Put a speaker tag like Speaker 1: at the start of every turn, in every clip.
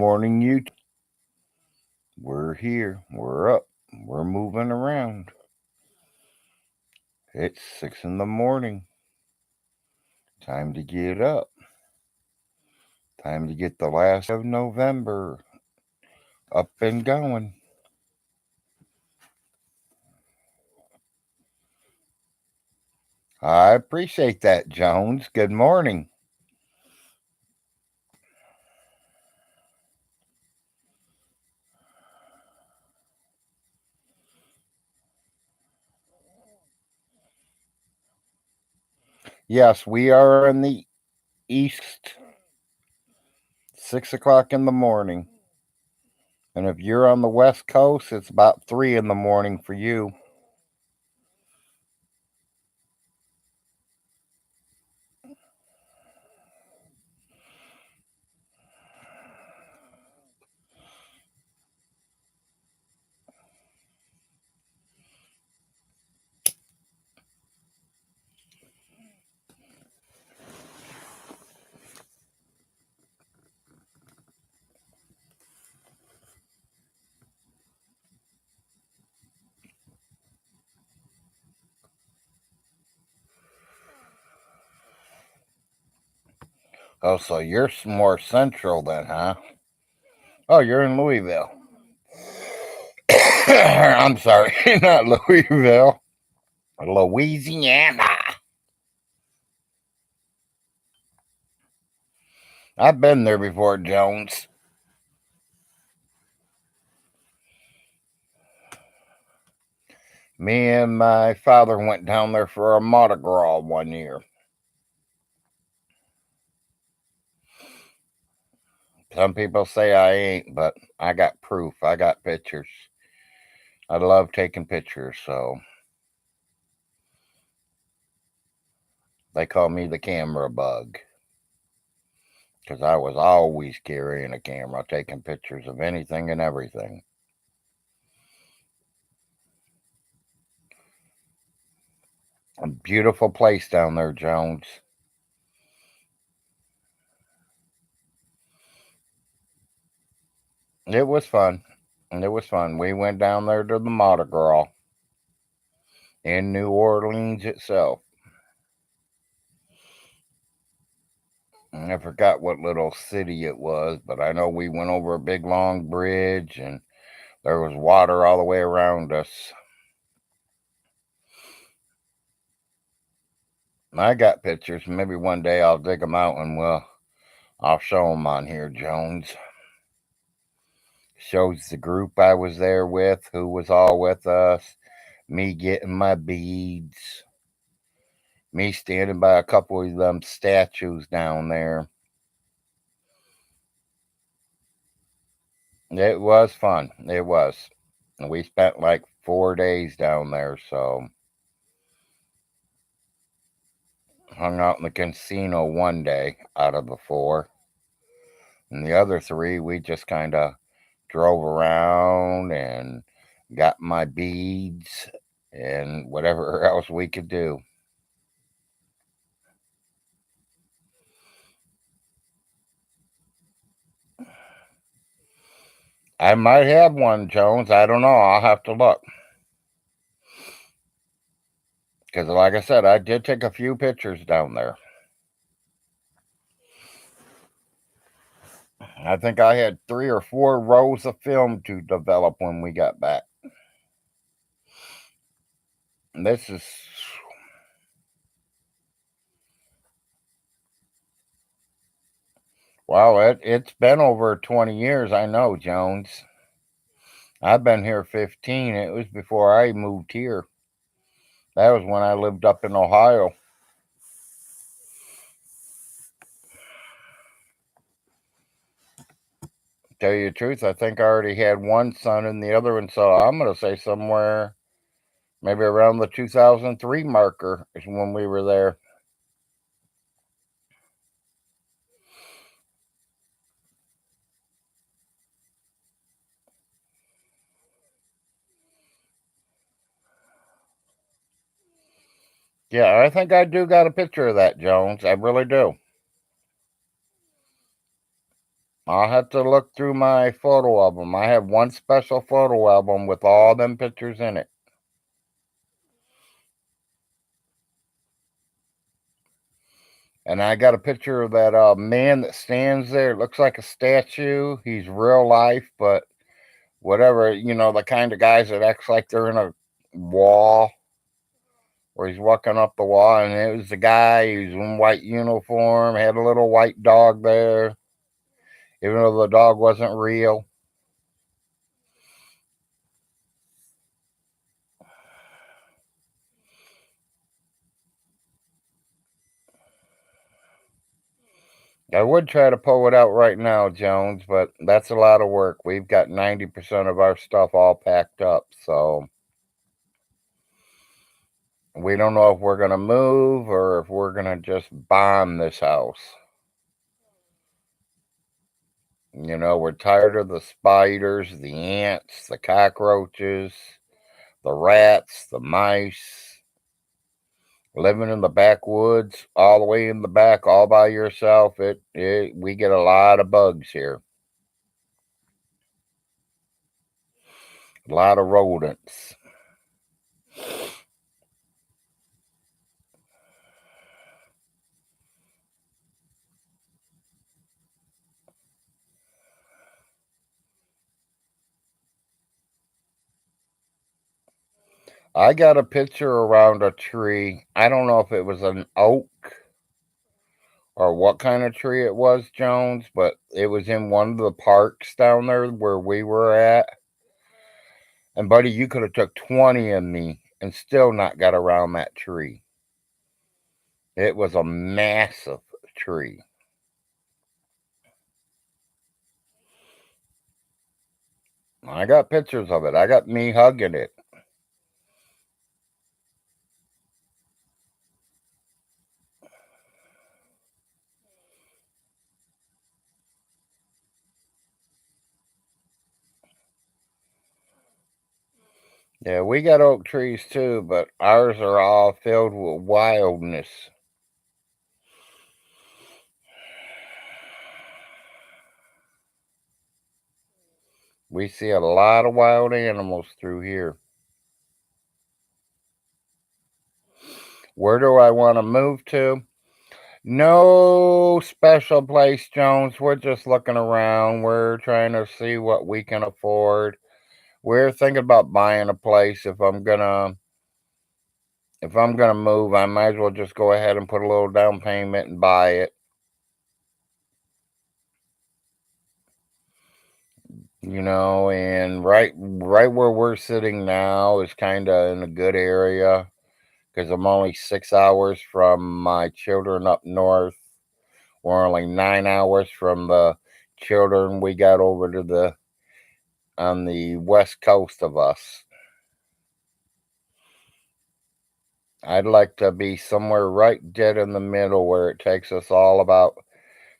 Speaker 1: morning, YouTube. We're here. We're up. We're moving around. It's 6 in the morning. Time to get up. Time to get the last of November up and going. I appreciate that, Jones. Good morning. Yes, we are in the east. 6 o'clock in the morning. And if you're on the west coast, it's about 3 in the morning for you. Oh, so you're more central then, huh? Oh, you're in Louisville. I'm sorry, not Louisville. Louisiana. I've been there before, Jones. Me and my father went down there for a Mardi Gras one year. Some people say I ain't, but I got proof. I got pictures. I love taking pictures, so they call me the camera bug. Because I was always carrying a camera, taking pictures of anything and everything. A beautiful place down there, Jones. It was fun. It was fun. We went down there to the Mardi Gras in New Orleans itself. I forgot what little city it was, but I know we went over a big long bridge and there was water all the way around us. I got pictures. Maybe one day I'll dig them out and I'll show them on here, Jones. Shows the group I was there with, who was all with us, me getting my beads, me standing by a couple of them statues down there. It was fun. It was. We spent like 4 days down there, so hung out in the casino one day out of the 4. And the other 3, we just kind of drove around and got my beads and whatever else we could do. I might have one, Jones. I don't know. I'll have to look. Because, like I said, I did take a few pictures down there. I think I had 3 or 4 rows of film to develop when we got back. This is... Well, it's been over 20 years, I know, Jones. I've been here 15. It was before I moved here. That was when I lived up in Ohio. Tell you the truth, I think I already had one son and the other one, so I'm going to say somewhere maybe around the 2003 marker is when we were there. Yeah, I think I do got a picture of that, Jones. I really do. I'll have to look through my photo album. I have one special photo album with all them pictures in it. And I got a picture of that man that stands there. It looks like a statue. He's real life, but whatever, the kind of guys that acts like they're in a wall, where he's walking up the wall, and it was the guy. He was in white uniform, had a little white dog there, even though the dog wasn't real. I would try to pull it out right now, Jones, but that's a lot of work. We've got 90% of our stuff all packed up, so we don't know if we're going to move or if we're going to just bomb this house. We're tired of the spiders, the ants, the cockroaches, the rats, the mice. Living in the backwoods, all the way in the back, all by yourself, we get a lot of bugs here. A lot of rodents. I got a picture around a tree. I don't know if it was an oak or what kind of tree it was, Jones, but it was in one of the parks down there where we were at. And buddy, you could have took 20 of me and still not got around that tree. It was a massive tree. I got pictures of it. I got me hugging it. Yeah, we got oak trees too, but ours are all filled with wildness. We see a lot of wild animals through here. Where do I want to move to? No special place, Jones. We're just looking around. We're trying to see what we can afford. We're thinking about buying a place. If I'm gonna move, I might as well just go ahead and put a little down payment and buy it. And right where we're sitting now is kind of in a good area because I'm only 6 hours from my children up north. We're only 9 hours from the children we got over to the on the west coast of us. I'd like to be somewhere right dead in the middle where it takes us all about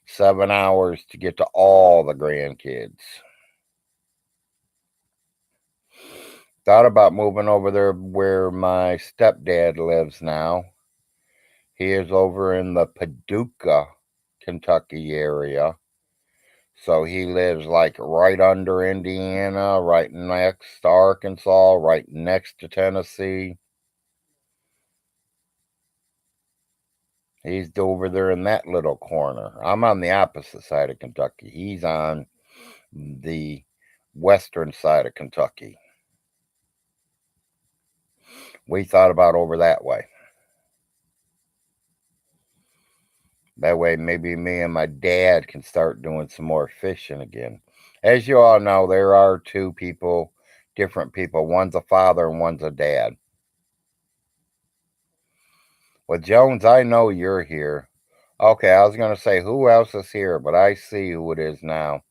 Speaker 1: 7 hours to get to all the grandkids. Thought about moving over there where my stepdad lives now. He is over in the Paducah, Kentucky area. So he lives like right under Indiana, right next to Arkansas, right next to Tennessee. He's over there in that little corner. I'm on the opposite side of Kentucky. He's on the western side of Kentucky. We thought about over that way. That way, maybe me and my dad can start doing some more fishing again. As you all know, there are two people, different people. One's a father and one's a dad. Well, Jones, I know you're here. Okay, I was going to say who else is here, but I see who it is now.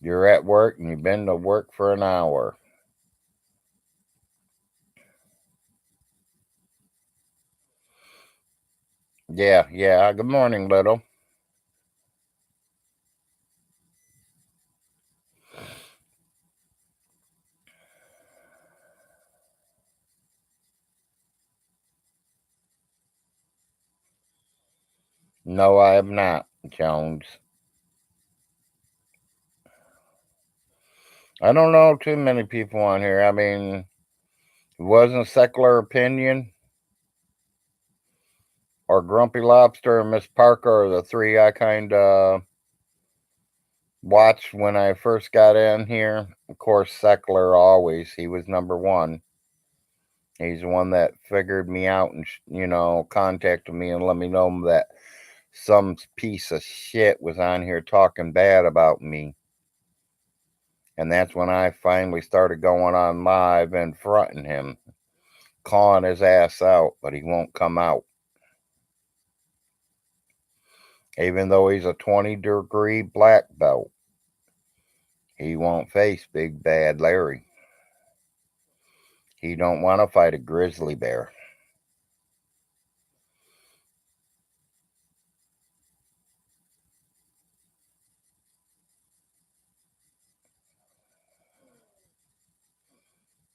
Speaker 1: You're at work and you've been to work for an hour. Yeah, yeah. Good morning, little. No, I have not, Jones. I don't know too many people on here. I mean, it wasn't Secular Opinion or Grumpy Lobster and Miss Parker are the three I kind of watched when I first got in here. Of course, Secular always. He was number one. He's the one that figured me out and, contacted me and let me know that some piece of shit was on here talking bad about me. And that's when I finally started going on live and fronting him, calling his ass out, but he won't come out. Even though he's a 20-degree black belt, he won't face Big Bad Larry. He don't want to fight a grizzly bear.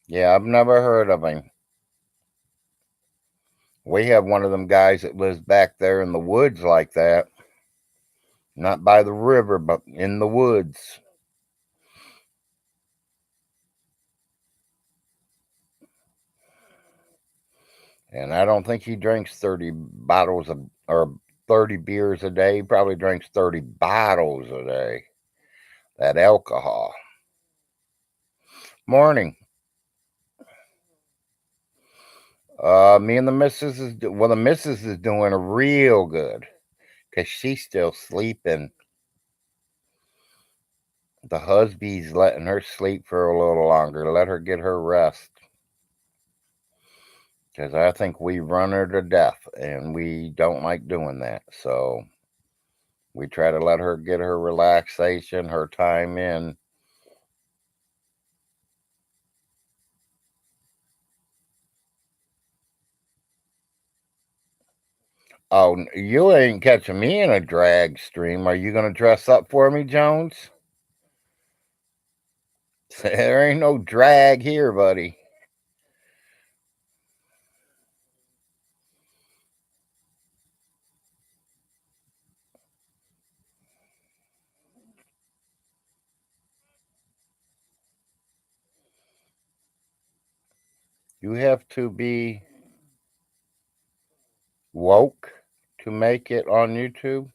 Speaker 1: Yeah, I've never heard of him. We have one of them guys that lives back there in the woods like that. Not by the river, but in the woods. And I don't think he drinks 30 bottles of, or 30 beers a day. He probably drinks 30 bottles a day. That alcohol. Morning. Me and the missus the missus is doing real good because she's still sleeping. The husby's letting her sleep for a little longer. Let her get her rest. Because I think we run her to death, and we don't like doing that. So we try to let her get her relaxation, her time in. Oh, you ain't catching me in a drag stream. Are you going to dress up for me, Jones? There ain't no drag here, buddy. You have to be woke to make it on YouTube.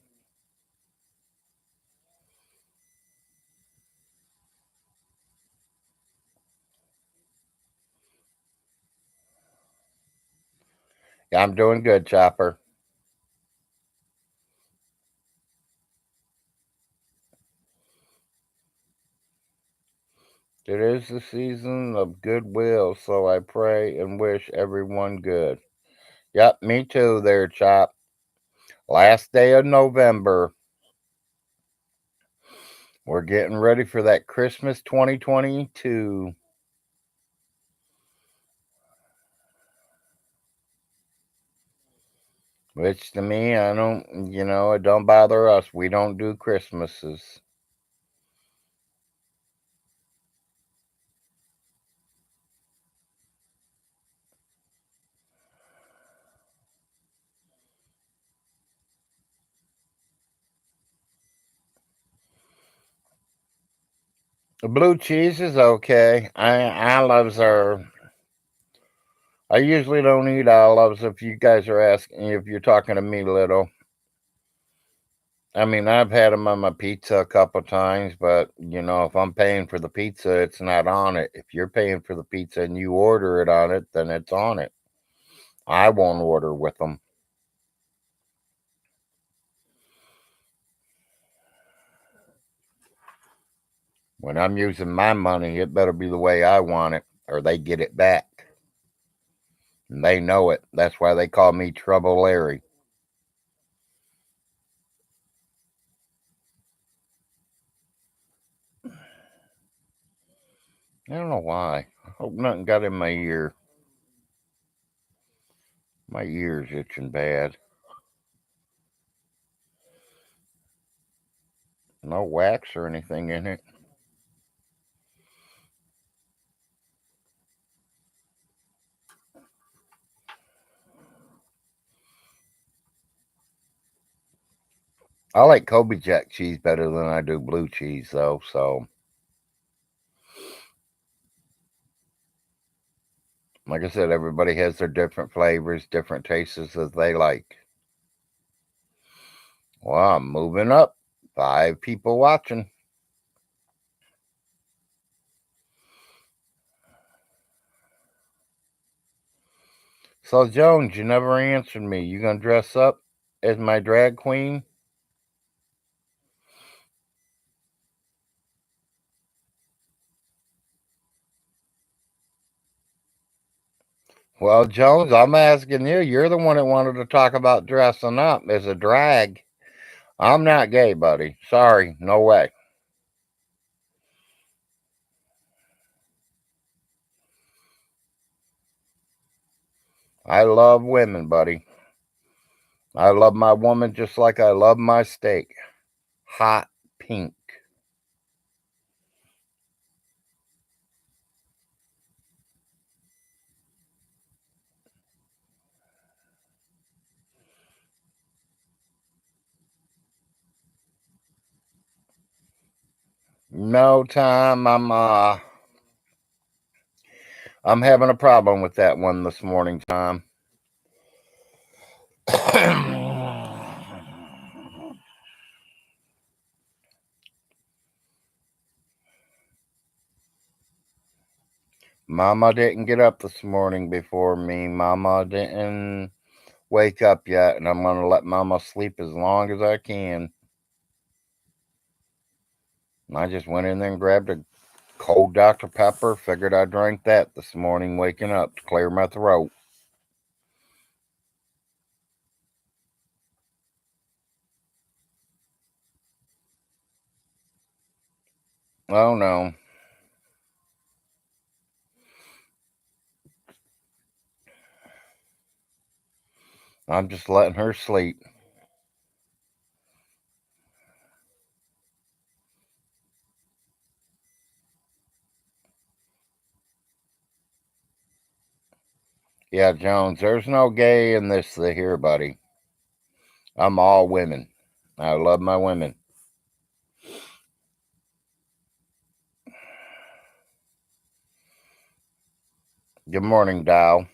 Speaker 1: Yeah, I'm doing good, Chopper. It is the season of goodwill, so I pray and wish everyone good. Yep, me too there, Chop. Last day of November. We're getting ready for that Christmas 2022. Which to me, I don't, it don't bother us. We don't do Christmases. The blue cheese is okay. Olives are. I usually don't eat olives if you guys are asking, if you're talking to me, little. I mean, I've had them on my pizza a couple times, but if I'm paying for the pizza, it's not on it. If you're paying for the pizza and you order it on it, then it's on it. I won't order with them. When I'm using my money, it better be the way I want it, or they get it back. And they know it. That's why they call me Trouble Larry. I don't know why. I hope nothing got in my ear. My ear's itching bad. No wax or anything in it. I like Kobe Jack cheese better than I do blue cheese, though. So, like I said, everybody has their different flavors, different tastes that they like. Well, I'm moving up. 5 people watching. So, Jones, you never answered me. You gonna dress up as my drag queen? Well, Jones, I'm asking you. You're the one that wanted to talk about dressing up as a drag. I'm not gay, buddy. Sorry, no way. I love women, buddy. I love my woman just like I love my steak. Hot pink. No time. I'm having a problem with that one this morning, Tom. Mama didn't get up this morning before me. Mama didn't wake up yet, and I'm going to let Mama sleep as long as I can. And I just went in there and grabbed a cold Dr. Pepper. Figured I drank that this morning waking up to clear my throat. Oh no. I'm just letting her sleep. Yeah, Jones, there's no gay in this here, buddy. I'm all women. I love my women. Good morning, Dow.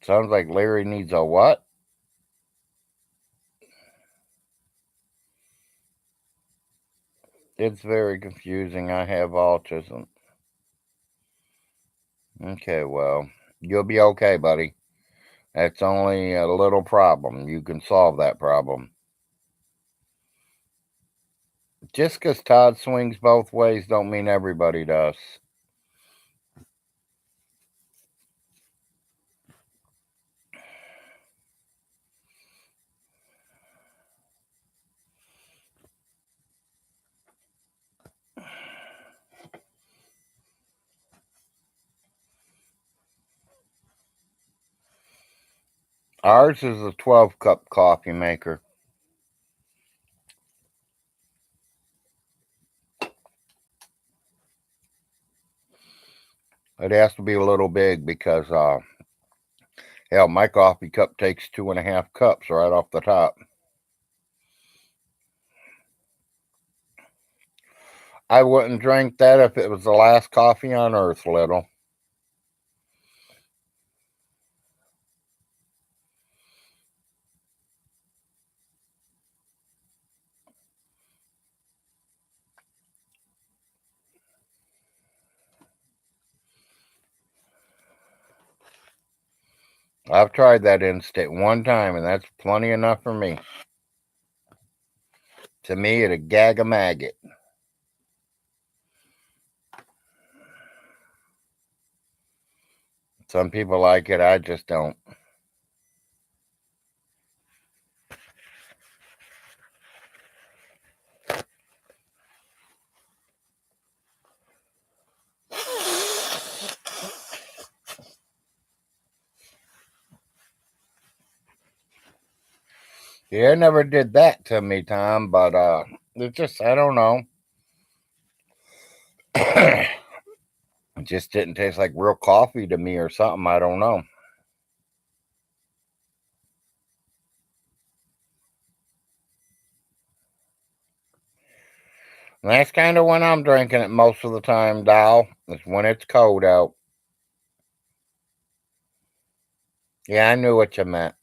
Speaker 1: Sounds like Larry needs a what? It's very confusing. I have autism. Okay, well, you'll be okay, buddy. That's only a little problem. You can solve that problem. Just because Todd swings both ways don't mean everybody does. Ours is a 12-cup coffee maker. It has to be a little big because, hell, my coffee cup takes 2.5 cups right off the top. I wouldn't drink that if it was the last coffee on earth, little. I've tried that instant one time, and that's plenty enough for me. To me, it a gag a maggot. Some people like it, I just don't. Yeah, it never did that to me, Tom, but it just, I don't know. It just didn't taste like real coffee to me or something. I don't know. And that's kind of when I'm drinking it most of the time, Doll. It's when it's cold out. Yeah, I knew what you meant.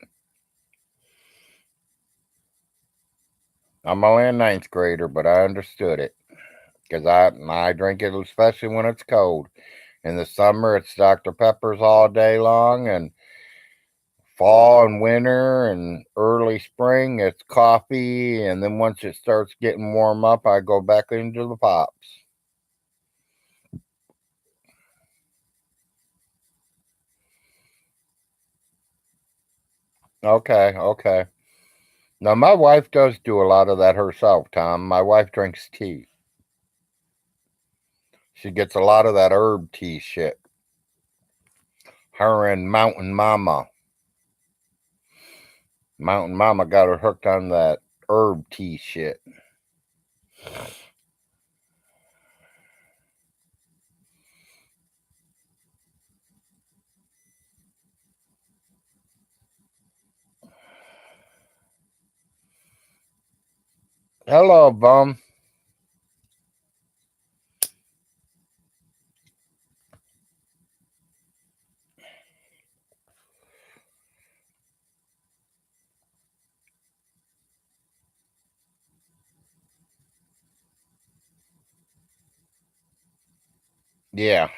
Speaker 1: I'm only a ninth grader, but I understood it. Because I drink it especially when it's cold. In the summer, it's Dr. Pepper's all day long, and fall and winter and early spring, it's coffee. And then once it starts getting warm up, I go back into the pops. Okay, okay. Now, my wife does do a lot of that herself, Tom. My wife drinks tea. She gets a lot of that herb tea shit. Her and Mountain Mama. Mountain Mama got her hooked on that herb tea shit. Hello, bum. Yeah.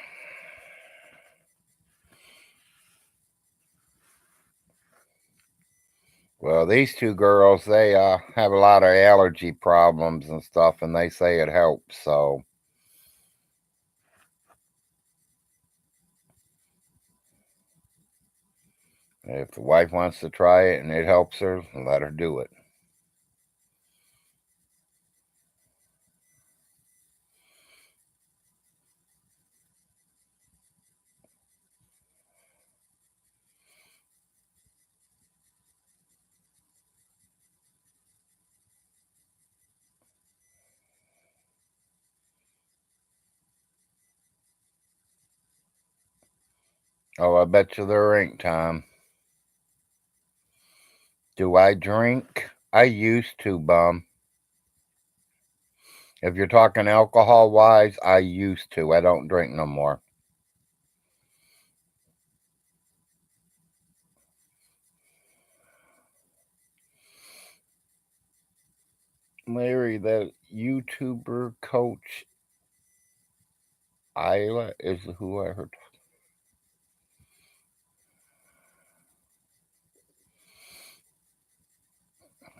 Speaker 1: Well, these two girls, they have a lot of allergy problems and stuff, and they say it helps. So if the wife wants to try it and it helps her, let her do it. Oh, I bet you there ain't, Tom. Do I drink? I used to, bum. If you're talking alcohol wise, I used to. I don't drink no more. Larry, that YouTuber coach Isla is who I heard.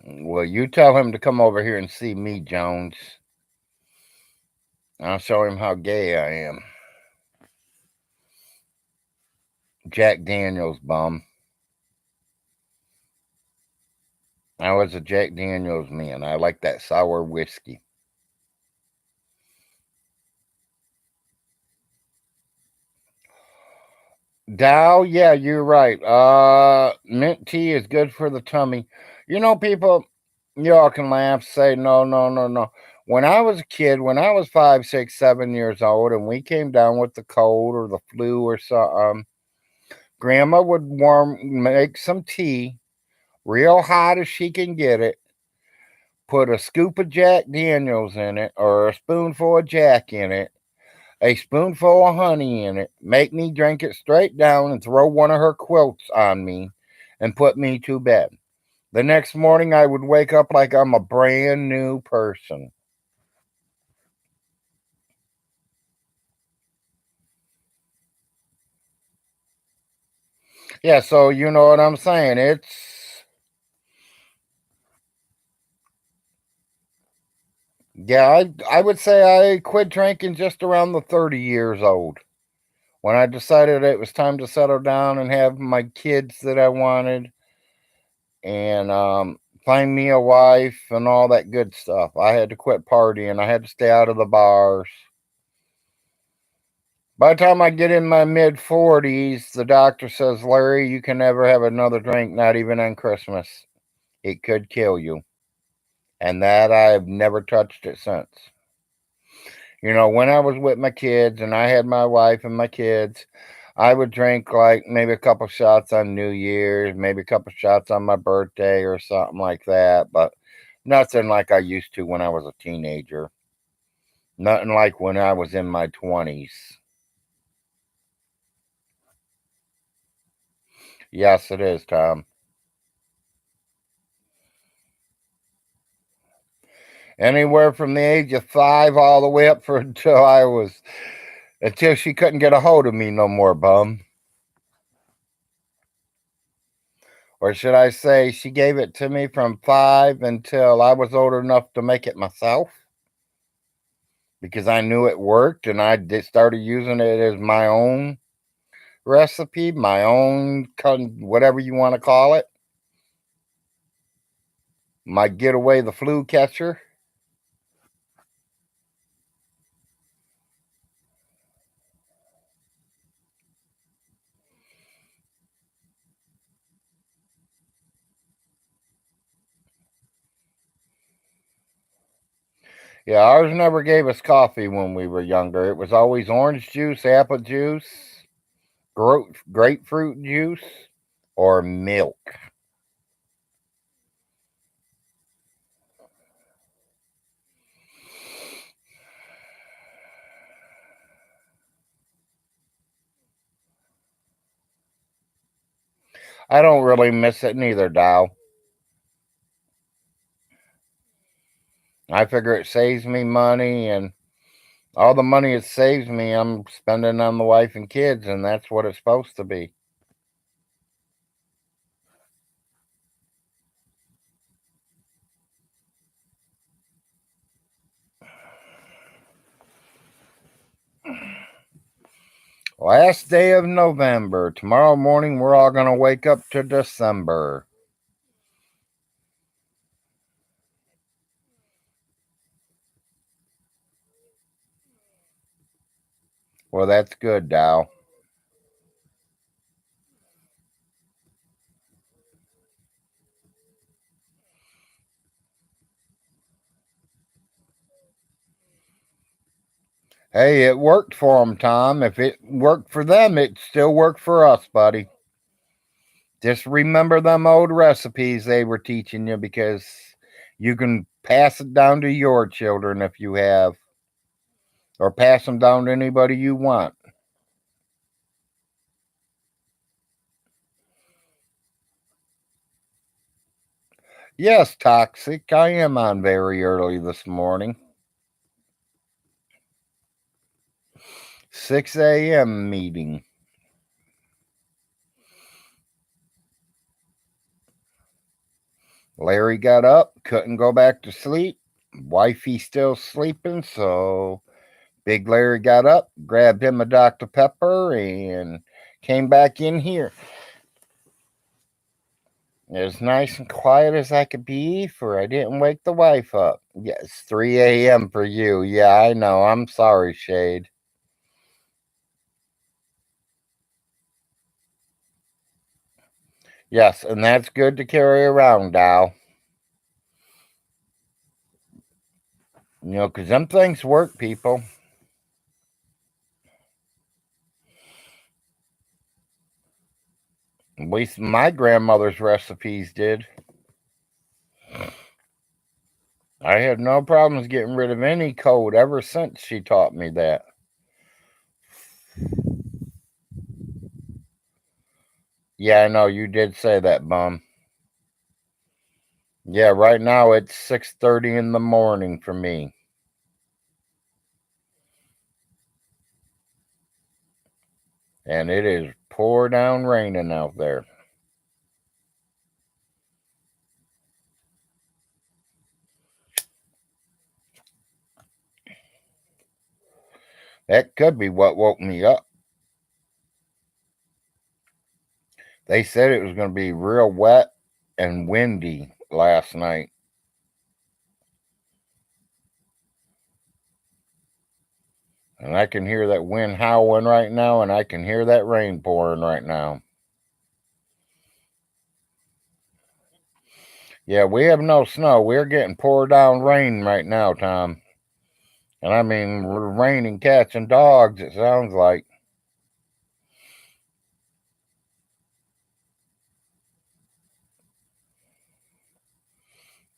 Speaker 1: Well, you tell him to come over here and see me, Jones. I'll show him how gay I am. Jack Daniels, bum. I was a Jack Daniels man. I like that sour whiskey. Dow, yeah, you're right. Mint tea is good for the tummy. You know, people, y'all can laugh, say no, no, no, no. When I was a kid, when I was 5, 6, 7 years old, and we came down with the cold or the flu or something, Grandma would make some tea, real hot as she can get it. Put a scoop of Jack Daniels in it, or a spoonful of Jack in it, a spoonful of honey in it, make me drink it straight down, and throw one of her quilts on me and put me to bed. The next morning, I would wake up like I'm a brand new person. Yeah, so you know what I'm saying. Yeah, I would say I quit drinking just around the 30 years old when I decided it was time to settle down and have my kids that I wanted, and find me a wife and all that good stuff. I had to quit partying. I had to stay out of the bars. By the time I get in my mid 40s, the doctor says, Larry, you can never have another drink, not even on Christmas. It could kill you. And that I've never touched it since. You know, when I was with my kids and I had my wife and my kids, I would drink like maybe a couple shots on New Year's, maybe a couple shots on my birthday or something like that, but nothing like I used to when I was a teenager. Nothing like when I was in my 20s. Yes, it is, Tom. Anywhere from the age of 5 all the way up for until she couldn't get a hold of me no more, bum. Or should I say, she gave it to me from 5 until I was old enough to make it myself because I knew it worked and started using it as my own recipe, my own, whatever you want to call it, my get away the flu catcher. Yeah, ours never gave us coffee when we were younger. It was always orange juice, apple juice, grapefruit juice, or milk. I don't really miss it neither, Dow. I figure it saves me money, and all the money it saves me, I'm spending on the wife and kids, and that's what it's supposed to be. Last day of November. Tomorrow morning, we're all going to wake up to December. Well, that's good, Dow. Hey, it worked for them, Tom. If it worked for them, it still worked for us, buddy. Just remember them old recipes they were teaching you because you can pass it down to your children if you have, or pass them down to anybody you want. Yes, Toxic, I am on very early this morning. 6 a.m. meeting. Larry got up, couldn't go back to sleep. Wifey still sleeping, so Big Larry got up, grabbed him a Dr. Pepper, and came back in here. As nice and quiet as I could be, for I didn't wake the wife up. Yes, 3 a.m. for you. Yeah, I know. I'm sorry, Shade. Yes, and that's good to carry around, Dow. You know, 'cause them things work, people. At least my grandmother's recipes did. I had no problems getting rid of any cold ever since she taught me that. Yeah, I know you did say that, bum. Yeah, right now it's 6:30 in the morning for me. And it is pour down raining out there. That could be what woke me up. They said it was going to be real wet and windy last night. And I can hear that wind howling right now, and I can hear that rain pouring right now. Yeah, we have no snow. We're getting pour down rain right now, Tom. And I mean, raining cats and dogs, it sounds like.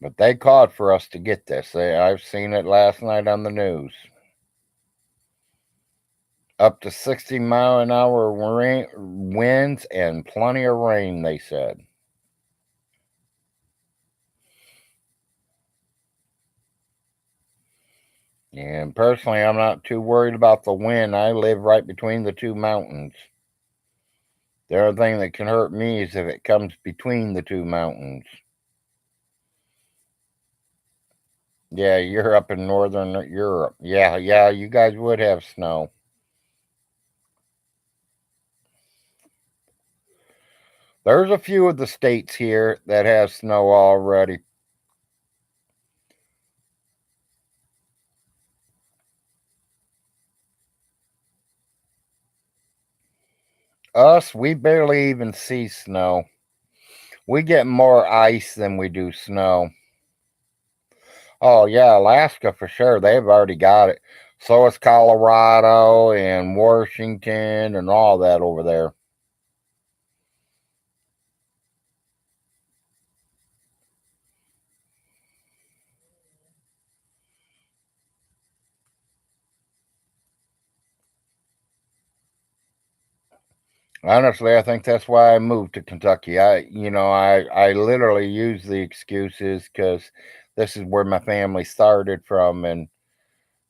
Speaker 1: But they called for us to get this. I've seen it last night on the news. Up to 60-mile-an-hour winds and plenty of rain, they said. And personally, I'm not too worried about the wind. I live right between the two mountains. The only thing that can hurt me is if it comes between the two mountains. Yeah, you're up in northern Europe. Yeah, you guys would have snow. There's a few of the states here that have snow already. Us, we barely even see snow. We get more ice than we do snow. Oh, yeah, Alaska for sure. They've already got it. So is Colorado and Washington and all that over there. Honestly, I think that's why I moved to Kentucky. I literally use the excuses because this is where my family started from, and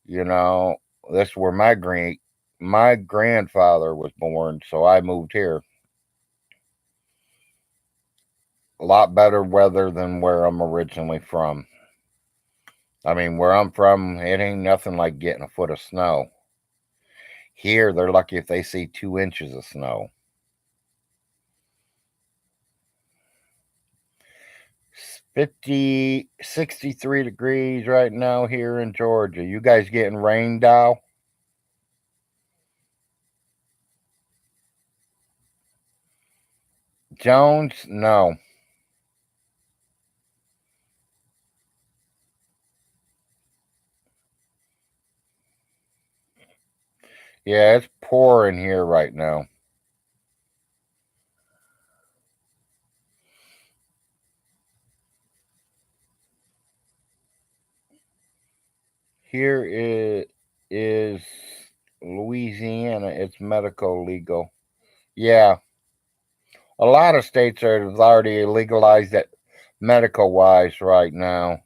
Speaker 1: you know, this is where my grandfather was born, so I moved here. A lot better weather than where I'm originally from. I mean, where I'm from, it ain't nothing like getting a foot of snow. Here, they're lucky if they see 2 inches of snow. 63 degrees right now here in Georgia. You guys getting rain, Dow? Jones? No. Yeah, it's pouring here right now. Here is Louisiana. It's medical legal. Yeah, a lot of states are already legalized it medical wise right now.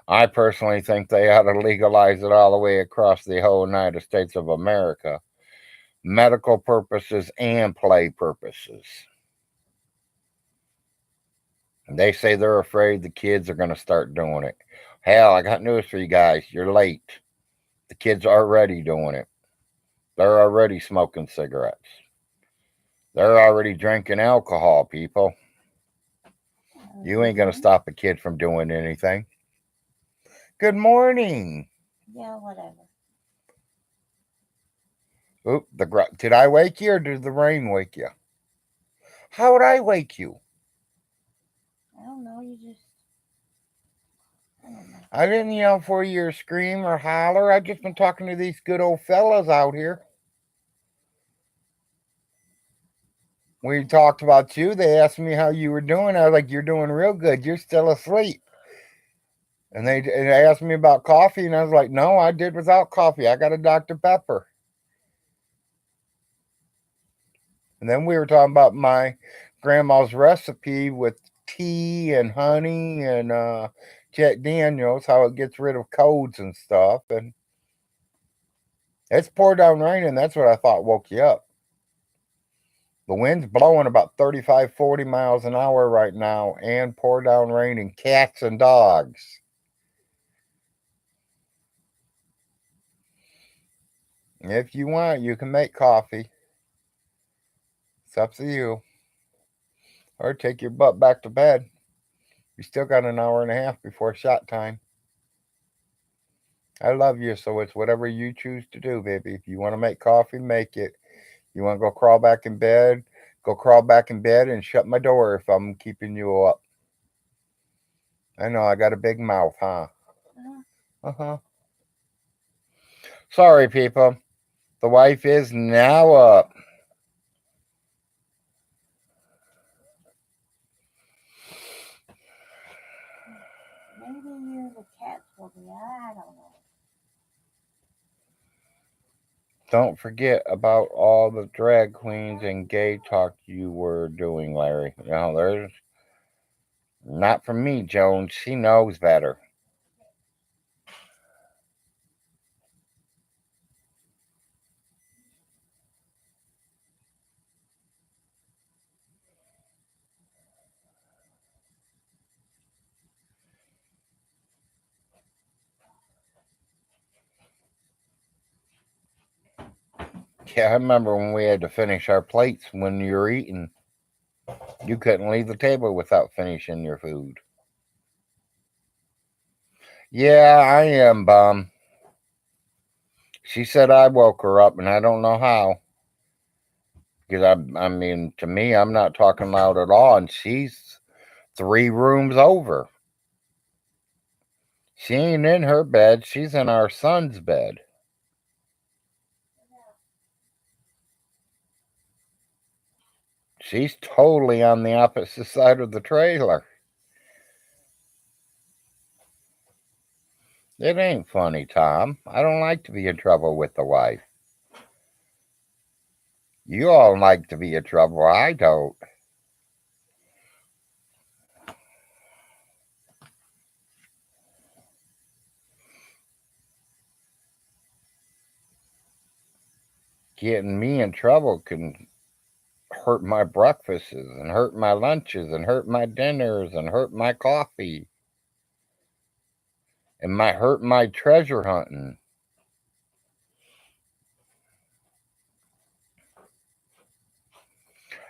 Speaker 1: I personally think they ought to legalize it all the way across the whole United States of America. Medical purposes and play purposes. They say they're afraid the kids are going to start doing it. Hell, I got news for you guys. You're late. The kids are already doing it. They're already smoking cigarettes. They're already drinking alcohol, people. You ain't going to stop a kid from doing anything. Good morning.
Speaker 2: Yeah, whatever.
Speaker 1: Oop, did I wake you or did the rain wake you? How would I wake you?
Speaker 2: I don't know. You just. I don't know.
Speaker 1: I didn't yell for you or scream or holler. I just been talking to these good old fellas out here. We talked about you. They asked me how you were doing. I was like, "You're doing real good. You're still asleep." And they asked me about coffee, and I was like, "No, I did without coffee. I got a Dr. Pepper." And then we were talking about my grandma's recipe with tea and honey and Jack Daniels, how it gets rid of colds and stuff. And it's poured down rain, and that's what I thought woke you up. The wind's blowing about 35, 40 miles an hour right now, and pour down rain and cats and dogs. If you want, you can make coffee. It's up to you. Or take your butt back to bed. You still got an hour and a half before shot time. I love you, so it's whatever you choose to do, baby. If you want to make coffee, make it. You want to go crawl back in bed, go crawl back in bed and shut my door if I'm keeping you up. I know I got a big mouth, huh? Uh huh. Sorry, people. The wife is now up.
Speaker 2: Maybe you the cats will be. I don't know.
Speaker 1: Don't forget about all the drag queens and gay talk you were doing, Larry. There's not from me, Jones. She knows better. Yeah, I remember when we had to finish our plates when you were eating. You couldn't leave the table without finishing your food. Yeah, I am bum. She said I woke her up, and I don't know how. Because I mean, to me, I'm not talking loud at all, and she's 3 rooms over. She ain't in her bed. She's in our son's bed. She's totally on the opposite side of the trailer. It ain't funny, Tom. I don't like to be in trouble with the wife. You all like to be in trouble. I don't. Getting me in trouble can hurt my breakfasts and hurt my lunches and hurt my dinners and hurt my coffee. It might hurt my treasure hunting.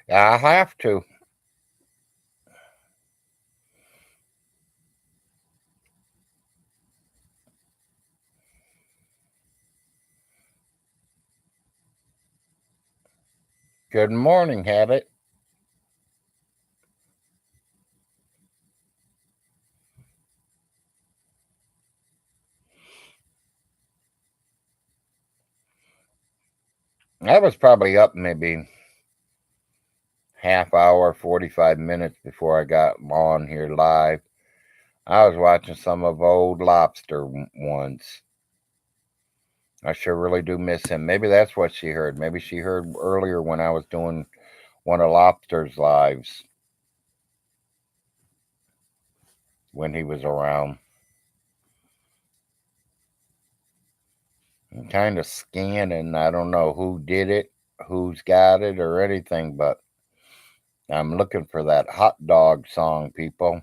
Speaker 1: I have to. Good morning, Habit. I was probably up maybe half hour, 45 minutes before I got on here live. I was watching some of old lobster ones. I sure really do miss him. Maybe that's what she heard. Maybe she heard earlier when I was doing one of Lobster's lives when he was around. I'm kind of scanning. I don't know who did it, who's got it, or anything, but I'm looking for that hot dog song, people.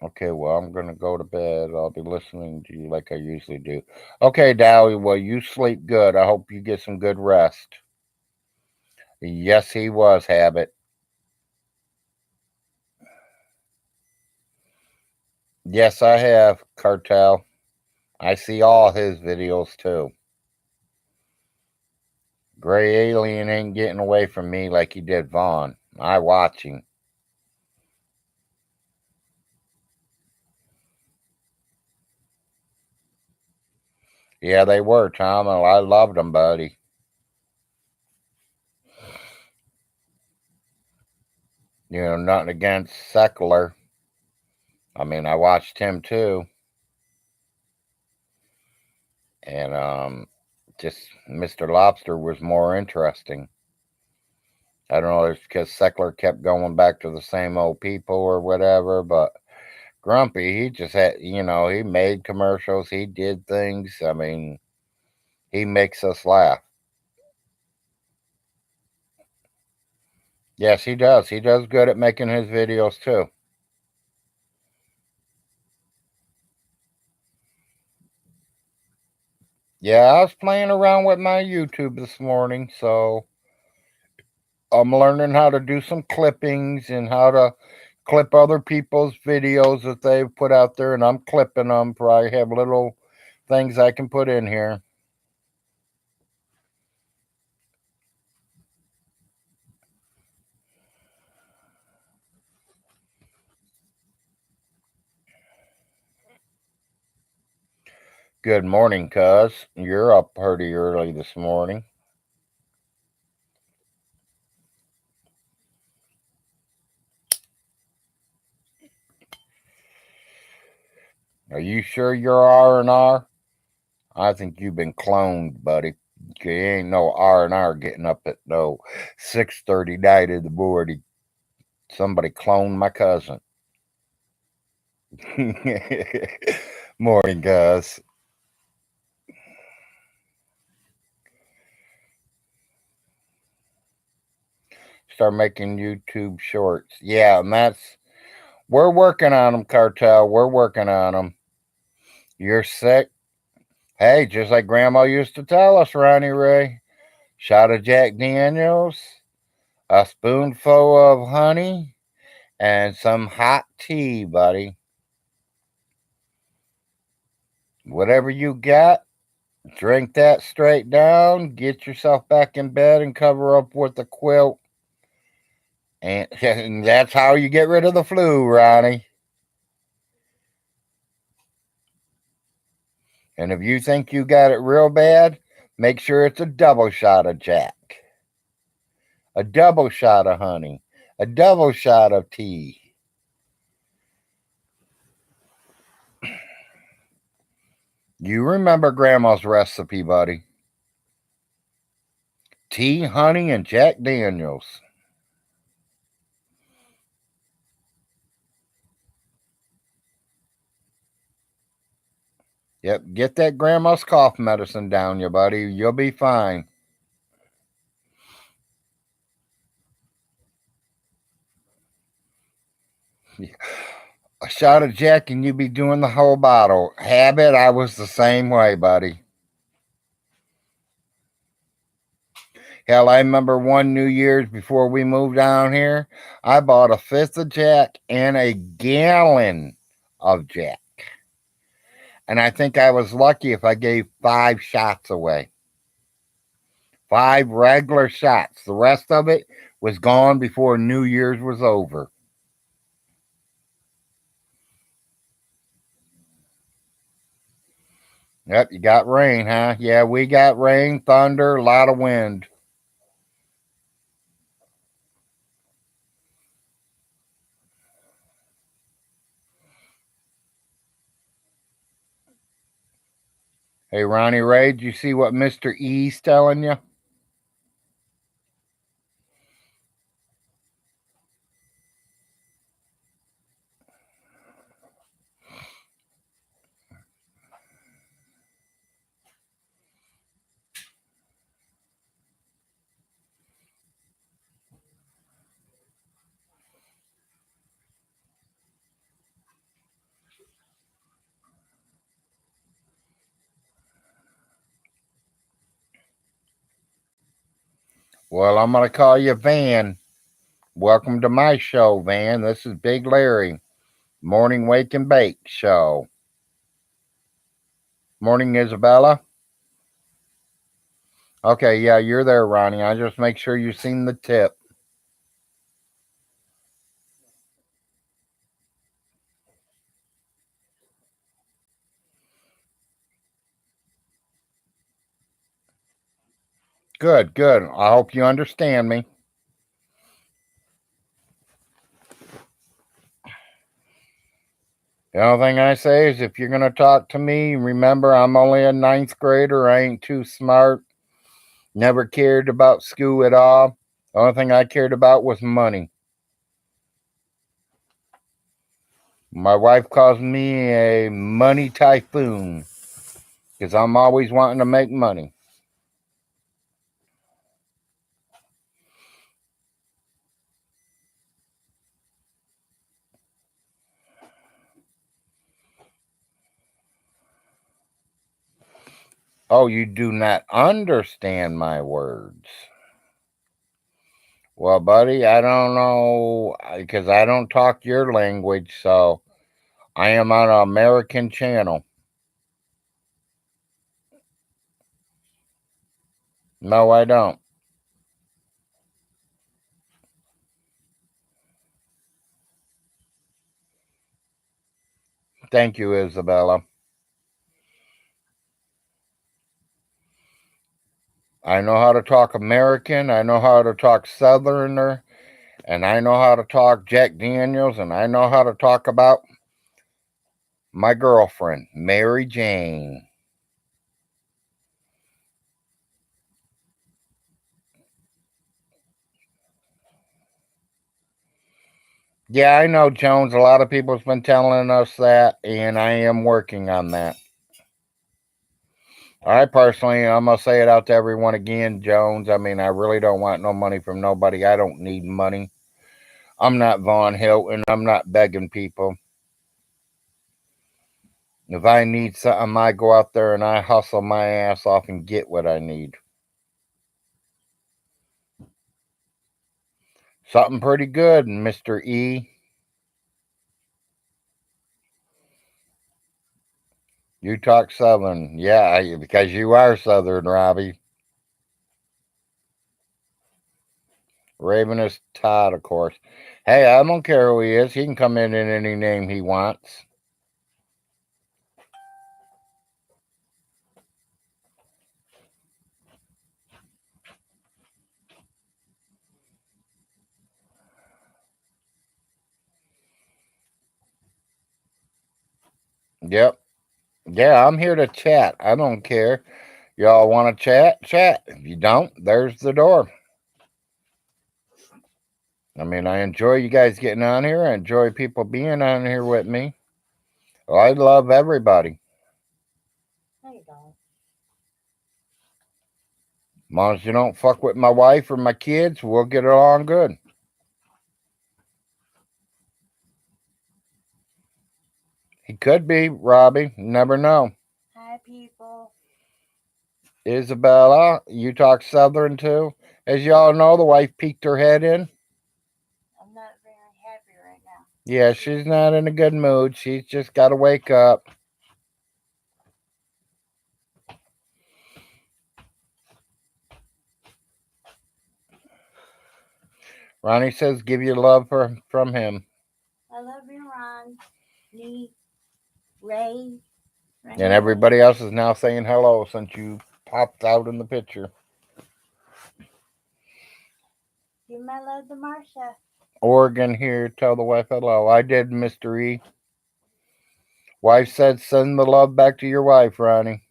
Speaker 1: Okay, well, I'm going to go to bed. I'll be listening to you like I usually do. Okay, Dowie, well, you sleep good. I hope you get some good rest. Yes, he was, Habit. Yes, I have, Cartel. I see all his videos too. Gray Alien ain't getting away from me like he did Vaughn. I watch him. Yeah, they were, Tom. And I loved them, buddy. Nothing against Secular. I mean, I watched him too. And just Mr. Lobster was more interesting. I don't know if it's because Seckler kept going back to the same old people or whatever, but Grumpy, he just had, he made commercials, he did things. I mean, he makes us laugh. Yes, he does. He does good at making his videos too. Yeah, I was playing around with my YouTube this morning, so I'm learning how to do some clippings and how to clip other people's videos that they've put out there, and I'm clipping them. Probably have little things I can put in here. Good morning, cuz. You're up pretty early this morning. Are you sure you're R&R? I think you've been cloned, buddy. You ain't no R&R getting up at no 6:30 night in the morning. Somebody cloned my cousin. Morning, guys. Start making YouTube shorts. Yeah, and we're working on them, Cartel. We're working on them. You're sick? Hey, just like Grandma used to tell us, Ronnie Ray. Shot of Jack Daniels, a spoonful of honey, and some hot tea, buddy. Whatever you got, drink that straight down, get yourself back in bed and cover up with a quilt. And that's how you get rid of the flu, Ronnie. And if you think you got it real bad, make sure it's a double shot of Jack, a double shot of honey, a double shot of tea. You remember Grandma's recipe, buddy. Tea, honey, and Jack Daniels. Yep, get that grandma's cough medicine down, you buddy. You'll be fine. A shot of Jack and you be doing the whole bottle. Habit, I was the same way, buddy. Hell, I remember one New Year's before we moved down here, I bought a fifth of Jack and a gallon of Jack. And I think I was lucky if I gave 5 shots away. 5 regular shots. The rest of it was gone before New Year's was over. Yep, you got rain, huh? Yeah, we got rain, thunder, a lot of wind. Hey, Ronnie Ray, did you see what Mr. E's telling you? Well, I'm going to call you Van. Welcome to my show, Van. This is Big Larry. Morning Wake and Bake show. Morning, Isabella. Okay, yeah, you're there, Ronnie. I just make sure you've seen the tip. Good, good. I hope you understand me. The only thing I say is if you're going to talk to me, remember I'm only a ninth grader. I ain't too smart. Never cared about school at all. The only thing I cared about was money. My wife calls me a money typhoon because I'm always wanting to make money. Oh, you do not understand my words. Well, buddy, I don't know because I don't talk your language, so I am on an American channel. No, I don't. Thank you, Isabella. I know how to talk American, I know how to talk Southerner, and I know how to talk Jack Daniels, and I know how to talk about My girlfriend, Mary Jane. Yeah, I know, Jones. A lot of people's been telling us that, and I am working on that. I personally, I'm going to say it out to everyone again, Jones. I mean, I really don't want no money from nobody. I don't need money. I'm not Von Hilton. I'm not begging people. If I need something, I go out there and I hustle my ass off and get what I need. Something pretty good, Mr. E. You talk Southern. Yeah, because you are Southern, Robbie. Raven is Todd, of course. Hey, I don't care who he is. He can come in any name he wants. Yep. Yeah, I'm here to chat. I don't care. Y'all want to chat? Chat. If you don't, there's the door. I mean, I enjoy you guys getting on here. I enjoy people being on here with me. Well, I love everybody.
Speaker 2: No, you don't.
Speaker 1: As long as you don't fuck with my wife or my kids, we'll get along good. He could be, Robbie. Never know.
Speaker 2: Hi, people.
Speaker 1: Isabella, you talk Southern too. As y'all know, the wife peeked her head in.
Speaker 2: I'm not very happy right now.
Speaker 1: Yeah, she's not in a good mood. She's just got to wake up. Ronnie says, give your love from him.
Speaker 2: I love you, Ron. Lee. Ray.
Speaker 1: And everybody else is now saying hello since you popped out in the picture.
Speaker 2: Give my love to Marsha.
Speaker 1: Oregon here, tell the wife hello. I did, Mr. E. Wife said, send the love back to your wife, Ronnie.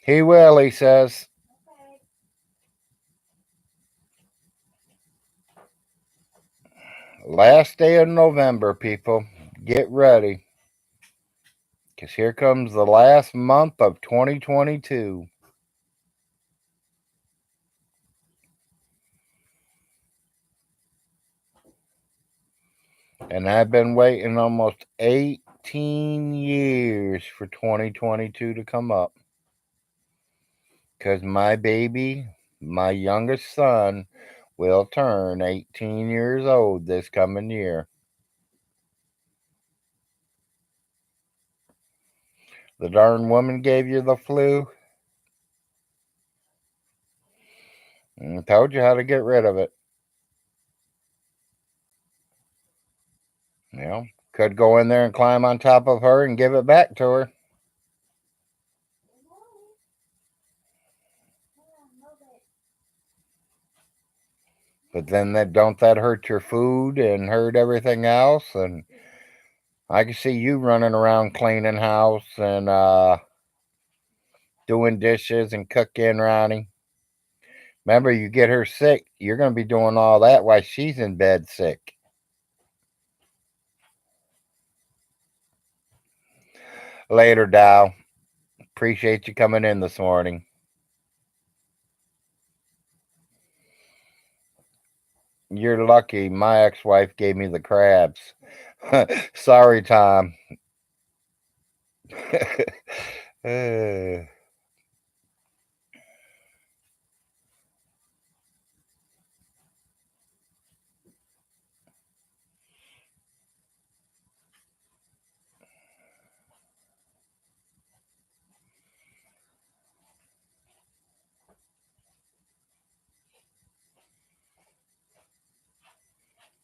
Speaker 1: He will, he says.
Speaker 2: Okay.
Speaker 1: Last day of November, people. Get ready. Because here comes the last month of 2022. And I've been waiting almost 18 years for 2022 to come up. Because my baby, my youngest son, will turn 18 years old this coming year. The darn woman gave you the flu. And told you how to get rid of it. You know, could go in there and climb on top of her and give it back to her. But then that hurt your food and hurt everything else? And I can see you running around cleaning house and doing dishes and cooking, Ronnie. Remember, you get her sick, you're going to be doing all that while she's in bed sick. Later, Dow. Appreciate you coming in this morning. You're lucky. My ex-wife gave me the crabs. Sorry, Tom. Uh,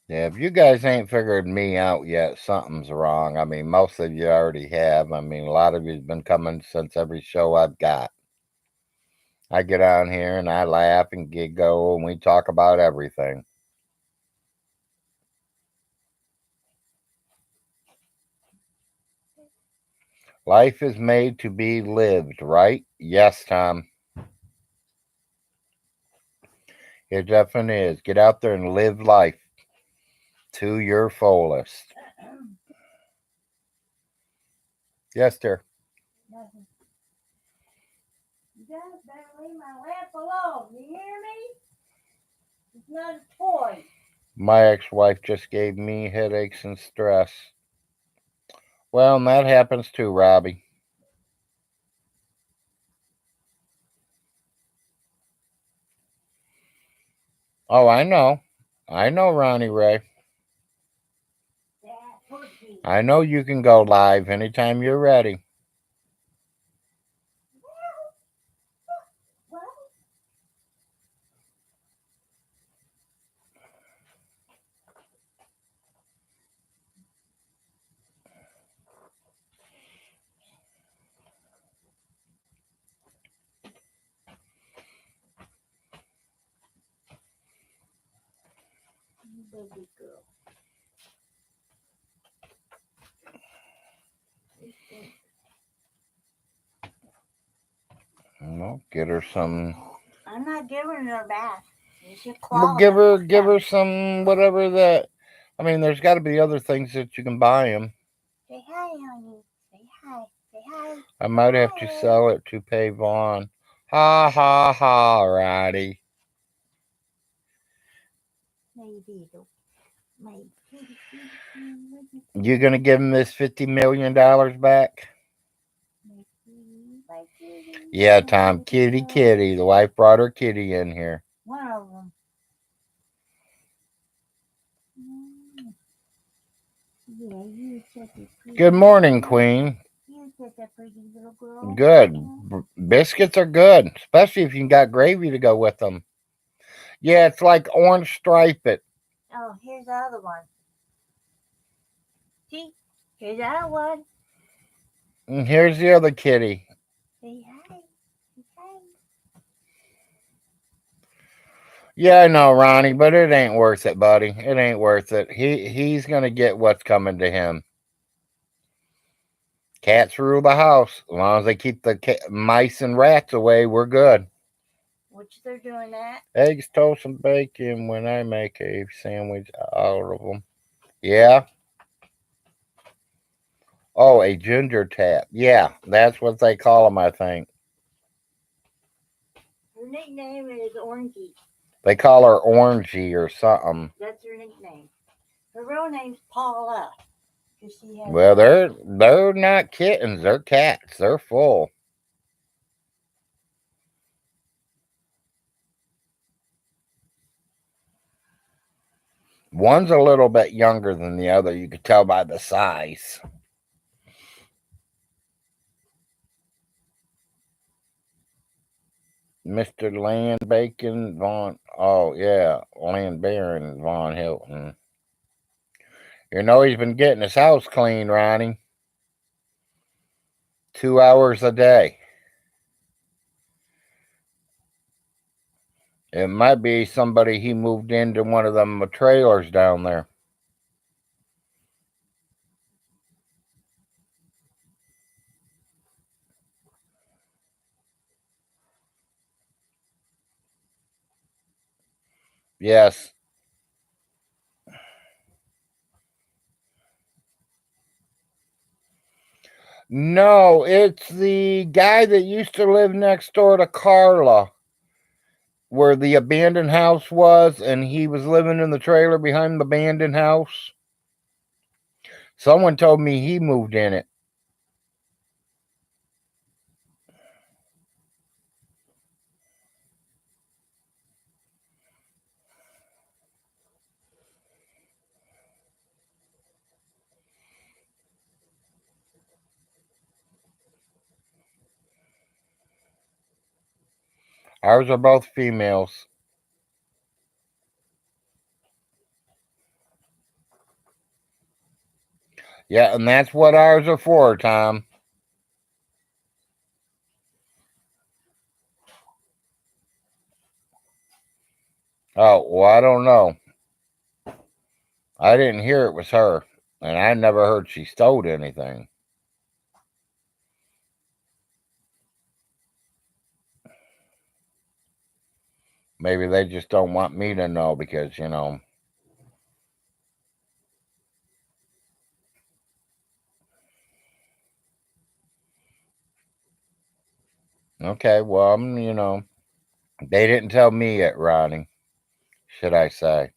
Speaker 1: yeah, if you guys ain't figured me out yet, something's wrong. I mean, most of you already have. I mean, a lot of you's been coming since every show I've got. I get on here and I laugh and giggle and we talk about everything. Life is made to be lived, right? Yes, Tom. It definitely is. Get out there and live life to your fullest. Yes, dear.
Speaker 2: Nothing. You guys better leave my lamp alone. You hear me? It's not a toy.
Speaker 1: My ex-wife just gave me headaches and stress. Well, and that happens too, Robbie. Oh, I know. I know, Ronnie Ray.
Speaker 2: That pussy.
Speaker 1: I know you can go live anytime you're ready.
Speaker 2: Well, you baby girl.
Speaker 1: Well, get her some.
Speaker 2: I'm not giving her a bath. You should
Speaker 1: Well,
Speaker 2: claw the
Speaker 1: give her some whatever that. I mean, there's got to be other things that you can buy them.
Speaker 2: Say hi, honey. Say hi. Say hi.
Speaker 1: I might have to
Speaker 2: Hi.
Speaker 1: sell it to pay Vaughn. Ha ha ha, Roddy.
Speaker 2: Maybe though. Maybe.
Speaker 1: You gonna give him this $50 million back? Yeah, Tom. Kitty, kitty. The wife brought her kitty in here.
Speaker 2: One of them. Yeah, you such a pretty.
Speaker 1: Good morning, Queen.
Speaker 2: You such a pretty little girl.
Speaker 1: Good. Biscuits are good, especially if you got gravy to go with them. Yeah, it's like orange stripe it.
Speaker 2: Oh, here's the other one. See? Here's that one.
Speaker 1: And here's the other kitty.
Speaker 2: Say hi. Say hi.
Speaker 1: Yeah, I know, Ronnie, but it ain't worth it, buddy. It ain't worth it. He's gonna get what's coming to him. Cats rule the house. As long as they keep the mice and rats away, we're good.
Speaker 2: Which they're doing that.
Speaker 1: Eggs, toast, and bacon when I make a sandwich out of them. Yeah. Oh, a ginger tap. Yeah, that's what they call them, I think.
Speaker 2: Her nickname is Orangey.
Speaker 1: They call her Orangey or something.
Speaker 2: That's her nickname. Her real name's Paula.
Speaker 1: Well, they're not kittens. They're cats. They're full. One's a little bit younger than the other. You could tell by the size. Mr. Land Bacon Von. Oh, yeah. Land Baron Von Hilton. You know he's been getting his house clean, Ronnie. 2 hours a day. It might be somebody he moved into one of them trailers down there. Yes. No, it's the guy that used to live next door to Carla, where the abandoned house was, and he was living in the trailer behind the abandoned house. Someone told me he moved in it. Ours are both females. Yeah, and that's what ours are for, Tom. Oh, well, I don't know. I didn't hear it was her, and I never heard she stole anything. Maybe they just don't want me to know because, Okay, well, they didn't tell me yet, Ronnie, should I say.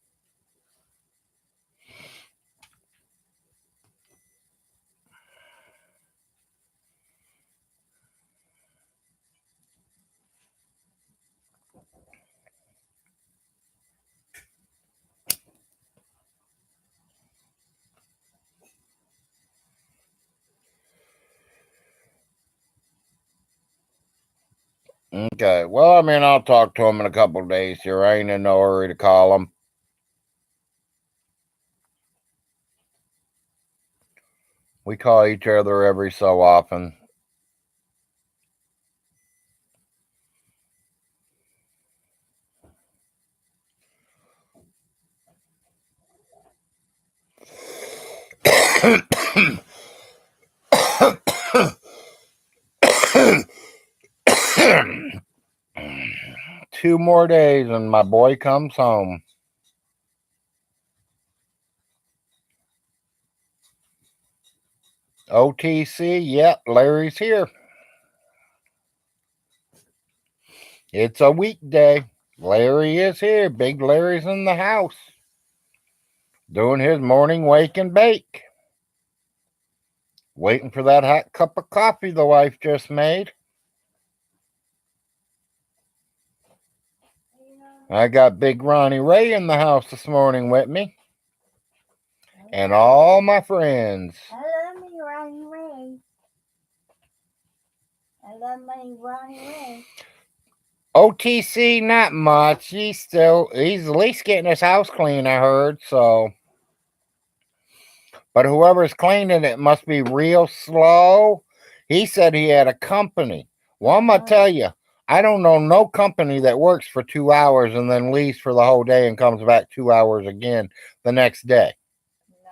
Speaker 1: Okay, well, I'll talk to him in a couple of days here. I ain't in no hurry to call him. We call each other every so often. Two more days and my boy comes home. OTC, yep, Larry's here. It's a weekday. Larry is here. Big Larry's in the house. Doing his morning wake and bake. Waiting for that hot cup of coffee the wife just made. I got Big Ronnie Ray in the house this morning with me. And all my friends.
Speaker 2: I love me, Ronnie Ray. I love my Ronnie Ray.
Speaker 1: OTC, not much. He's at least getting his house clean, I heard, so. But whoever's cleaning it must be real slow. He said he had a company. Well, I'm going to tell you, I don't know no company that works for 2 hours and then leaves for the whole day and comes back 2 hours again the next day.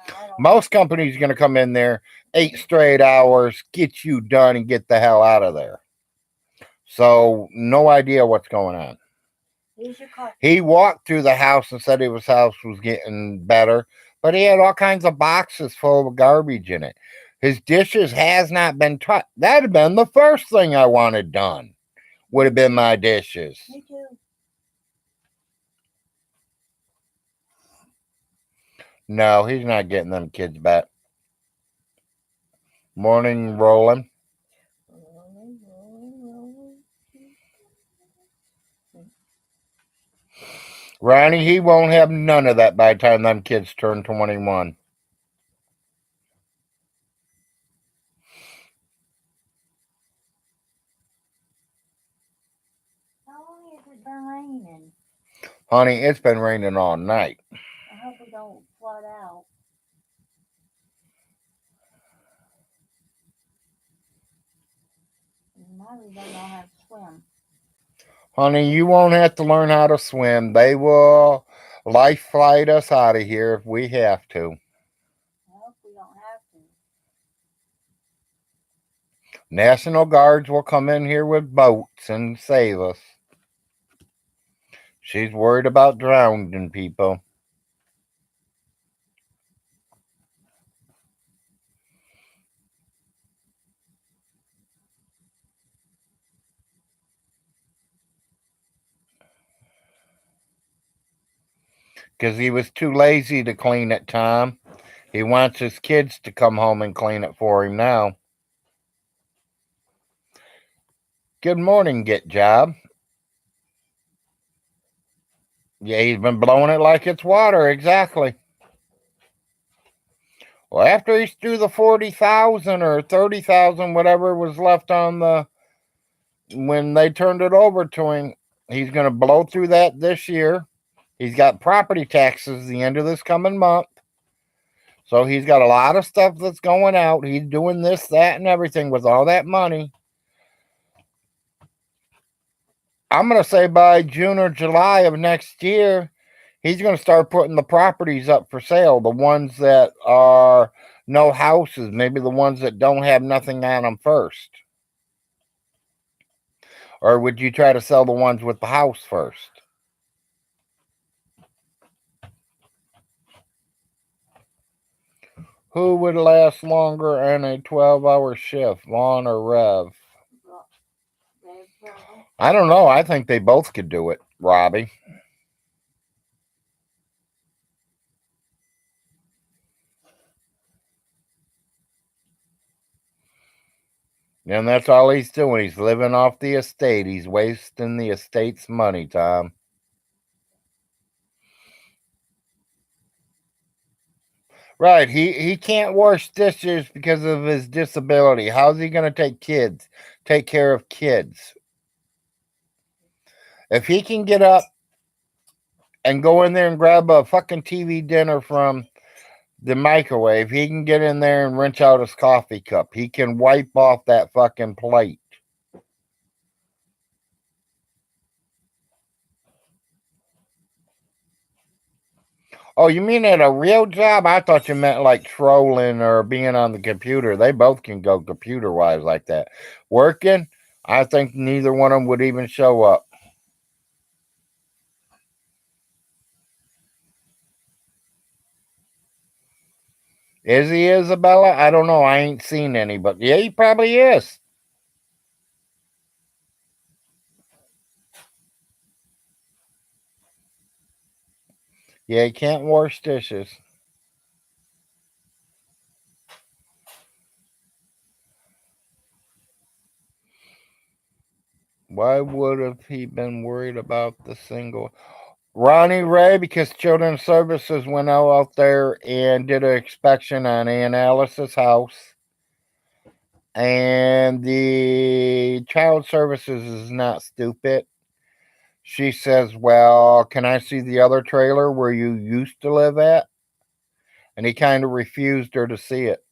Speaker 1: No, most companies are going to come in there 8 straight hours, get you done, and get the hell out of there. So, no idea what's going on. He walked through the house and said his house was getting better, but he had all kinds of boxes full of garbage in it. His dishes has not been touched. That'd have been the first thing I wanted done. Would have been my dishes.
Speaker 2: Me too.
Speaker 1: No, he's not getting them kids back. Morning, Roland. Ronnie, he won't have none of that by the time them kids turn 21.
Speaker 2: How long has it been raining?
Speaker 1: Honey, it's been raining all night.
Speaker 2: I hope we don't flood out. Molly don't know how to swim.
Speaker 1: Honey, you won't have to learn how to swim. They will life flight us out of here if we have to.
Speaker 2: I hope we don't have to.
Speaker 1: National Guards will come in here with boats and save us. She's worried about drowning people. Because he was too lazy to clean it, Tom. He wants his kids to come home and clean it for him now. Good morning, Get Job. Yeah, he's been blowing it like it's water, exactly. Well, after he's through the 40,000 or 30,000, whatever was left on when they turned it over to him, he's going to blow through that this year. He's got property taxes the end of this coming month. So he's got a lot of stuff that's going out. He's doing this, that, and everything with all that money. I'm going to say by June or July of next year, He's going to start putting the properties up for sale, the ones that are no houses, maybe the ones that don't have nothing on them first. Or would you try to sell the ones with the house first? Who would last longer in a 12-hour shift, Vaughn or Rev? I don't know. I think they both could do it, Robbie. And that's all he's doing. He's living off the estate. He's wasting the estate's money, Tom. Right. He can't wash dishes because of his disability. How's he going to take care of kids? If he can get up and go in there and grab a fucking TV dinner from the microwave, he can get in there and wrench out his coffee cup. He can wipe off that fucking plate. Oh, you mean at a real job? I thought you meant like trolling or being on the computer. They both can go computer wise like that. Working, I think neither one of them would even show up. Is he Isabella? I don't know. I ain't seen any, but yeah, he probably is. Yeah, he can't wash dishes. Why would have he been worried about the single? Ronnie Ray, because Children's Services went out there and did an inspection on Aunt Alice's house. And the Child Services is not stupid. She says, well, can I see the other trailer where you used to live at? And he kind of refused her to see it.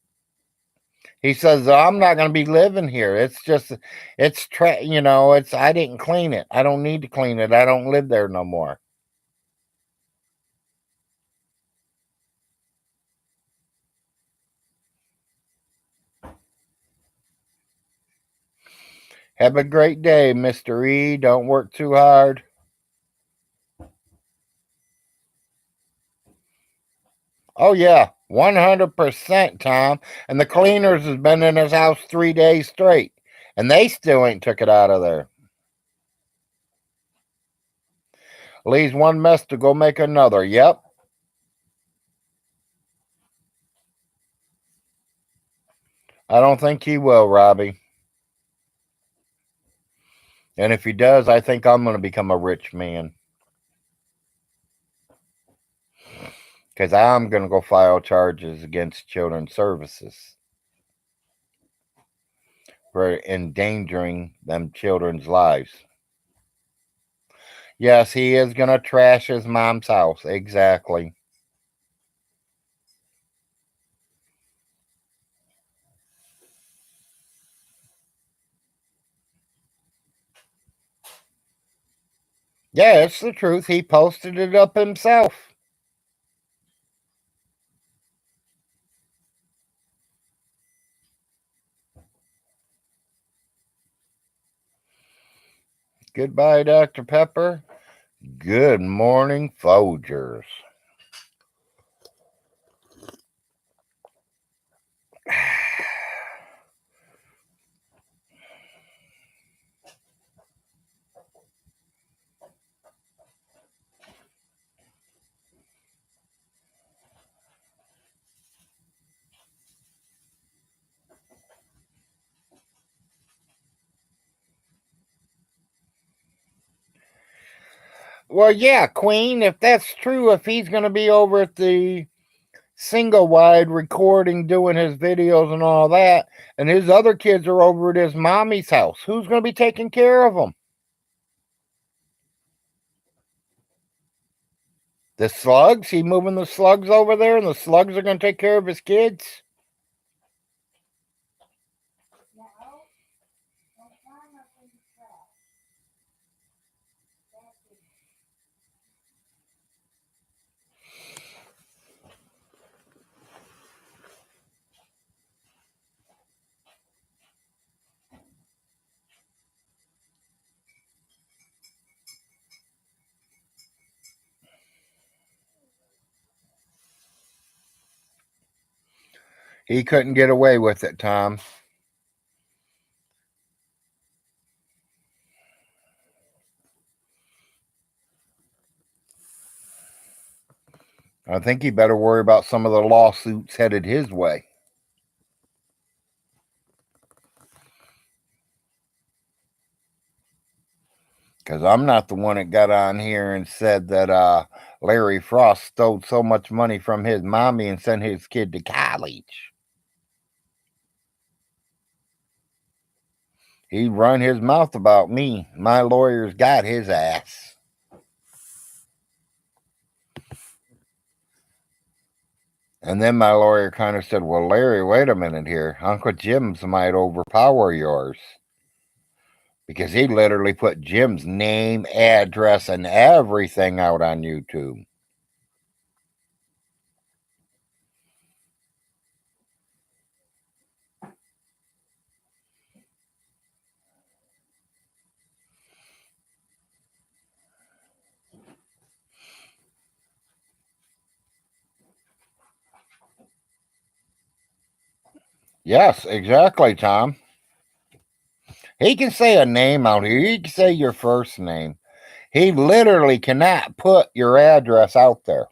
Speaker 1: He says, I'm not going to be living here. It's just, I didn't clean it. I don't need to clean it. I don't live there no more. Have a great day, Mr. E. Don't work too hard. Oh, yeah, 100%, Tom. And the cleaners has been in his house 3 days straight. And they still ain't took it out of there. Leaves one mess to go make another. Yep. I don't think he will, Robbie. And if he does, I think I'm going to become a rich man. Because I'm going to go file charges against Children's Services for endangering them children's lives. Yes, he is going to trash his mom's house. Exactly. Yeah, it's the truth. He posted it up himself. Goodbye, Dr. Pepper. Good morning, Folgers. Well, yeah, Queen, if that's true, if he's going to be over at the single wide recording, doing his videos and all that, and his other kids are over at his mommy's house, who's going to be taking care of them? The slugs? He moving the slugs over there, and the slugs are going to take care of his kids? He couldn't get away with it, Tom. I think he better worry about some of the lawsuits headed his way. Because I'm not the one that got on here and said that Larry Frost stole so much money from his mommy and sent his kid to college. He run his mouth about me. My lawyers got his ass. And then my lawyer kind of said, well, Larry, wait a minute here. Uncle Jim's might overpower yours. Because he literally put Jim's name, address, and everything out on YouTube. Yes, exactly, Tom. He can say a name out here. He can say your first name. He literally cannot put your address out there.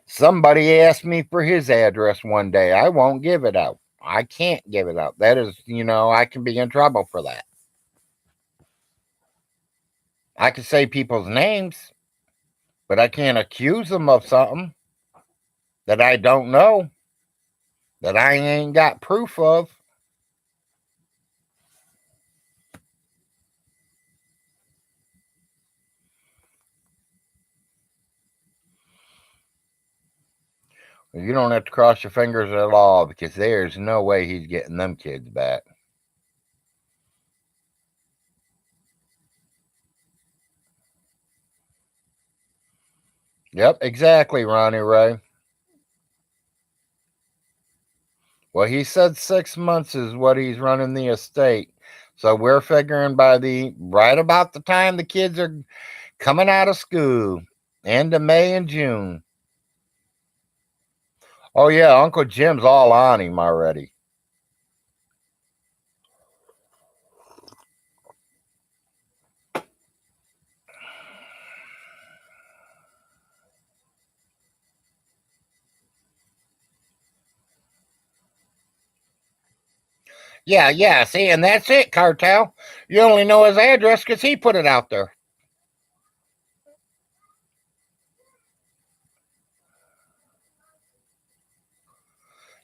Speaker 1: Somebody asked me for his address one day. I won't give it out. I can't give it out. That is, I can be in trouble for that. I can say people's names, but I can't accuse them of something that I don't know, that I ain't got proof of. You don't have to cross your fingers at all because there's no way he's getting them kids back. Yep, exactly, Ronnie Ray. Well, he said 6 months is what he's running the estate. So we're figuring by right about the time the kids are coming out of school, end of May and June. Oh yeah, Uncle Jim's all on him already. Yeah, see, and that's it, Cartel. You only know his address because he put it out there.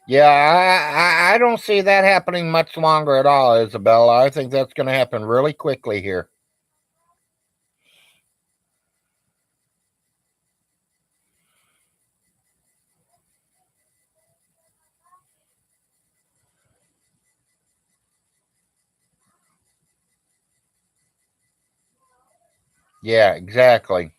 Speaker 1: Yeah, I don't see that happening much longer at all, Isabella. I think that's going to happen really quickly here. Yeah, exactly.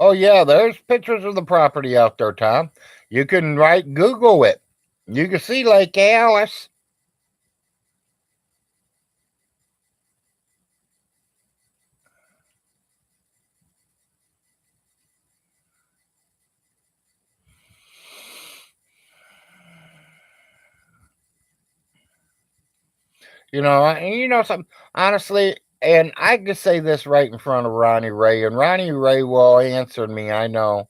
Speaker 1: Oh yeah, there's pictures of the property out there, Tom. You can Google it. You can see Lake Alice. Something honestly, and I can say this right in front of Ronnie Ray, and Ronnie Ray will answer me. I know.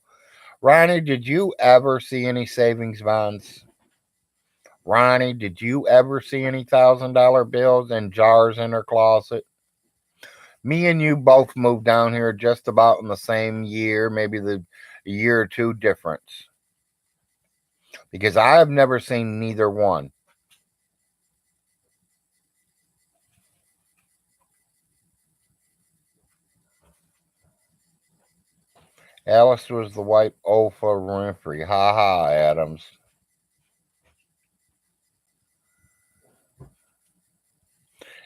Speaker 1: Ronnie, did you ever see any savings bonds? Ronnie, did you ever see any $1,000 bills in jars in her closet? Me and you both moved down here just about in the same year, maybe the year or two difference. Because I've never seen neither one. Alice was the white Oprah Winfrey. Ha ha, Adams.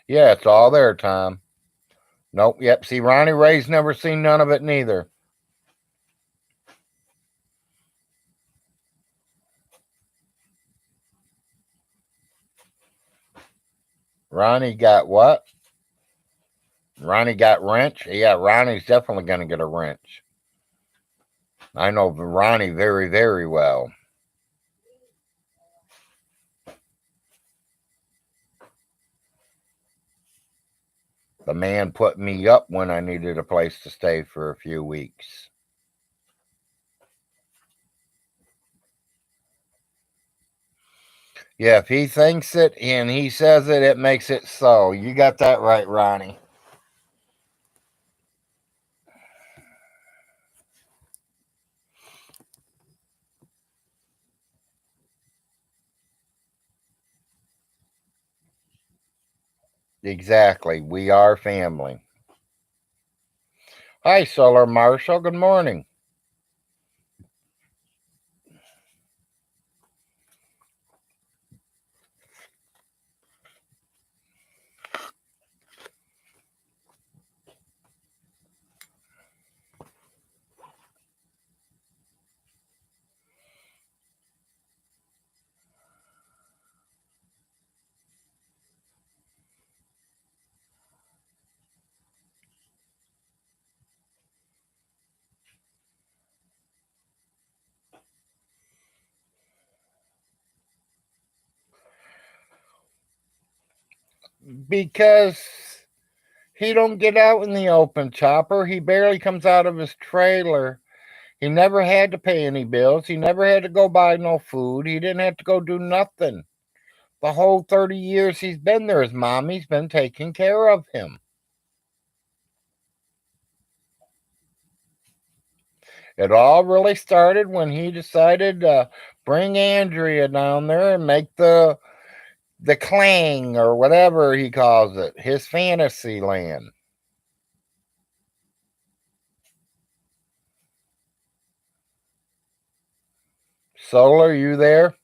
Speaker 1: Yeah, it's all there, Tom. Nope, yep. See, Ronnie Ray's never seen none of it neither. Ronnie got what? Ronnie got wrench? Yeah, Ronnie's definitely going to get a wrench. I know Ronnie very, very well. The man put me up when I needed a place to stay for a few weeks. Yeah, if he thinks it and he says it, it makes it so. You got that right, Ronnie. Exactly. We are family. Hi, Solar Marshall. Good morning. Because he don't get out in the open, Chopper. He barely comes out of his trailer. He never had to pay any bills. He never had to go buy no food. He didn't have to go do nothing. The whole 30 years he's been there, his mommy's been taking care of him. It all really started when he decided to bring Andrea down there and make the clang or whatever he calls it, his fantasy land. Solar, you there?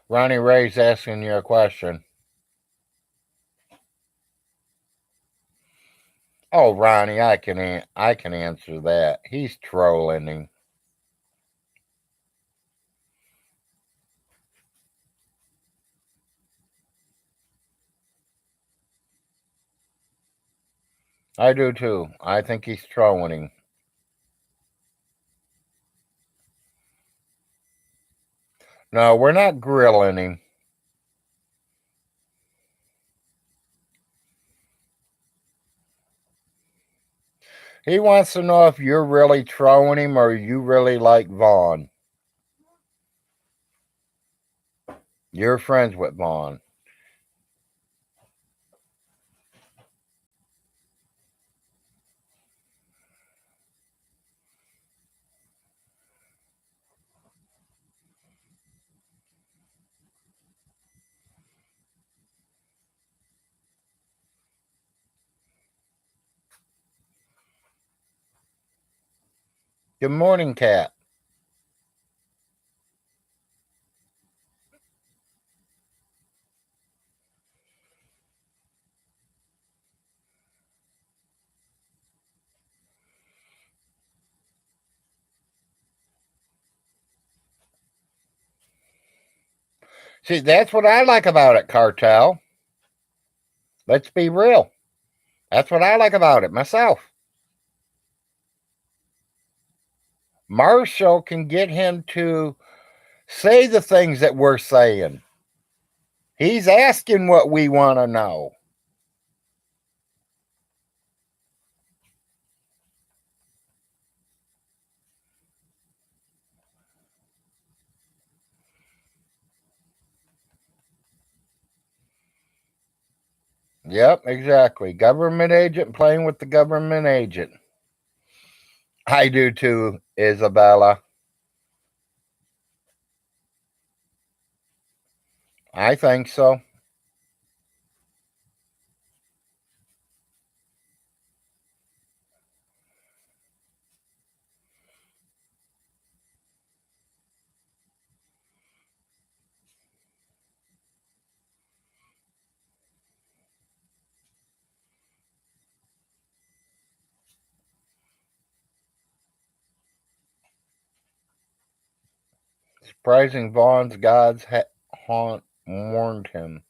Speaker 1: Ronnie Ray's asking you a question. Oh, Ronnie, I can answer that. He's trolling him. I do too. I think he's trolling him. No, we're not grilling him. He wants to know if you're really trolling him or you really like Vaughn. You're friends with Vaughn. Good morning, Cat. See, that's what I like about it, Cartel. Let's be real. That's what I like about it myself. Marshall can get him to say the things that we're saying. He's asking what we want to know. Yep, exactly. Government agent playing with the government agent. I do too, Isabella. I think so. Surprising Vaughn's gods haunt warned him.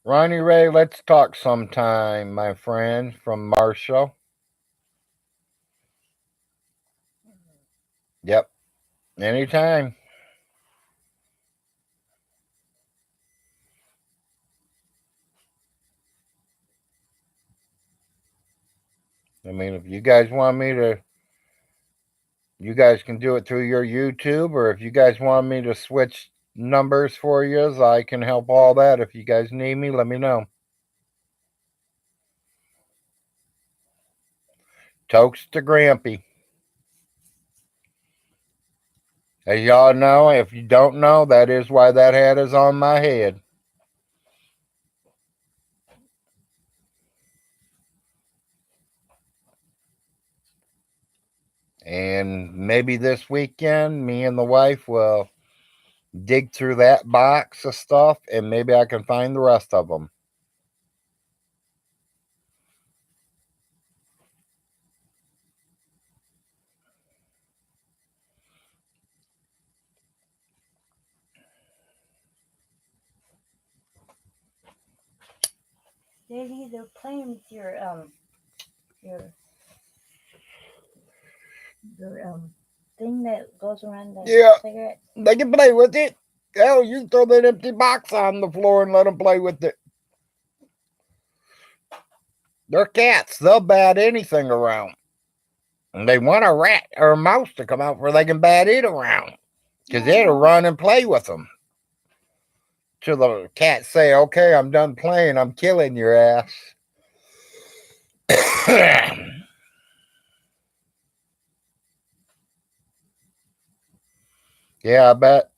Speaker 1: Ronnie Ray, let's talk sometime, my friend, from Marshall. Yep, anytime. I mean, if you guys want me to, you guys can do it through your YouTube, or if you guys want me to switch numbers for you, I can help all that. If you guys need me, let me know. Toast to Grampy. As y'all know, if you don't know, that is why that hat is on my head. And maybe this weekend, me and the wife will dig through that box of stuff and maybe I can find the rest of them.
Speaker 2: Daddy, they're playing with your thing that goes around the cigarette.
Speaker 1: They can play with it. Hell, you throw that empty box on the floor and let them play with it. They're cats. They'll bat anything around. And they want a rat or a mouse to come out where they can bat it around. Because they'll run and play with them. Till the cats say, okay, I'm done playing. I'm killing your ass. Yeah, I bet.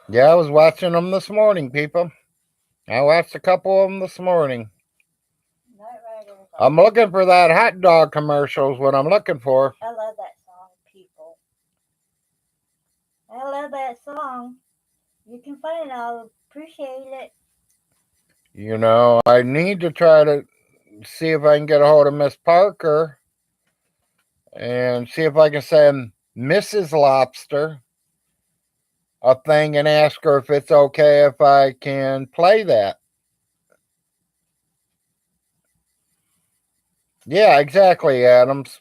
Speaker 1: Yeah, I was watching them this morning, people. I watched a couple of them this morning. I'm looking for that hot dog commercials. What I'm looking for.
Speaker 2: I love that song, people. I love that song. You can find it. I'll appreciate it.
Speaker 1: You know, I need to try to see if I can get a hold of Miss Parker and see if I can send Mrs. Lobster a thing and ask her if it's okay if I can play that. Yeah, exactly, Adams.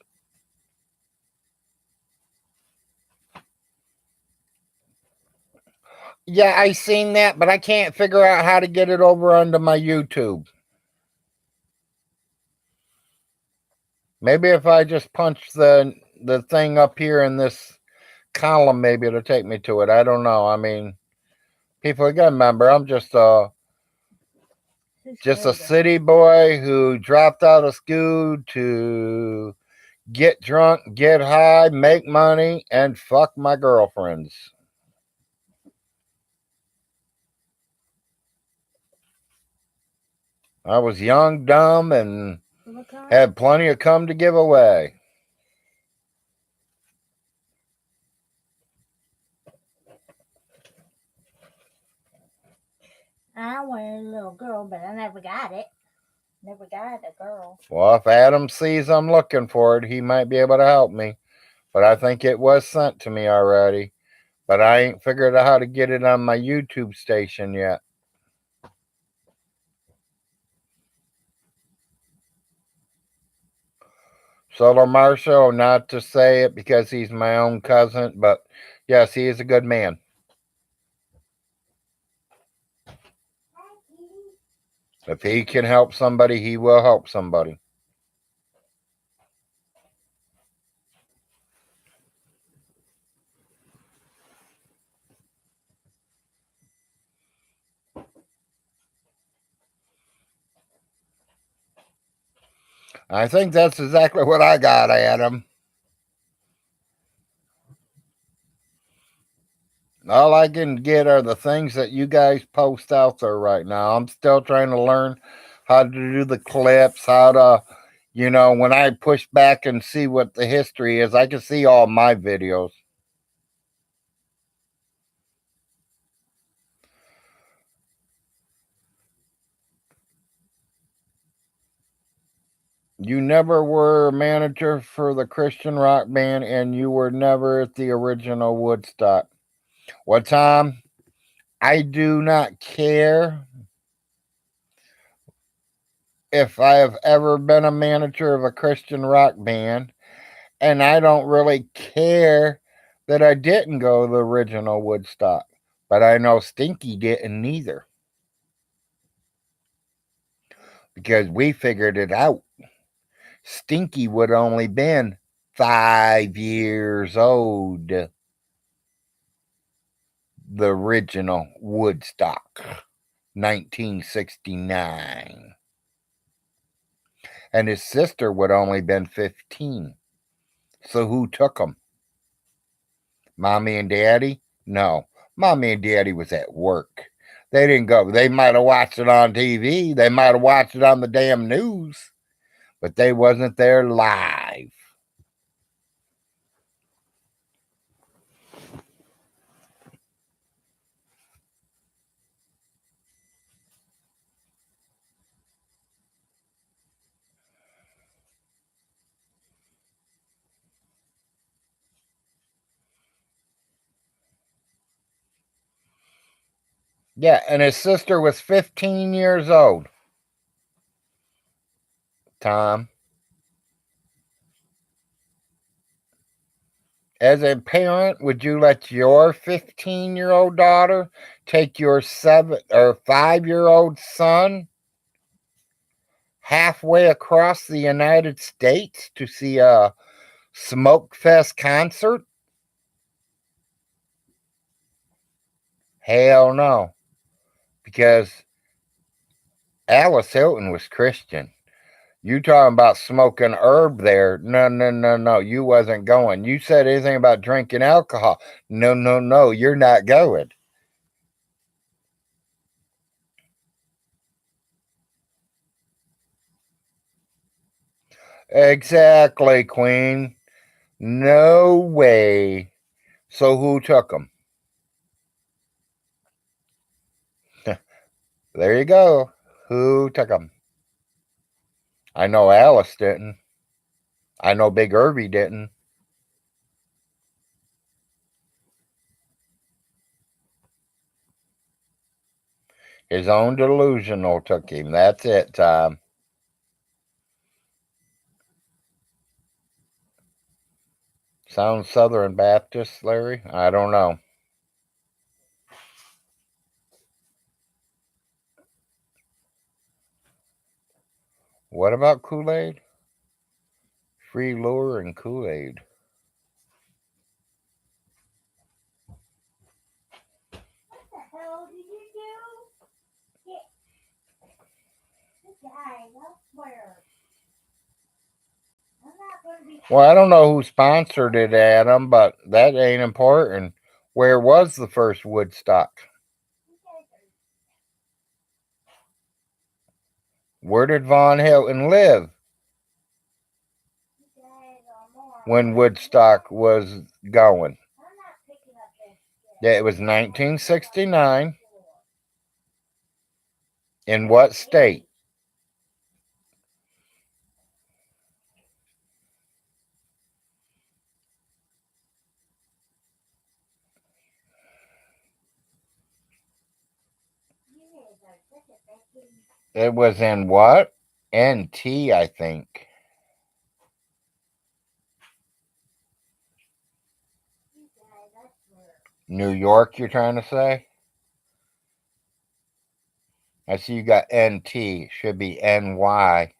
Speaker 1: Yeah, I seen that, but I can't figure out how to get it over onto my YouTube. Maybe if I just punch the thing up here in this column, maybe it'll take me to it. I don't know. I mean, people, you gotta remember, I'm just a city boy who dropped out of school to get drunk, get high, make money, and fuck my girlfriends. I was young, dumb, and had plenty of cum to give away.
Speaker 2: I wanted a little girl, but I never got it. Never got a girl.
Speaker 1: Well, if Adam sees I'm looking for it, he might be able to help me. But I think it was sent to me already. But I ain't figured out how to get it on my YouTube station yet. Solar Marshall, not to say it because he's my own cousin, but yes, he is a good man. If he can help somebody, he will help somebody. I think that's exactly what I got, Adam. All I can get are the things that you guys post out there right now. I'm still trying to learn how to do the clips, how to, when I push back and see what the history is, I can see all my videos. You never were a manager for the Christian rock band, and you were never at the original Woodstock. Well, Tom, I do not care if I have ever been a manager of a Christian rock band, and I don't really care that I didn't go to the original Woodstock. But I know Stinky didn't either, because we figured it out. Stinky would only been 5 years old. The original Woodstock, 1969. And his sister would only been 15. So who took them? Mommy and Daddy? No. Mommy and Daddy was at work. They didn't go. They might have watched it on TV. They might have watched it on the damn news. But they wasn't there live. Yeah, and his sister was 15 years old. Tom. As a parent, would you let your 15-year-old daughter take your 5-year-old son halfway across the United States to see a Smoke Fest concert? Hell no. Because Alice Hilton was Christian. You talking about smoking herb there? No, no, no, no. You wasn't going. You said anything about drinking alcohol? No, no, no. You're not going. Exactly, Queen. No way. So who took them? There you go. Who took them? I know Alice didn't. I know Big Irvy didn't. His own delusional took him. That's it, Tom. Sounds Southern Baptist, Larry? I don't know. What about Kool-Aid? Free lure and Kool-Aid.
Speaker 2: What the hell did you do? Get this guy, I swear. I'm not going to be.
Speaker 1: Well, I don't know who sponsored it, Adam, but that ain't important. Where was the first Woodstock? Where did Von Hilton live when Woodstock was going? Yeah, it was 1969. In what state? It was in what? NT, I think. New York, you're trying to say? I see you got NT. Should be NY.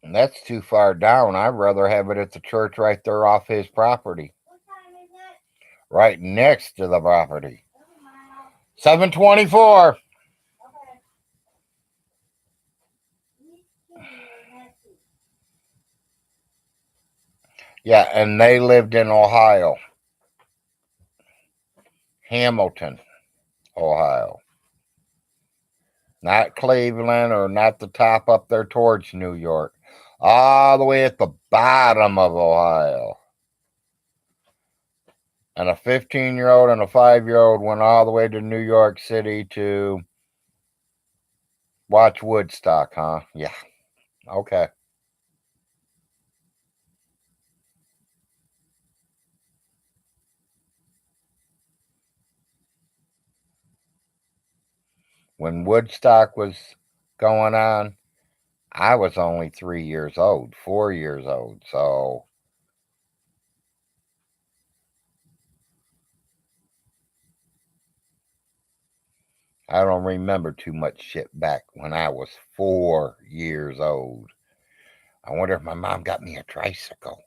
Speaker 1: And that's too far down. I'd rather have it at the church right there off his property. Right next to the property. 724. Yeah, and they lived in Ohio. Hamilton, Ohio. Not Cleveland or not the top up there towards New York. All the way at the bottom of Ohio. And a 15-year-old and a 5-year-old went all the way to New York City to watch Woodstock, huh? Yeah, okay. When Woodstock was going on, I was only 3 years old, 4 years old. So I don't remember too much shit back when I was 4 years old. I wonder if my mom got me a tricycle.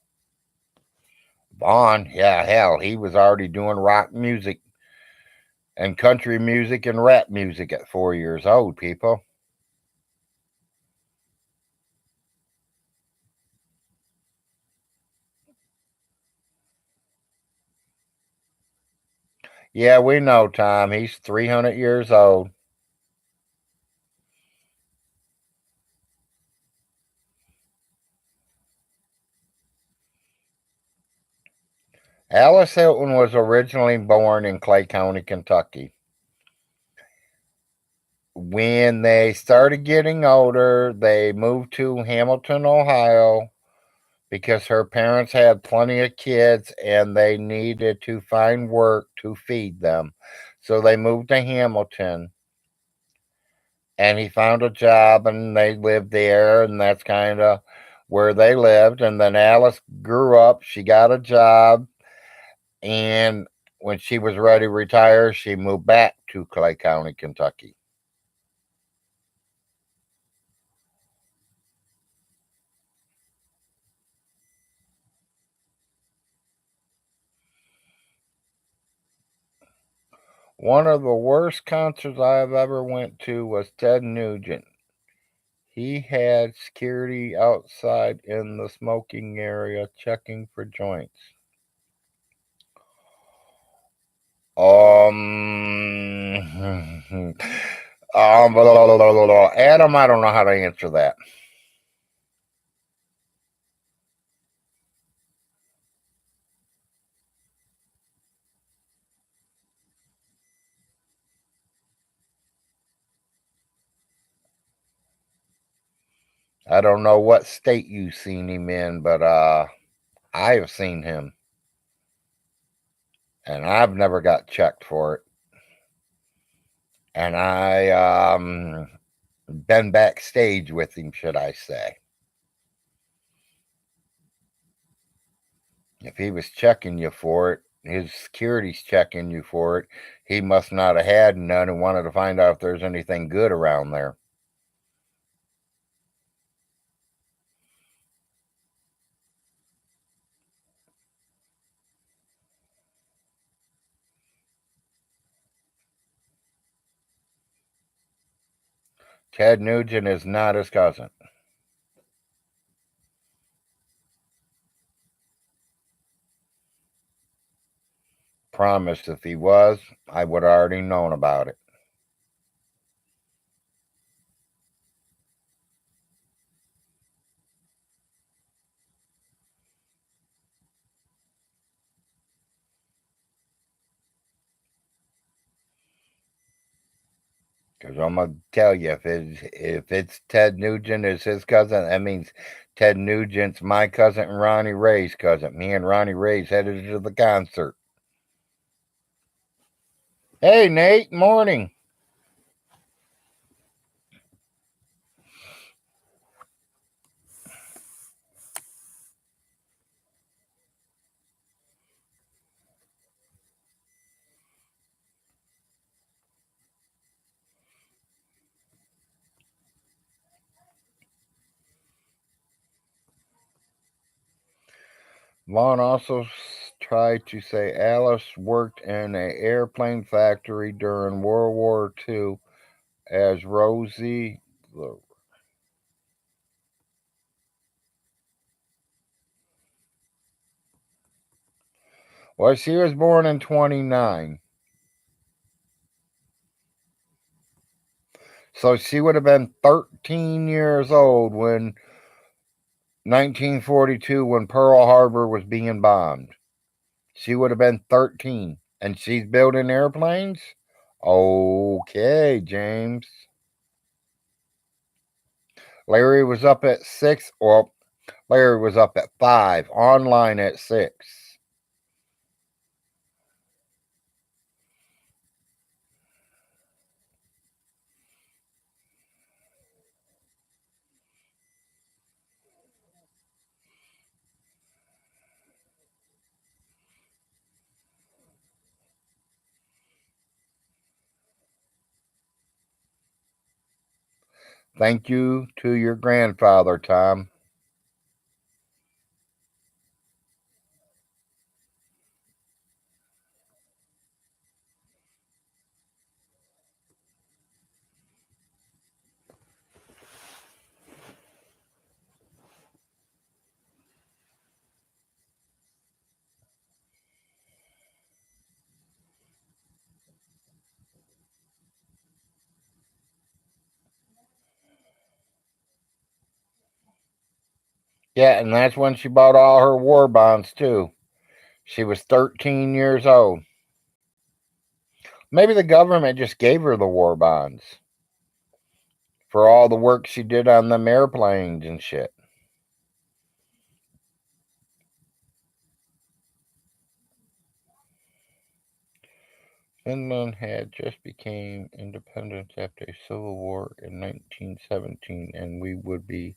Speaker 1: Vaughn, yeah, hell, he was already doing rock music and country music and rap music at 4 years old, people. Yeah, we know, Tom. He's 300 years old. Alice Hilton was originally born in Clay County, Kentucky. When they started getting older, they moved to Hamilton, Ohio, because her parents had plenty of kids and they needed to find work to feed them. So they moved to Hamilton and he found a job and they lived there, and that's kind of where they lived. And then Alice grew up, she got a job, and when she was ready to retire, she moved back to Clay County, Kentucky. One of the worst concerts I've ever went to was Ted Nugent. He had security outside in the smoking area checking for joints. Adam, I don't know how to answer that. I don't know what state you've seen him in, but I have seen him, and I've never got checked for it. And I been backstage with him, should I say? If he was checking you for it, his security's checking you for it. He must not have had none and wanted to find out if there's anything good around there. Ted Nugent is not his cousin. Promise if he was, I would have already known about it. Because I'm gonna tell you, if it's Ted Nugent is his cousin, that means Ted Nugent's my cousin and Ronnie Ray's cousin. Me and Ronnie Ray's headed to the concert. Hey Nate, morning. Vaughn also tried to say Alice worked in an airplane factory during World War II as Rosie. Well, she was born in 29. So she would have been 13 years old when 1942 when Pearl Harbor was being bombed. She would have been 13. And she's building airplanes? Okay, James. Larry was up at 6. Well, Larry was up at 5. Online at 6. Thank you to your grandfather, Tom. Yeah, and that's when she bought all her war bonds, too. She was 13 years old. Maybe the government just gave her the war bonds for all the work she did on them airplanes and shit. Finland had just became independent after a civil war in 1917, and we would be.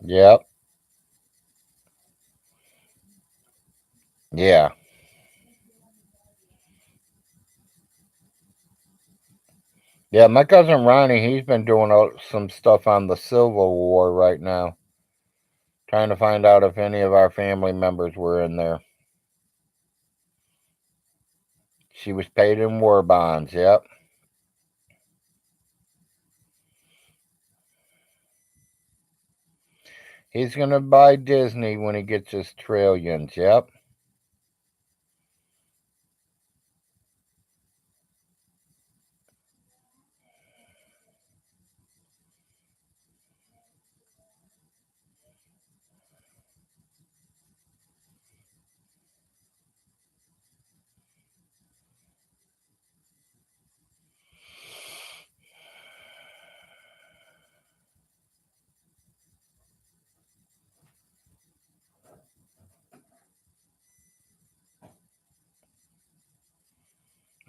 Speaker 1: Yep. Yeah. Yeah, my cousin Ronnie, he's been doing some stuff on the Civil War right now, trying to find out if any of our family members were in there. She was paid in war bonds, yep. He's going to buy Disney when he gets his trillions, yep.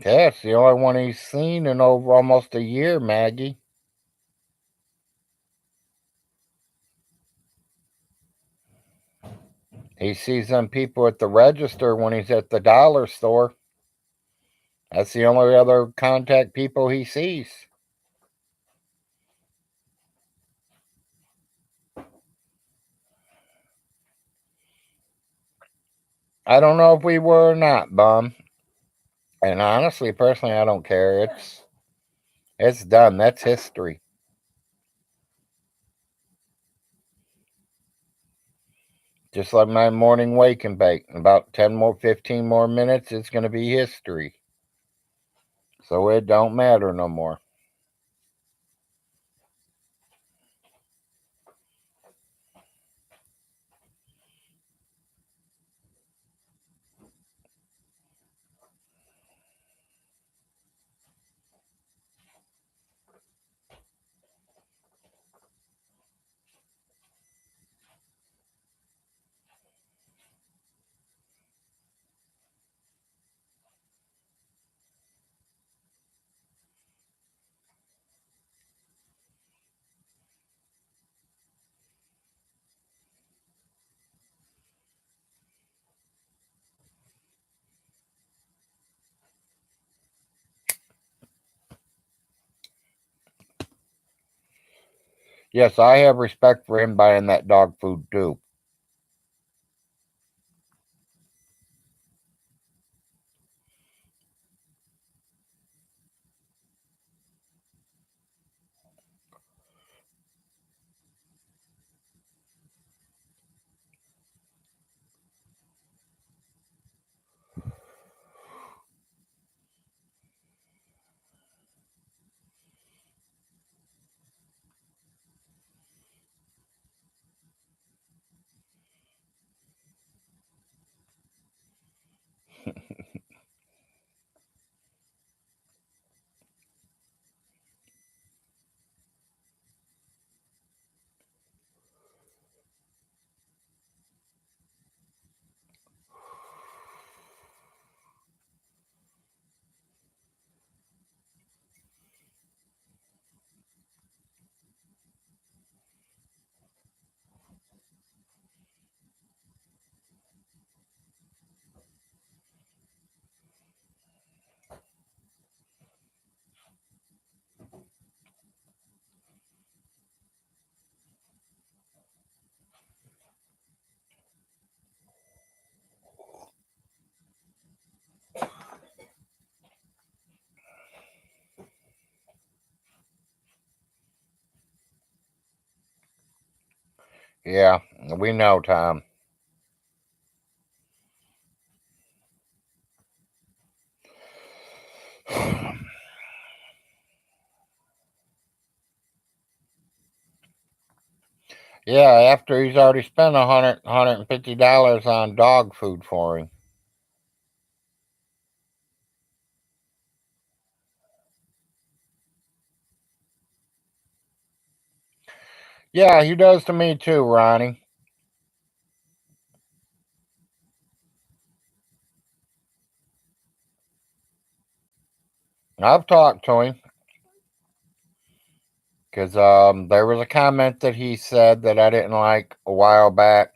Speaker 1: Yeah, it's the only one he's seen in over almost a year, Maggie. He sees them people at the register when he's at the dollar store. That's the only other contact people he sees. I don't know if we were or not, bum. And honestly, personally, I don't care. It's done. That's history. Just like my morning wake and bake. In about 10 more, 15 more minutes, it's going to be history. So it don't matter no more. Yes, I have respect for him buying that dog food too. Yeah, we know, Tom. Yeah, after he's already spent $150 on dog food for him. Yeah, he does to me too, Ronnie. I've talked to him because there was a comment that he said that I didn't like a while back,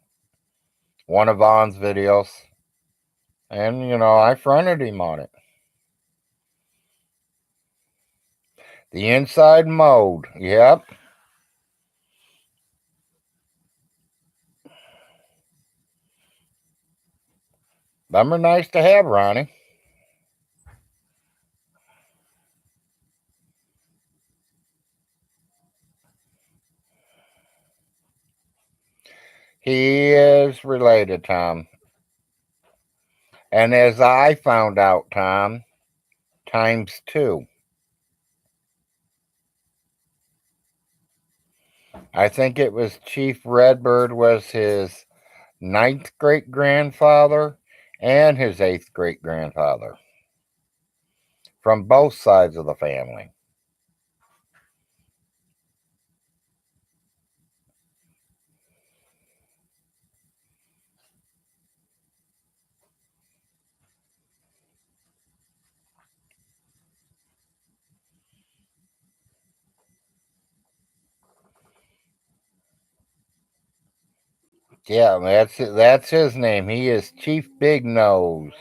Speaker 1: one of Vaughn's videos, and I fronted him on it. The inside mode, yep, them are nice to have, Ronnie. He is related, Tom. And as I found out, Tom, times two. I think it was Chief Redbird was his ninth great grandfather and his eighth great grandfather from both sides of the family. Yeah, that's his name. He is Chief Big Nose.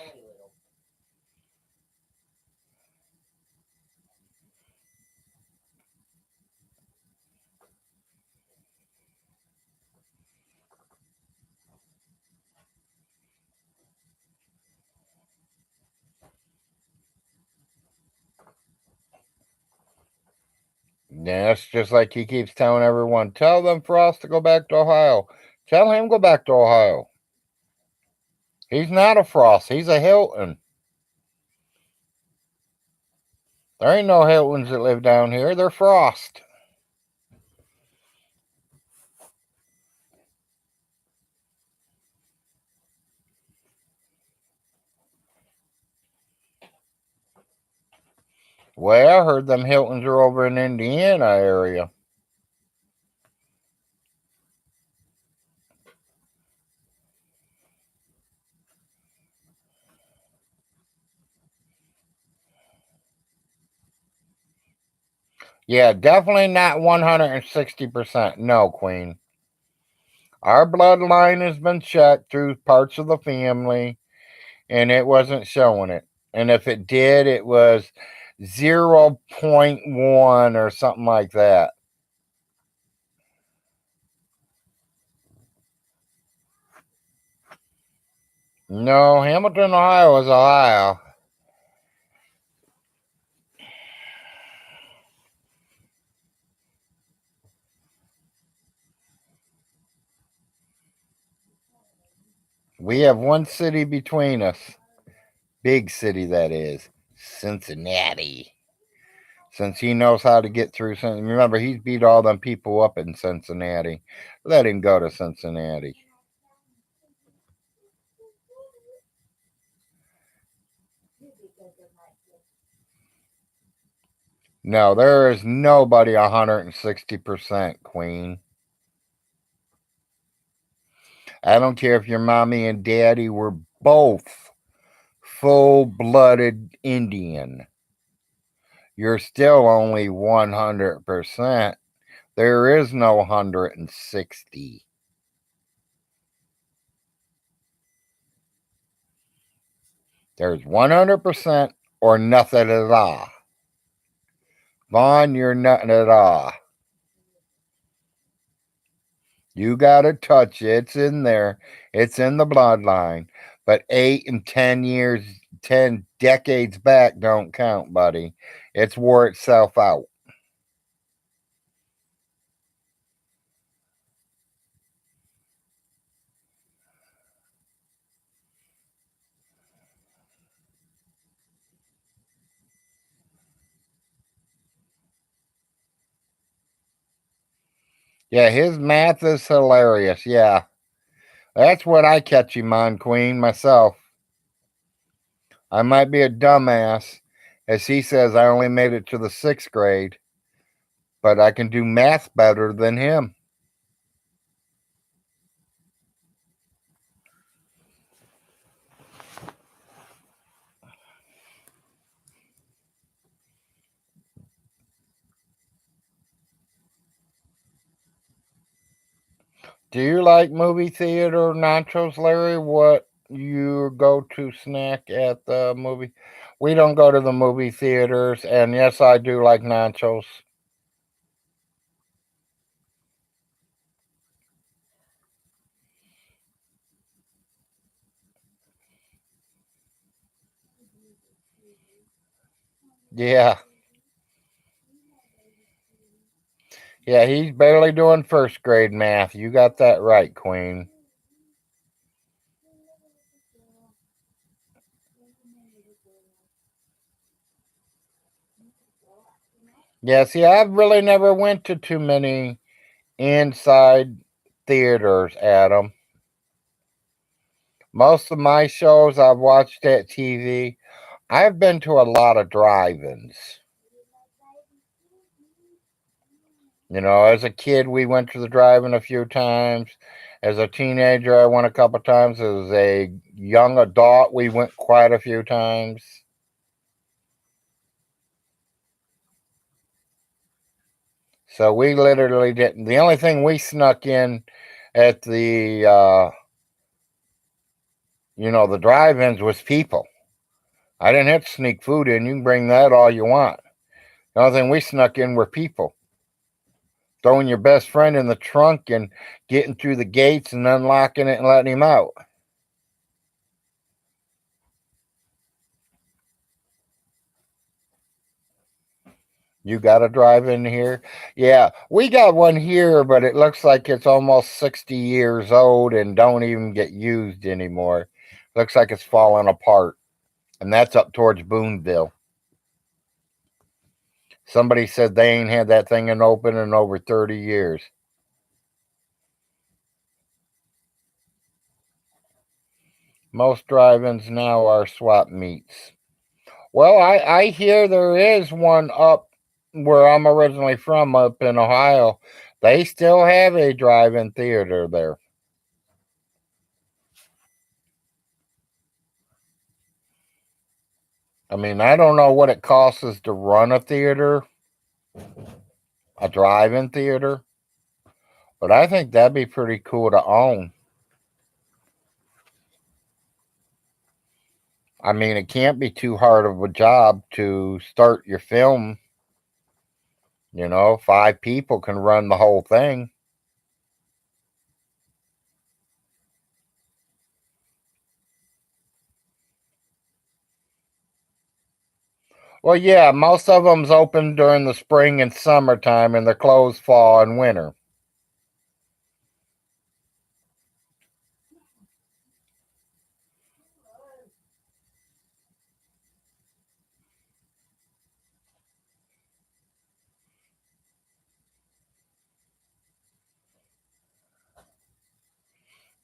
Speaker 1: Yeah, it's just like he keeps telling everyone, tell them Frost to go back to Ohio. Tell him go back to Ohio. He's not a Frost. He's a Hilton. There ain't no Hiltons that live down here. They're Frost. Well, I heard them Hiltons are over in Indiana area. Yeah, definitely not 160%. No, Queen. Our bloodline has been checked through parts of the family, and it wasn't showing it. And if it did, it was 0.1 or something like that. No, Hamilton, Ohio is Ohio. We have one city between us. Big city, that is. Cincinnati. Since he knows how to get through. Remember, he's beat all them people up in Cincinnati. Let him go to Cincinnati. No, there is nobody 160% Queen. I don't care if your mommy and daddy were both full blooded Indian. You're still only 100%. There is no 160. There's 100% or nothing at all. Vaughn, you're nothing at all. You got to touch it. It's in there. It's in the bloodline. But 8 and 10 years, 10 decades back don't count, buddy. It's wore itself out. Yeah, his math is hilarious. Yeah. That's what I catch him on, Queen, myself. I might be a dumbass. As he says, I only made it to the 6th grade, but I can do math better than him. Do you like movie theater nachos, Larry? What your go-to snack at the movie? We don't go to the movie theaters, and yes, I do like nachos. Yeah, yeah, he's barely doing 1st grade math. You got that right, Queen. Yeah, see, I've really never went to too many inside theaters, Adam. Most of my shows I've watched at TV. I've been to a lot of drive-ins. As a kid, we went to the drive-in a few times. As a teenager, I went a couple times. As a young adult, we went quite a few times. So we literally didn't. The only thing we snuck in at the drive-ins was people. I didn't have to sneak food in. You can bring that all you want. The only thing we snuck in were people. Throwing your best friend in the trunk and getting through the gates and unlocking it and letting him out. You got a drive in here? Yeah, we got one here, but it looks like it's almost 60 years old and don't even get used anymore. Looks like it's falling apart. And that's up towards Boonville. Somebody said they ain't had that thing in open in over 30 years. Most drive-ins now are swap meets. Well, I hear there is one up where I'm originally from, up in Ohio. They still have a drive-in theater there. I mean, I don't know what it costs us to run a theater, a drive-in theater, but I think that'd be pretty cool to own. I mean, it can't be too hard of a job to start your film. 5 people can run the whole thing. Well, yeah, most of them's open during the spring and summertime, and they're closed fall and winter.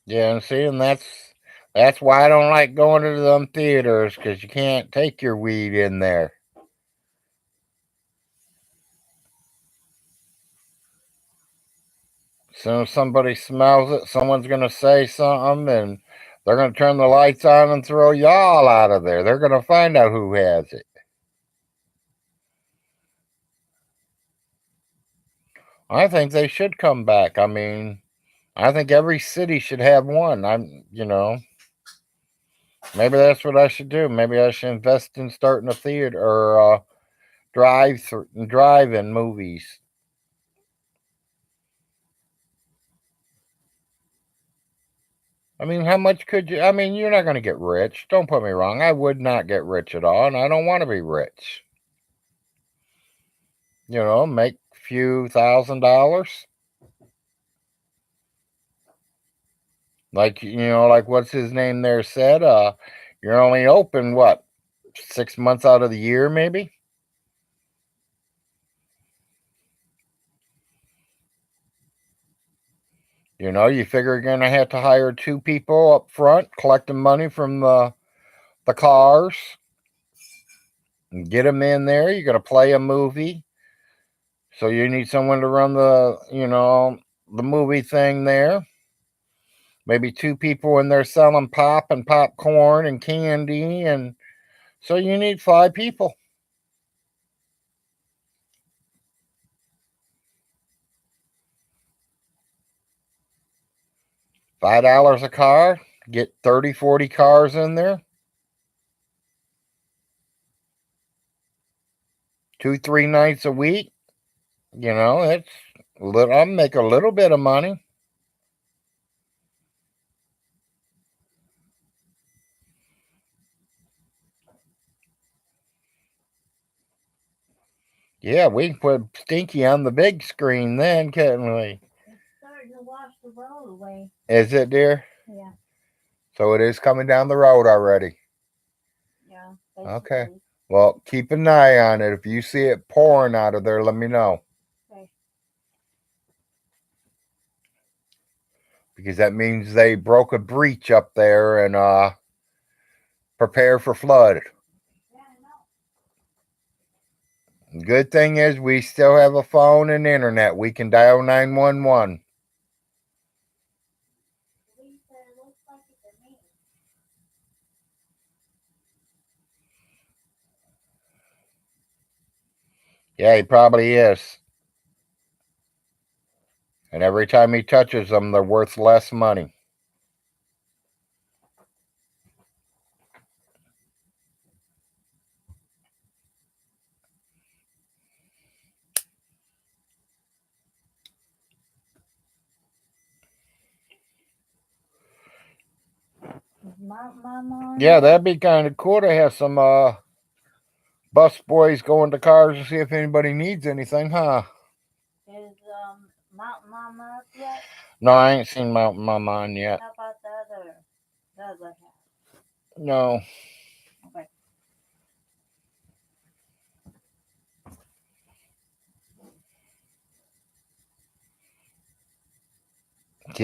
Speaker 1: Yeah, and see, and that's why I don't like going to them theaters because you can't take your weed in there. soon as somebody smells it, someone's going to say something, and they're going to turn the lights on and throw y'all out of there. They're going to find out who has it. I think they should come back. I mean, I think every city should have one. Maybe that's what I should do. Maybe I should invest in starting a theater or drive-in movies. I mean, how much could you? I mean, you're not going to get rich. Don't put me wrong. I would not get rich at all, and I don't want to be rich. Make a few $1,000. Like what's his name there said, you're only open what, 6 months out of the year, maybe? You figure you're gonna have to hire 2 people up front collecting money from the cars and get them in there. You're gonna play a movie, so you need someone to run the movie thing there. Maybe 2 people in there selling pop and popcorn and candy, and so you need 5 people. $5 a car, get 30, 40 cars in there. 2, 3 nights a week. It's little. I make a little bit of money. Yeah, we can put Stinky on the big screen then, couldn't we?
Speaker 2: It's starting to wash the road away.
Speaker 1: Is it, dear?
Speaker 2: Yeah.
Speaker 1: So it is coming down the road already.
Speaker 2: Yeah.
Speaker 1: Okay. Well, keep an eye on it. If you see it pouring out of there, let me know.
Speaker 2: Okay.
Speaker 1: Because that means they broke a breach up there and prepare for flood.
Speaker 2: Yeah, I know.
Speaker 1: Good thing is we still have a phone and internet. We can dial 911.
Speaker 2: Looks like it's a me.
Speaker 1: Yeah, he probably is. And every time he touches them, they're worth less money.
Speaker 2: Is Mama on?
Speaker 1: Yeah, that'd be kind of cool to have some bus boys going to cars to see if anybody needs anything, huh?
Speaker 2: Is Mountain Mama up yet?
Speaker 1: No, I ain't seen Mountain Mama on yet.
Speaker 2: How about the other half?
Speaker 1: No.
Speaker 2: Okay.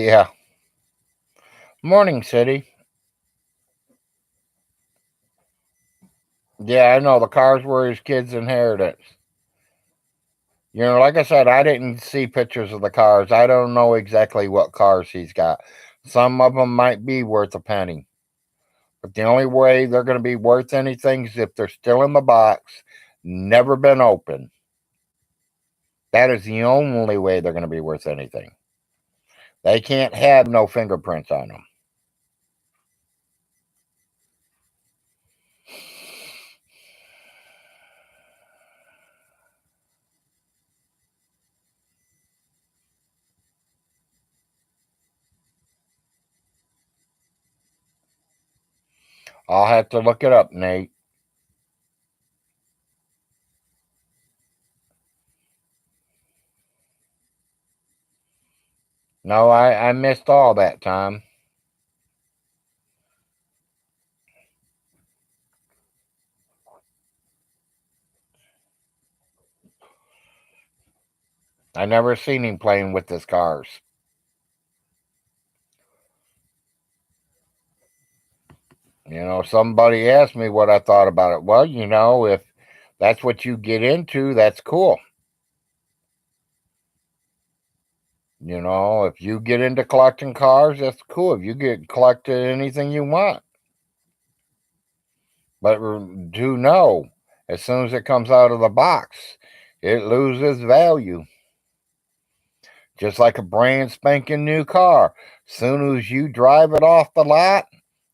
Speaker 1: Yeah. Morning, City. Yeah, I know. The cars were his kid's inheritance. Like I said, I didn't see pictures of the cars. I don't know exactly what cars he's got. Some of them might be worth a penny. But the only way they're going to be worth anything is if they're still in the box, never been opened. That is the only way they're going to be worth anything. They can't have no fingerprints on them. I'll have to look it up, Nate. No, I missed all that time. I never seen him playing with his cars. Somebody asked me what I thought about it. Well, if that's what you get into, that's cool. If you get into collecting cars, that's cool. If you get collected anything you want, but do know, as soon as it comes out of the box, it loses value. Just like a brand spanking new car. Soon as you drive it off the lot,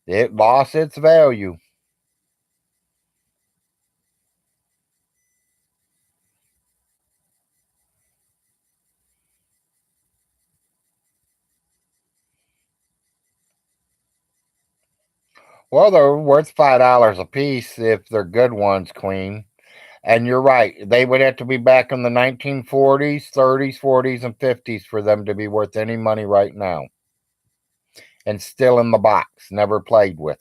Speaker 1: it lost its value. Well, they're worth $5 a piece if they're good ones, Queen. And you're right. They would have to be back in the 1940s, 30s, 40s, and 50s for them to be worth any money right now. And still in the box, never played with.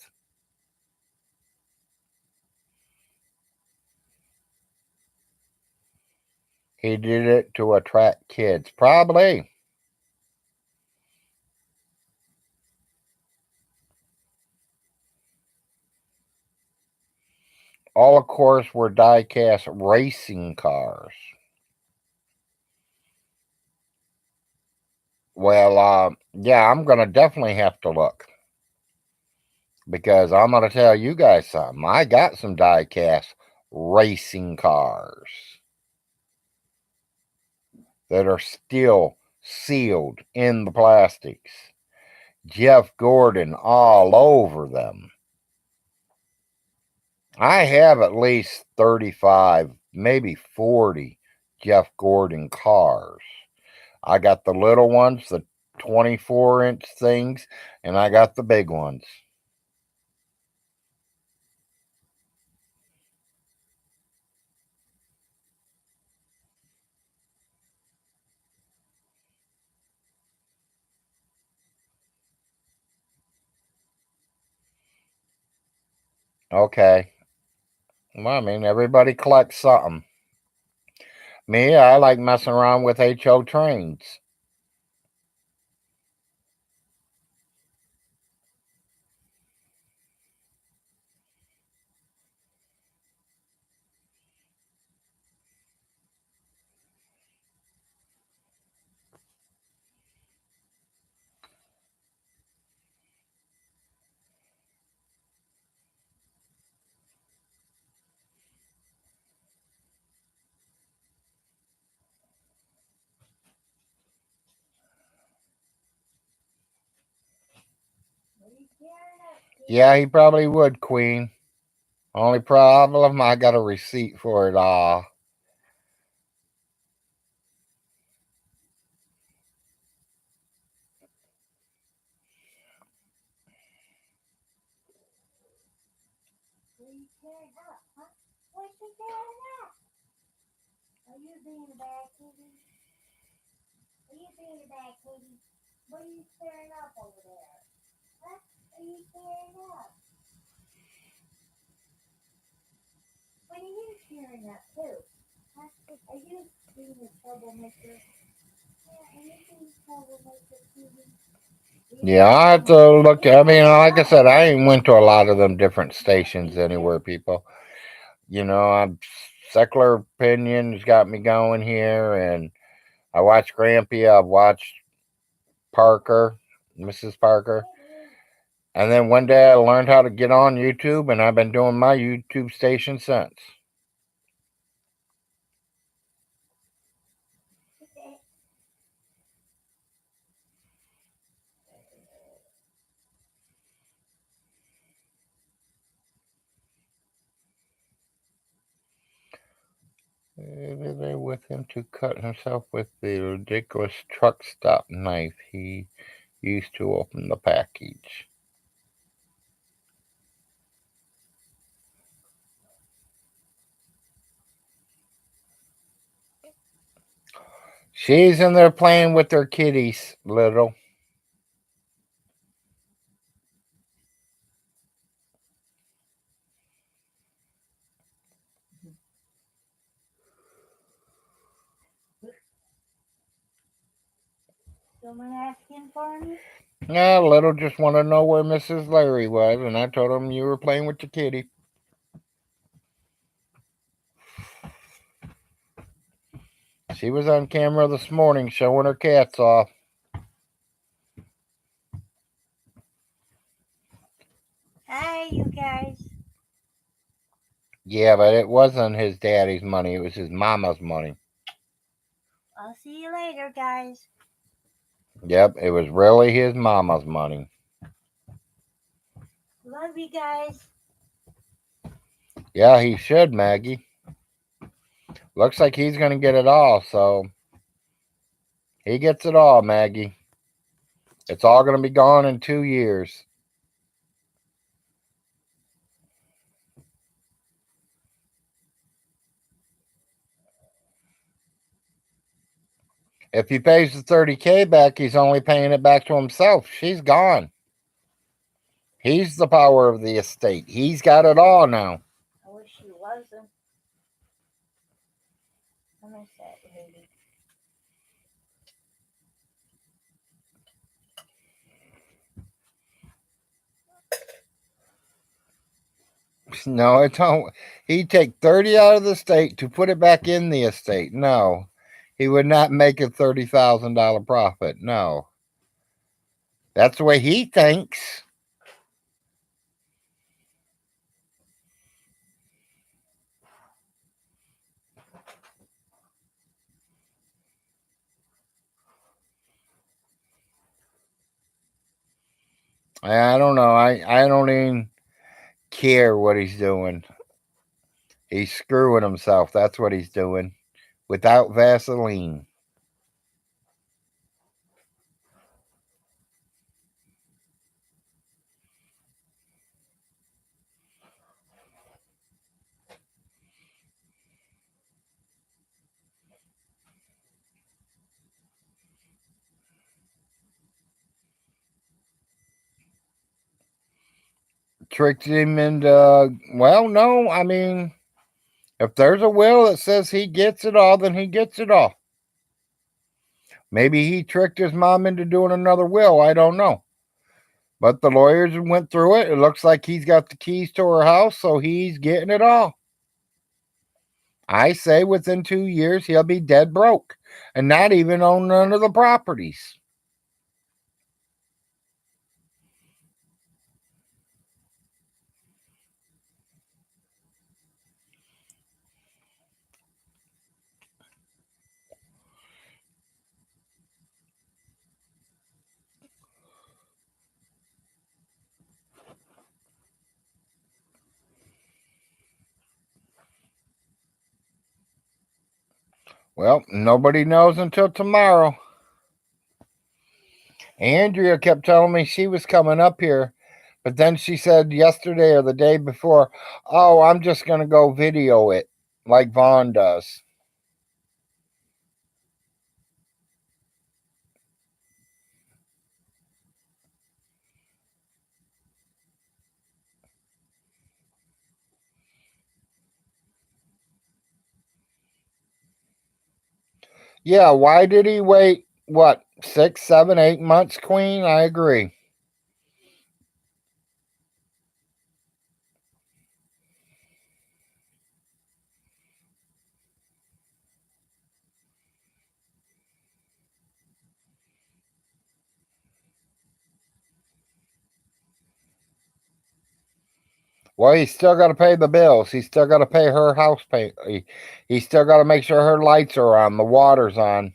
Speaker 1: He did it to attract kids. Probably. All, of course, were die cast racing cars. Well, yeah, I'm going to definitely have to look because I'm going to tell you guys something. I got some die cast racing cars that are still sealed in the plastics. Jeff Gordon all over them. I have at least 35, maybe 40 Jeff Gordon cars. I got the little ones, the 24-inch things, and I got the big ones. Okay. Well, I mean, everybody collects something. Me, I like messing around with HO trains. Yeah, he probably would, Queen. Only problem, I got a receipt for it all.
Speaker 2: What's you tearing up? Are you being a bad kitty? Are you being a bad kitty? What are you tearing up over there? Huh? Are you tearing up? What are you tearing up too? Huh? Are you being a troublemaker? Yeah, are you being a troublemaker, kitty?
Speaker 1: Yeah, I have to look. I mean, like I said, I ain't went to a lot of them different stations anywhere, people. I'm secular opinions got me going here, and I watched Grampy. I've watched Parker, Mrs. Parker, and then one day I learned how to get on YouTube, and I've been doing my YouTube station since. They with him to cut himself with the ridiculous truck stop knife he used to open the package. She's in there playing with her kitties, little.
Speaker 2: Someone asking for me?
Speaker 1: Yeah, little just wanted to know where Mrs. Larry was, and I told him you were playing with your kitty. She was on camera this morning showing her cats off.
Speaker 2: Hi, you guys.
Speaker 1: Yeah, but it wasn't his daddy's money. It was his mama's money.
Speaker 2: I'll see you later, guys.
Speaker 1: Yep, it was really his mama's money.
Speaker 2: Love you guys.
Speaker 1: Yeah, he should, Maggie. Looks like he's going to get it all, so he gets it all, Maggie. It's all going to be gone in 2 years. If he pays the 30K back, he's only paying it back to himself. She's gone. He's the power of the estate. He's got it all now.
Speaker 2: I wish he wasn't. I miss that lady.
Speaker 1: No, it don't. He'd take 30 out of the estate to put it back in the estate. No, he would not make a $30,000 profit. No, that's the way he thinks. I don't know. I don't even care what he's doing. He's screwing himself. That's what he's doing. Without Vaseline. Tricked him into, well, no, I mean, if there's a will that says he gets it all, then he gets it all. Maybe he tricked his mom into doing another will. I don't know. But the lawyers went through it. It looks like he's got the keys to her house, so he's getting it all. I say within 2 years, he'll be dead broke and not even own none of the properties. Well, nobody knows until tomorrow. Andrea kept telling me she was coming up here, but then she said yesterday or the day before, oh, I'm just going to go video it like Vaughn does. Yeah, why did he wait, what, 6, 7, 8 months, Queen? I agree. Well, he's still got to pay the bills. He's still got to pay her house pay. He's still got to make sure her lights are on, the water's on.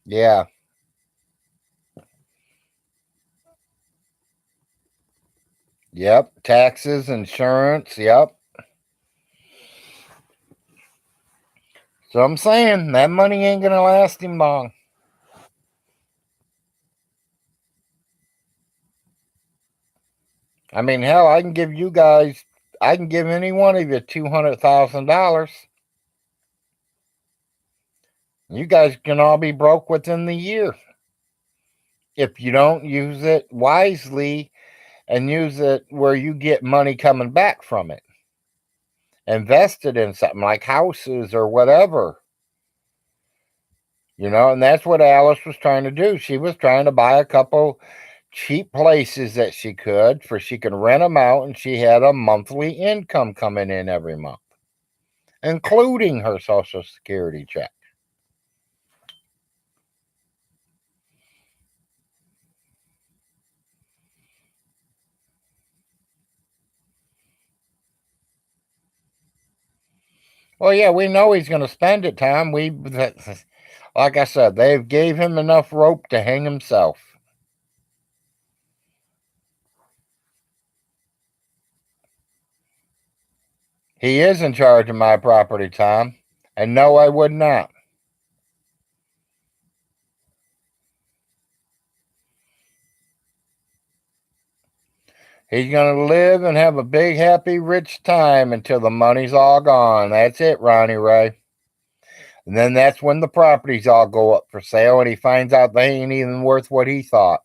Speaker 1: Yeah. Yep. Taxes, insurance. Yep. So I'm saying that money ain't going to last him long. I mean, hell, I can give any one of you $200,000. You guys can all be broke within the year if you don't use it wisely and use it where you get money coming back from it. Invest it in something like houses or whatever. And that's what Alice was trying to do. She was trying to buy a couple cheap places that she could, for she could rent them out, and she had a monthly income coming in every month, including her Social Security check. Well, yeah, we know he's going to spend it, Tom. Like I said, they've gave him enough rope to hang himself. He is in charge of my property, Tom. And no, I would not. He's going to live and have a big, happy, rich time until the money's all gone. That's it, Ronnie Ray. And then that's when the properties all go up for sale and he finds out they ain't even worth what he thought.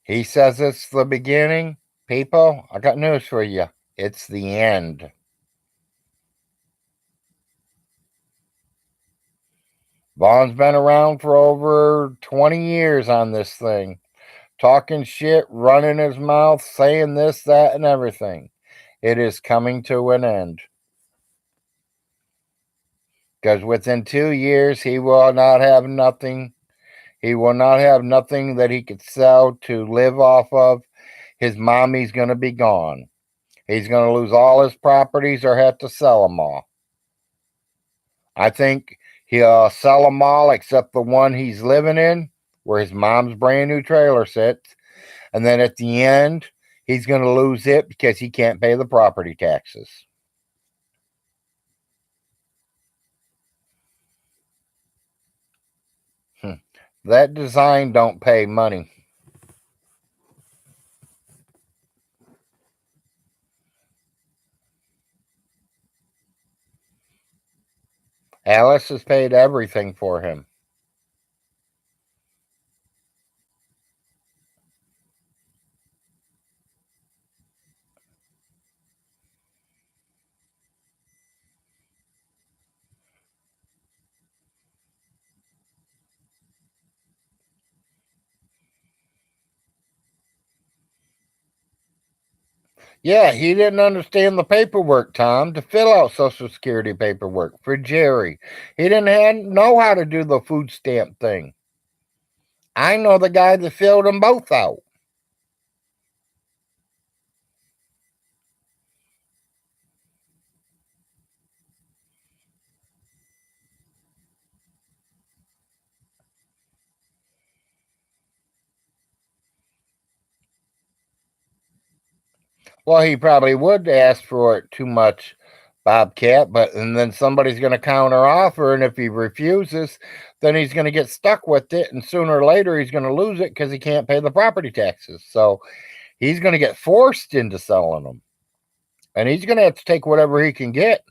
Speaker 1: He says it's the beginning. People, I got news for you. It's the end. Vaughn's been around for over 20 years on this thing, talking shit, running his mouth, saying this, that, and everything. It is coming to an end. Because within 2 years, he will not have nothing. He will not have nothing that he could sell to live off of. His mommy's going to be gone. He's going to lose all his properties or have to sell them all. I think he'll sell them all except the one he's living in, where his mom's brand new trailer sits. And then at the end, he's going to lose it because he can't pay the property taxes. That design don't pay money. Alice has paid everything for him. Yeah, he didn't understand the paperwork, Tom, to fill out Social Security paperwork for Jerry. He didn't know how to do the food stamp thing. I know the guy that filled them both out. Well, he probably would ask for it too much, Bobcat, but and then somebody's going to counter offer, and if he refuses, then he's going to get stuck with it, and sooner or later he's going to lose it because he can't pay the property taxes. So he's going to get forced into selling them, and he's going to have to take whatever he can get.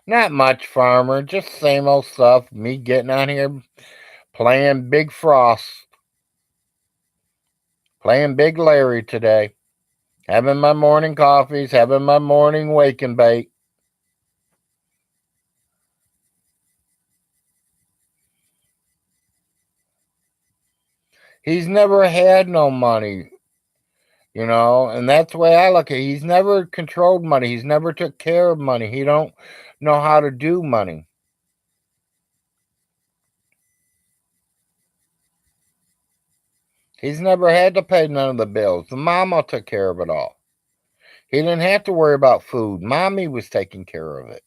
Speaker 1: Not much, farmer. Just same old stuff. Me getting on here playing Big Frost, playing Big Larry today, having my morning coffees, having my morning wake and bake. He's never had no money, and that's the way I look at it. He's never controlled money. He's never took care of money. He don't know how to do money. He's never had to pay none of the bills. The mama took care of it all. He didn't have to worry about food. Mommy was taking care of it.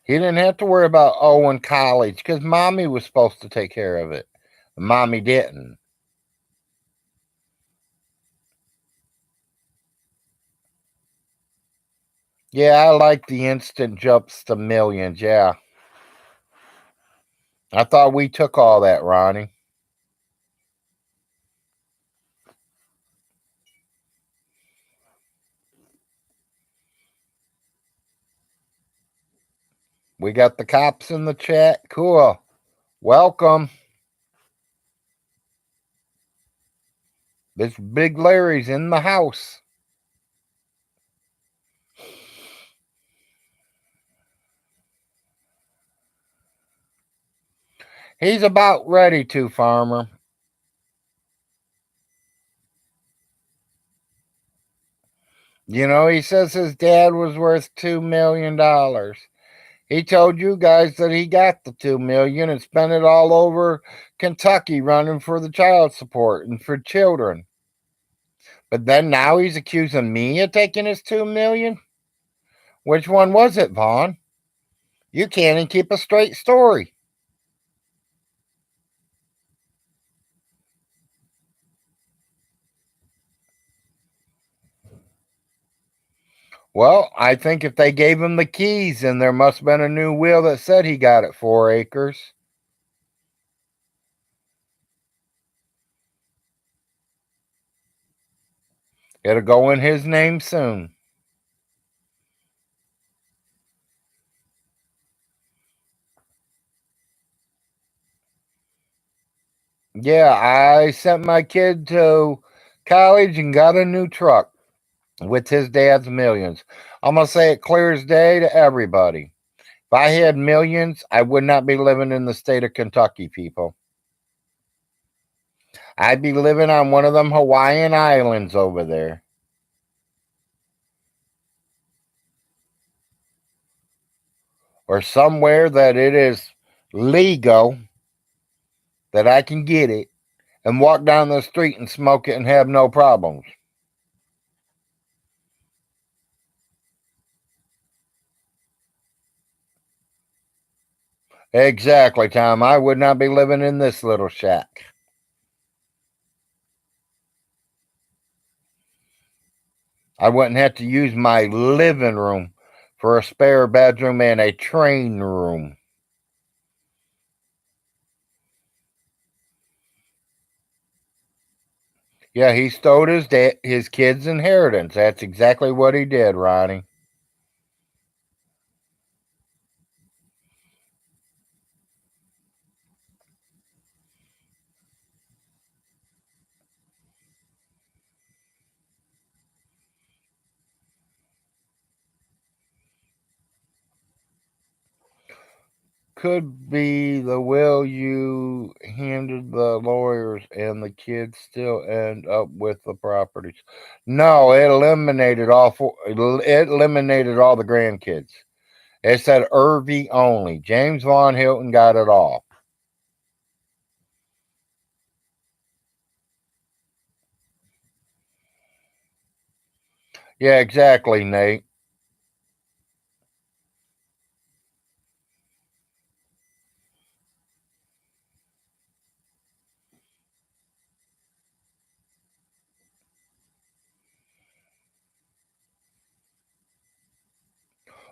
Speaker 1: He didn't have to worry about in college because mommy was supposed to take care of it. Mommy didn't. Yeah, I like the instant jumps to millions. Yeah. I thought we took all that, Ronnie. We got the cops in the chat. Cool. Welcome. This Big Larry's in the house. He's about ready to, Farmer. You know, he says his dad was worth $2 million. He told you guys that he got the $2 million and spent it all over Kentucky running for the child support and for children. But then now he's accusing me of taking his $2 million. Which one was it, Vaughn? You can't even keep a straight story. Well, I think if they gave him the keys, then there must have been a new will that said he got it 4 acres. It'll go in his name soon. Yeah, I sent my kid to college and got a new truck with his dad's millions. I'm going to say it clear as day to everybody. If I had millions, I would not be living in the state of Kentucky, people. I'd be living on one of them Hawaiian islands over there. Or somewhere that it is legal that I can get it and walk down the street and smoke it and have no problems. Exactly, Tom. I would not be living in this little shack. I wouldn't have to use my living room for a spare bedroom and a train room. Yeah, he stole his kid's inheritance. That's exactly what he did, Ronnie. Could be the will you handed the lawyers and the kids still end up with the properties. No, it eliminated it eliminated all the grandkids. It said Irvy only. James Von Hilton got it all. Yeah, exactly, Nate.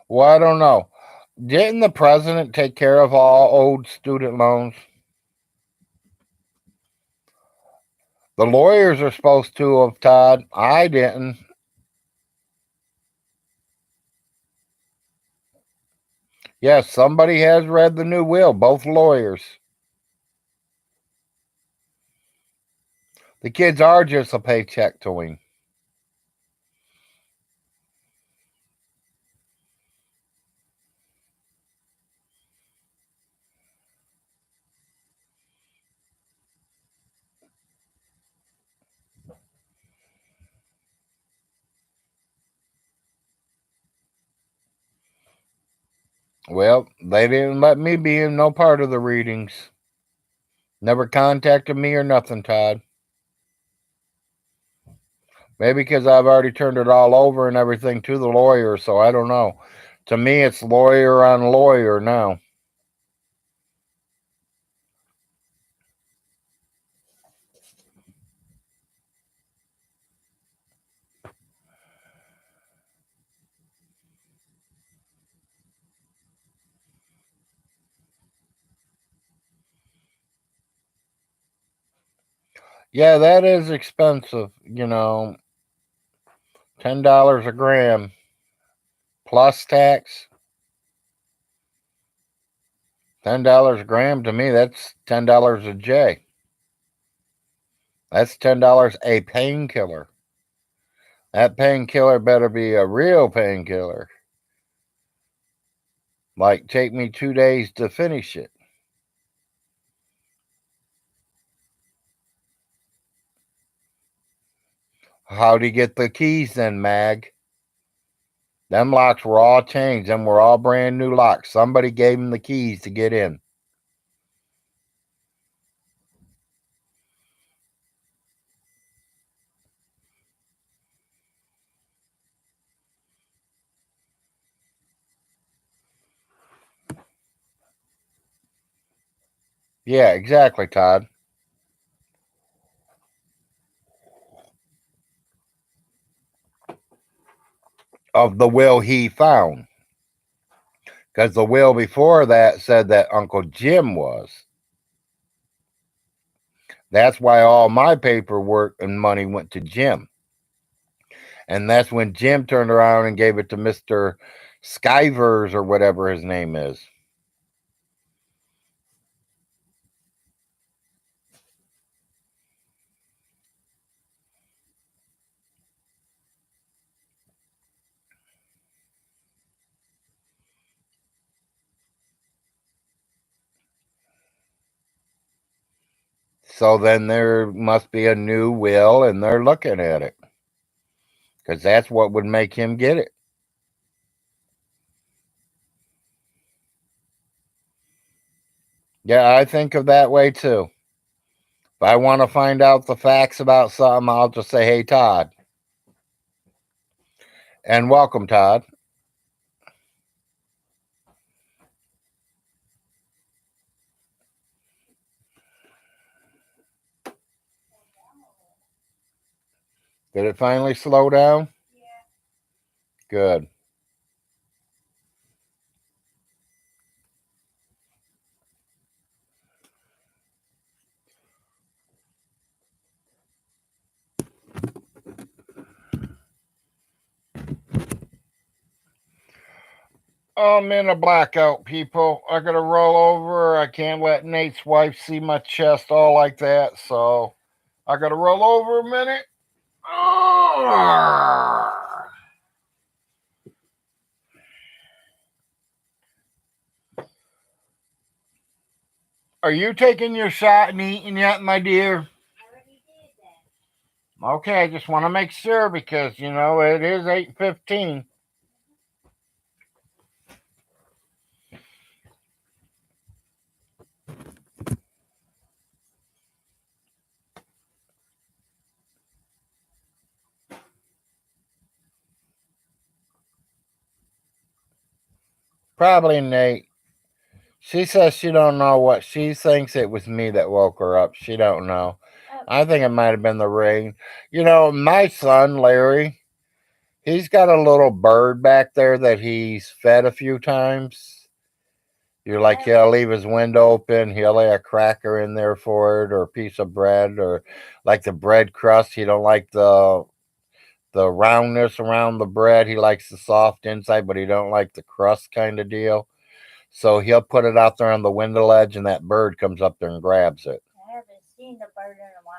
Speaker 1: Well, I don't know. Didn't the president take care of all old student loans? The lawyers are supposed to have, Todd. I didn't. Yes, somebody has read the new will, both lawyers. The kids are just a paycheck to him. Well, they didn't let me be in no part of the readings. Never contacted me or nothing, Todd. Maybe because I've already turned it all over and everything to the lawyer, so I don't know. To me, it's lawyer on lawyer now. Yeah, that is expensive. $10 a gram plus tax. $10 a gram to me, that's $10 a J. That's $10 a painkiller. That painkiller better be a real painkiller. Like, take me 2 days to finish it. How'd he get the keys then, Mag? Them locks were all changed. Them were all brand new locks. Somebody gave him the keys to get in. Yeah, exactly, Todd. Of the will he found. Because the will before that said that Uncle Jim was. That's why all my paperwork and money went to Jim. And that's when Jim turned around and gave it to Mr. Skivers or whatever his name is. So then there must be a new will and they're looking at it. Because that's what would make him get it. Yeah, I think of that way too. If I want to find out the facts about something, I'll just say, hey, Todd. And welcome, Todd. Did it finally slow down?
Speaker 2: Yeah.
Speaker 1: Good. I'm in a blackout, people. I gotta roll over. I can't let Nate's wife see my chest all like that, so I gotta roll over a minute. Are you taking your shot and eating yet, my dear?
Speaker 2: I already did that.
Speaker 1: Okay, I just want to make sure because you know it is 8:15. Probably Nate. She says she don't know what she thinks it was me that woke her up. She don't know.
Speaker 2: Oh,
Speaker 1: I think it might have been the rain. You know, my son Larry, he's got a little bird back there that he's fed a few times. You're like, he'll leave his window open. He'll lay a cracker in there for it, or a piece of bread, or like the bread crust. He don't like the roundness around the bread. He likes the soft inside, but he don't like the crust kind of deal. So he'll put it out there on the window ledge, and that bird comes up there and grabs it.
Speaker 2: I haven't seen the bird in a while.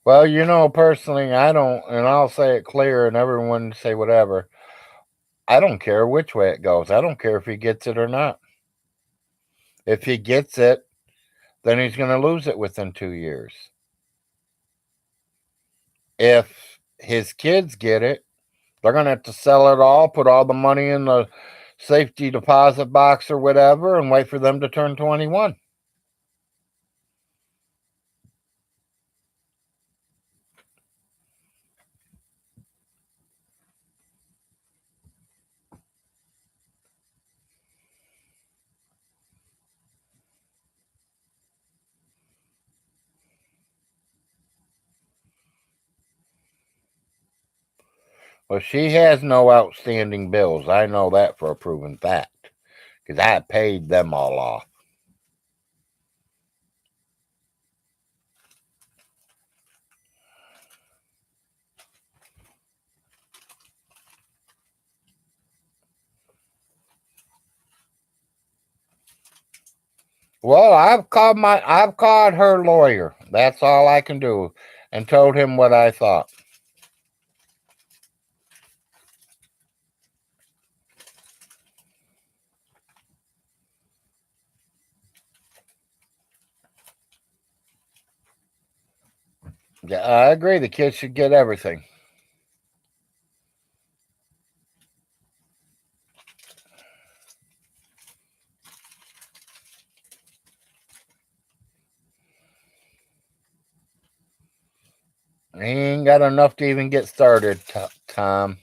Speaker 1: Well, you know, personally, I don't, and I'll say it clear, and everyone say whatever. I don't care which way it goes. I don't care if he gets it or not. If he gets it, then he's going to lose it within 2 years. If his kids get it, they're going to have to sell it all, put all the money in the safety deposit box or whatever, and wait for them to turn 21. Well, she has no outstanding bills. I know that for a proven fact because I paid them all off. Well, I've called her lawyer. That's all I can do, and told him what I thought. Yeah, I agree. The kids should get everything. He ain't got enough to even get started, Tom.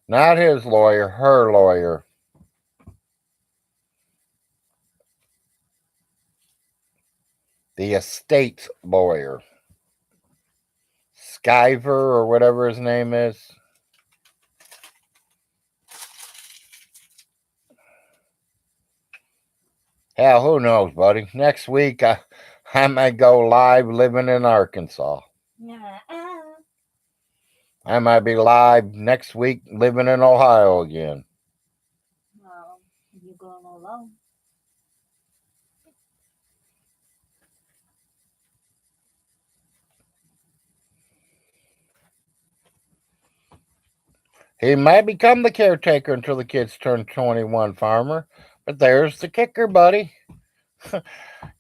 Speaker 1: Not his lawyer, her lawyer. The estate's lawyer. Skyver or whatever his name is. Hell, who knows, buddy? Next week, I might go live living in Arkansas. I might be live next week living in Ohio again.
Speaker 2: Well, you're going alone.
Speaker 1: He might become the caretaker until the kids turn 21, farmer. But there's the kicker, buddy.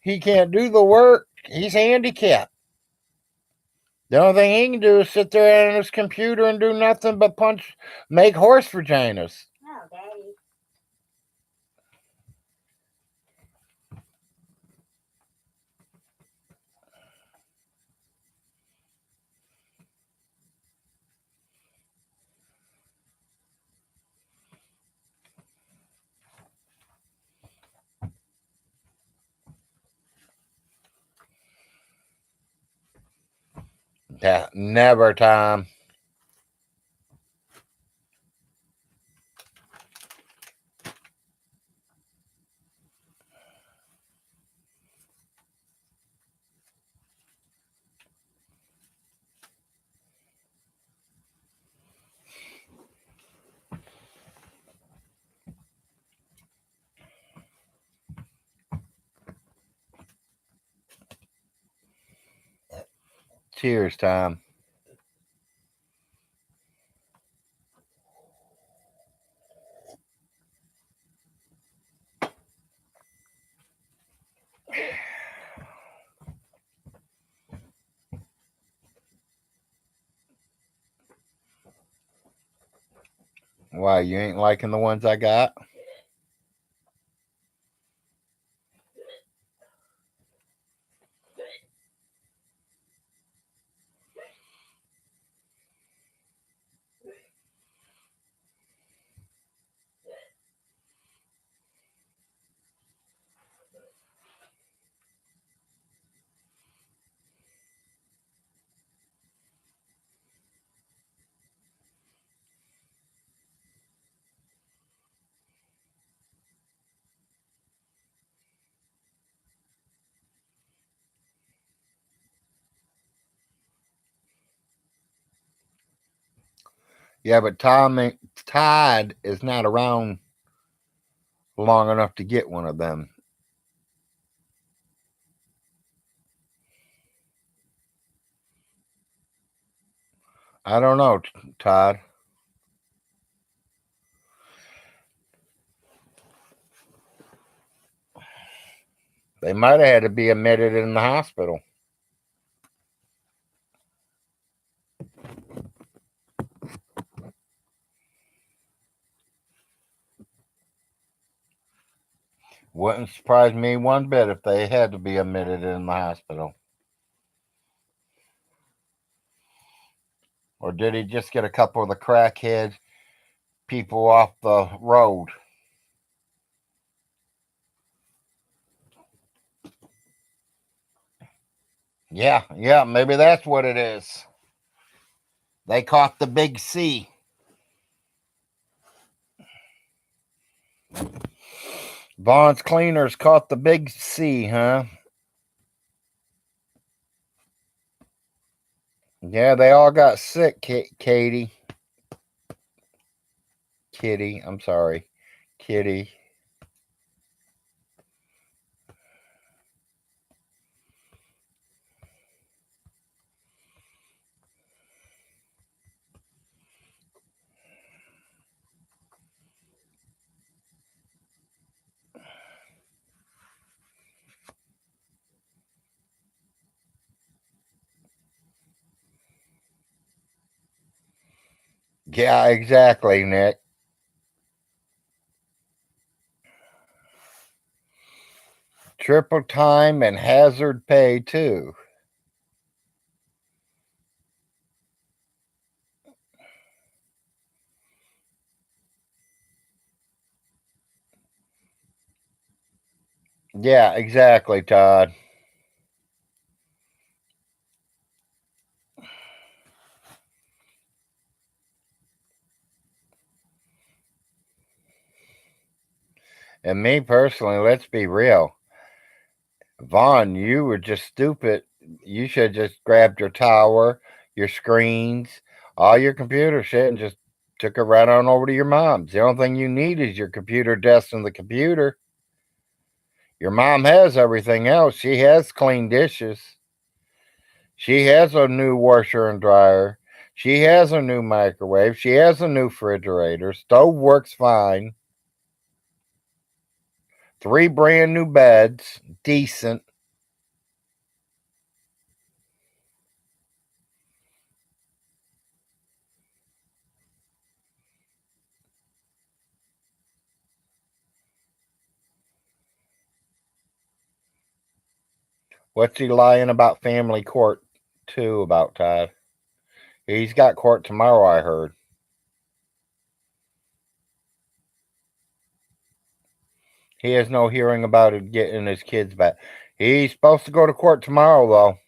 Speaker 1: He can't do the work. He's handicapped. The only thing he can do is sit there on his computer and do nothing but make horse vaginas.
Speaker 2: Oh, Daddy.
Speaker 1: Yeah, never, Tom. Cheers, Tom. Why, you ain't liking the ones I got? Yeah, but Todd is not around long enough to get one of them. I don't know, Todd. They might have had to be admitted in the hospital. Wouldn't surprise me one bit if they had to be admitted in the hospital. Or did he just get a couple of the crackhead people off the road? Yeah, maybe that's what it is. They caught the big C. Vaughn's cleaners caught the big C, huh? Yeah, they all got sick, Katie. Kitty, I'm sorry. Kitty. Yeah, exactly, Nick. Triple time and hazard pay, too. Yeah, exactly, Todd. And me personally, let's be real. Vaughn, you were just stupid. You should have just grabbed your tower, your screens, all your computer shit, and just took it right on over to your mom's. The only thing you need is your computer desk and the computer. Your mom has everything else. She has clean dishes. She has a new washer and dryer. She has a new microwave. She has a new refrigerator. Stove works fine. 3 brand new beds. Decent. What's he lying about family court, too, about, Todd? He's got court tomorrow, I heard. He has no hearing about it getting his kids back. He's supposed to go to court tomorrow, though.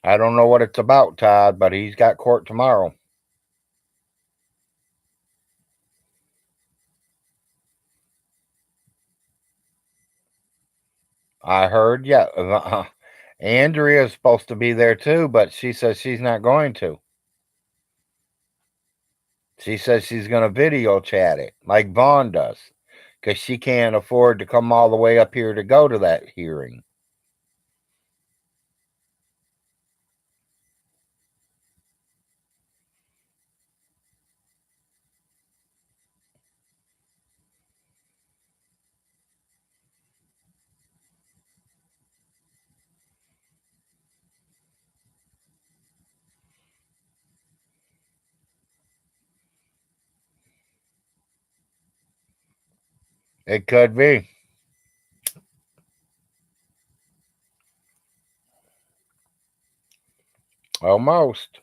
Speaker 1: I don't know what it's about, Todd, but he's got court tomorrow. I heard, yeah. Andrea's supposed to be there too, but she says she's not going to. She says she's going to video chat it like Vaughn does because she can't afford to come all the way up here to go to that hearing. It could be. Almost.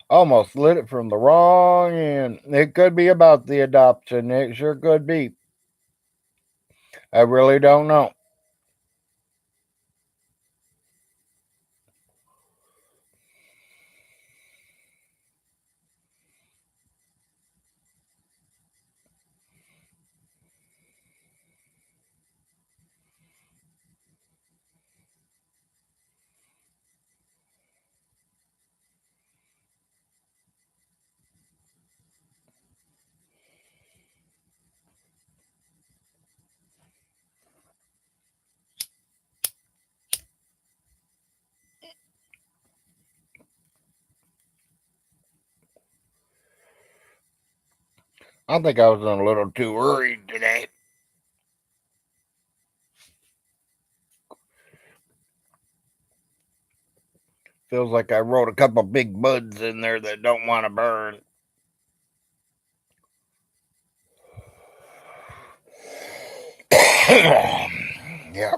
Speaker 1: Almost lit it from the wrong end. It could be about the adoption. It sure could be. I really don't know. I think I was in a little too worried today. Feels like I wrote a couple big buds in there that don't want to burn. Yeah.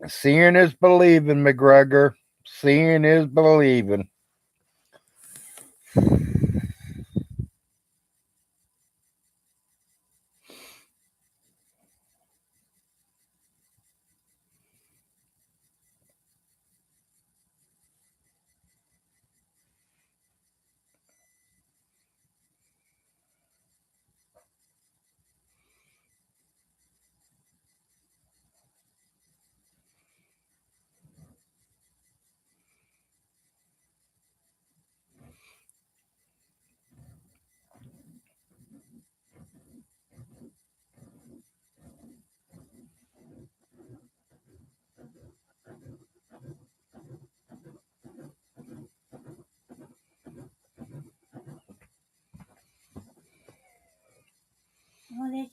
Speaker 1: Seeing is believing, McGregor. Seeing is believing.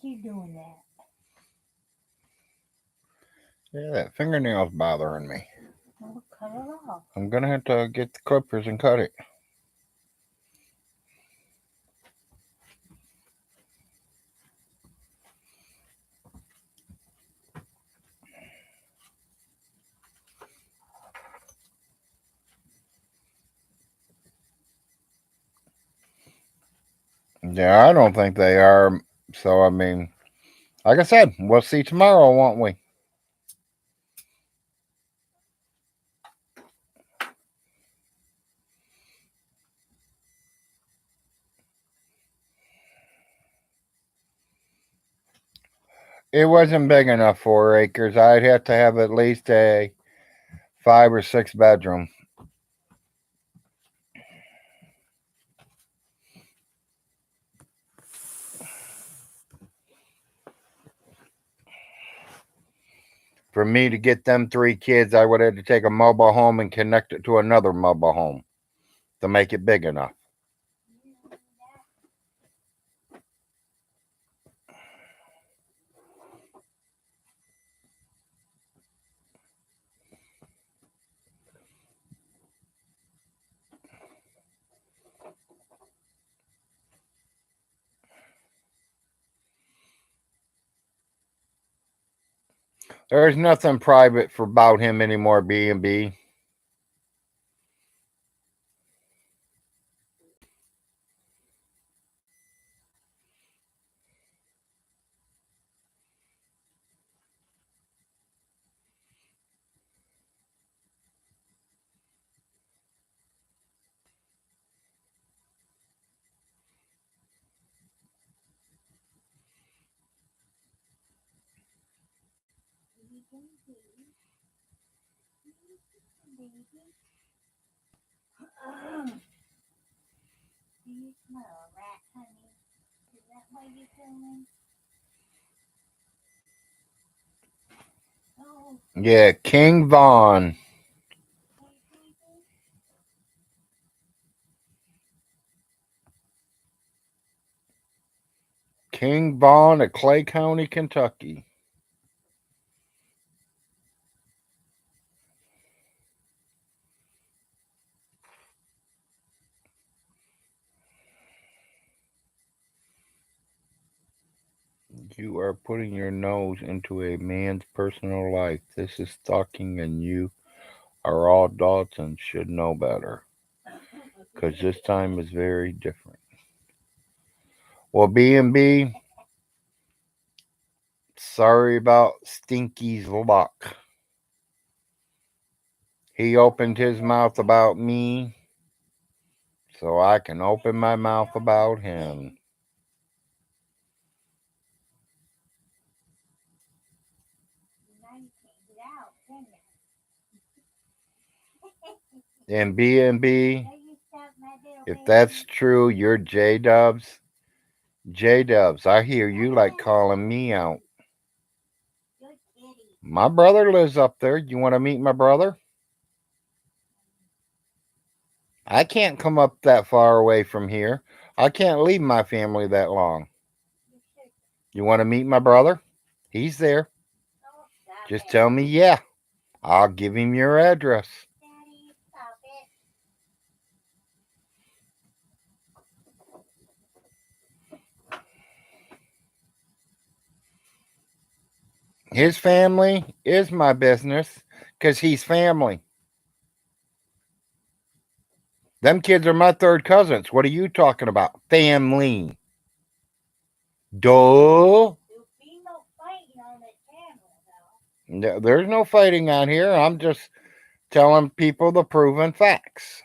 Speaker 2: you doing that?
Speaker 1: Yeah, that fingernail's bothering me.
Speaker 2: Well, cut it off.
Speaker 1: I'm gonna have to get the clippers and cut it. Yeah, I don't think they are. So, I mean, like I said, we'll see tomorrow, won't we? It wasn't big enough, 4 acres. I'd have to have at least a 5 or 6 bedroom. For me to get them 3 kids, I would have to take a mobile home and connect it to another mobile home to make it big enough. There's nothing private for about him anymore, B&B.
Speaker 2: Do you smell a rat, honey? Is that why you're feeling? Oh,
Speaker 1: Yeah, King Vaughn.
Speaker 2: hey, baby.
Speaker 1: King Vaughn of Clay County, Kentucky. You are putting your nose into a man's personal life. This is stalking, and you are all adults and should know better. Because this time is very different. Well, B&B, sorry about Stinky's luck. He opened his mouth about me, so I can open my mouth about him.
Speaker 2: Now you can't get out, can you?
Speaker 1: And B&B,
Speaker 2: Now you stop my little
Speaker 1: if
Speaker 2: baby.
Speaker 1: that's true, you're J-Dubs. J-Dubs, I hear you like calling me out.
Speaker 2: Good kitty.
Speaker 1: My brother lives up there. You want to meet my brother? I can't come up that far away from here. I can't leave my family that long.
Speaker 2: You should.
Speaker 1: You want to meet my brother? He's there.
Speaker 2: Oh, stop
Speaker 1: Just
Speaker 2: it.
Speaker 1: tell me, yeah. I'll give him your address.
Speaker 2: Daddy, stop it.
Speaker 1: His family is my business because he's family. Them kids are my third cousins. What are you talking about? Family. Duh.
Speaker 2: There'll be no fighting on the channel, though.
Speaker 1: There's no fighting on here. I'm just telling people the proven facts.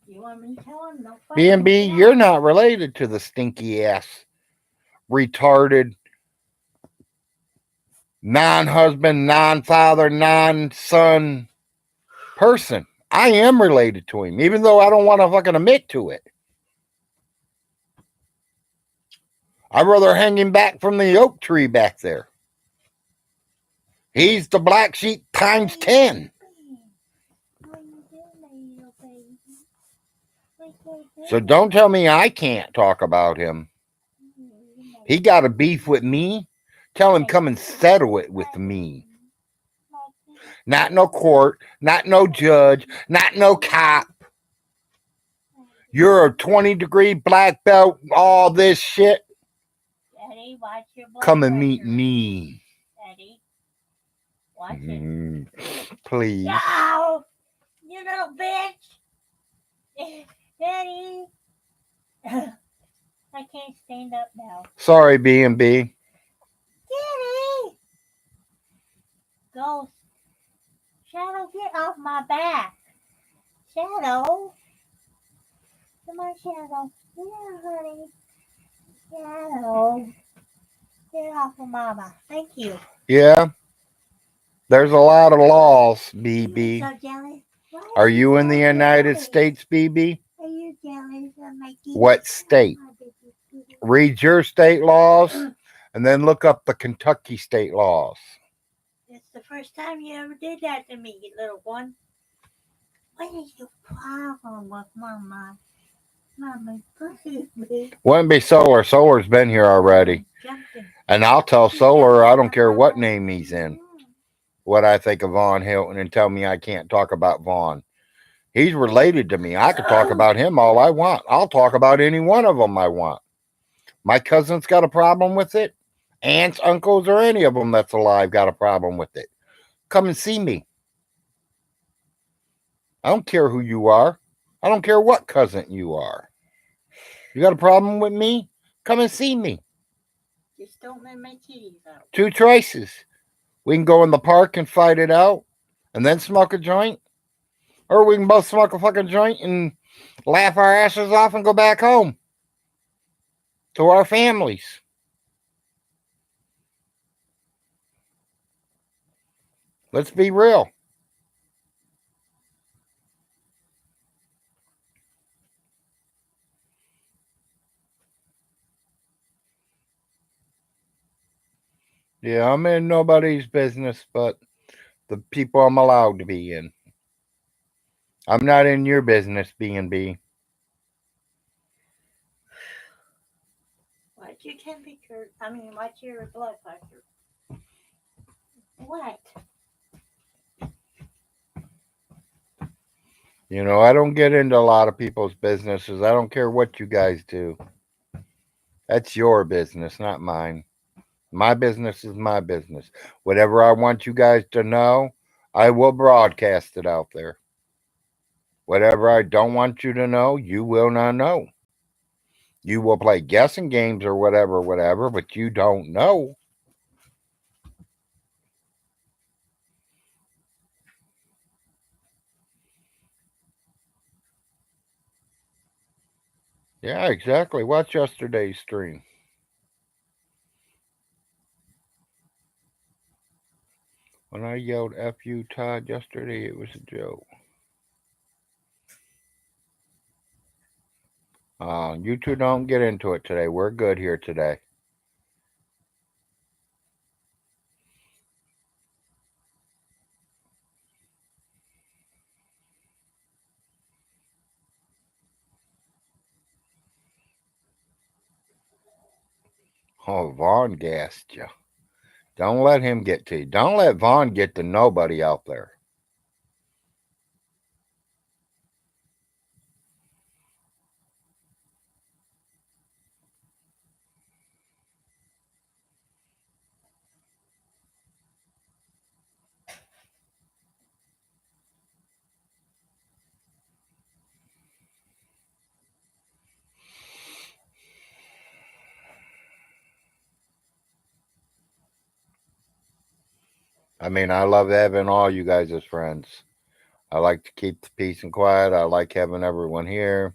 Speaker 2: You want me to tell him no fighting?
Speaker 1: B&B, you're not related to the stinky ass, retarded, non-husband, non-father, non-son person. I am related to him, even though I don't want to fucking admit to it. I'd rather hang him back from the oak tree back there. He's the black sheep times 10.
Speaker 2: What are you doing, my little baby? What you
Speaker 1: So don't tell me I can't talk about him. He got a beef with me. Tell him come and settle it with me. Not no court, not no judge, not no cop. You're a 20-degree black belt, all this shit.
Speaker 2: Daddy, watch your blood
Speaker 1: Come and
Speaker 2: pressure.
Speaker 1: meet me.
Speaker 2: Daddy, watch it.
Speaker 1: Please.
Speaker 2: No! You little bitch! Daddy! I can't stand up now.
Speaker 1: Sorry, B&B.
Speaker 2: Daddy! Ghost. Shadow, get off my back. Shadow. Come on, Shadow. Yeah, honey. Shadow. Get off of Mama. Thank you.
Speaker 1: Yeah, there's a lot of laws, BB.
Speaker 2: You're so jealous.
Speaker 1: Are you in the United States, BB?
Speaker 2: Are you jealous of my kitty?
Speaker 1: What state? Read your state laws and then look up the Kentucky state laws.
Speaker 2: It's the first time you ever did that to me, you little one. What is your problem with Mama? Mama's pussy big.
Speaker 1: Wouldn't be Solar. Solar's been here already. And I'll tell Solar I don't care what name he's in, what I think of Vaughn Hilton, and tell me I can't talk about Vaughn. He's related to me. I could talk about him all I want. I'll talk about any one of them I want. My cousin's got a problem with it. Aunts, uncles, or any of them that's alive got a problem with it. Come and see me. I don't care who you are. I don't care what cousin you are. You got a problem with me? Come and see me.
Speaker 2: Just don't let my kitties out.
Speaker 1: Two choices. We can go in the park and fight it out and then smoke a joint. Or we can both smoke a fucking joint and laugh our asses off and go back home to our families. Let's be real. Yeah, I'm in nobody's business but the people I'm allowed to be in. I'm not in your business, B&B.
Speaker 2: What's your temperature? What's your blood pressure? What?
Speaker 1: You know, I don't get into a lot of people's businesses. I don't care what you guys do. That's your business, not mine. My business is my business. Whatever I want you guys to know, I will broadcast it out there. Whatever I don't want you to know, you will not know. You will play guessing games or whatever, but you don't know. Yeah, exactly. Watch yesterday's stream. When I yelled F you, Todd, yesterday, it was a joke. You two don't get into it today. We're good here today. Oh, Vaughn gassed you. Don't let him get to you. Don't let Vaughn get to nobody out there. I love having all you guys as friends. I like to keep the peace and quiet. I like having everyone here.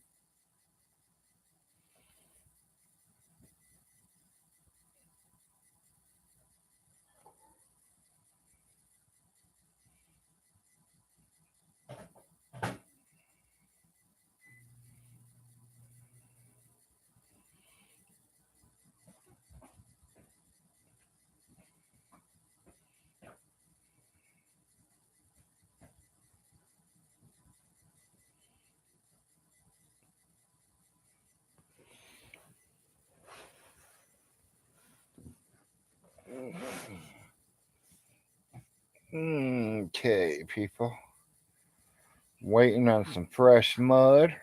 Speaker 1: Okay, people. Waiting on some fresh mud.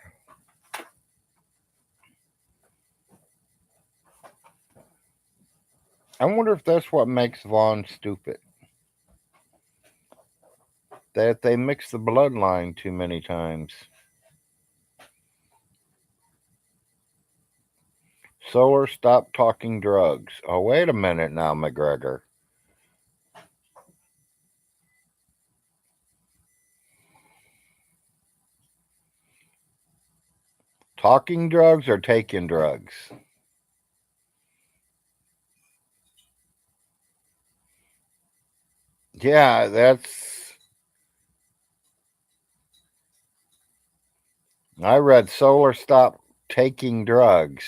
Speaker 1: I wonder if that's what makes Vaughn stupid. That they mix the bloodline too many times. Solar, stop talking drugs. Oh, wait a minute now, McGregor. Talking drugs or taking drugs? Yeah, that's. I read Solar, stop taking drugs.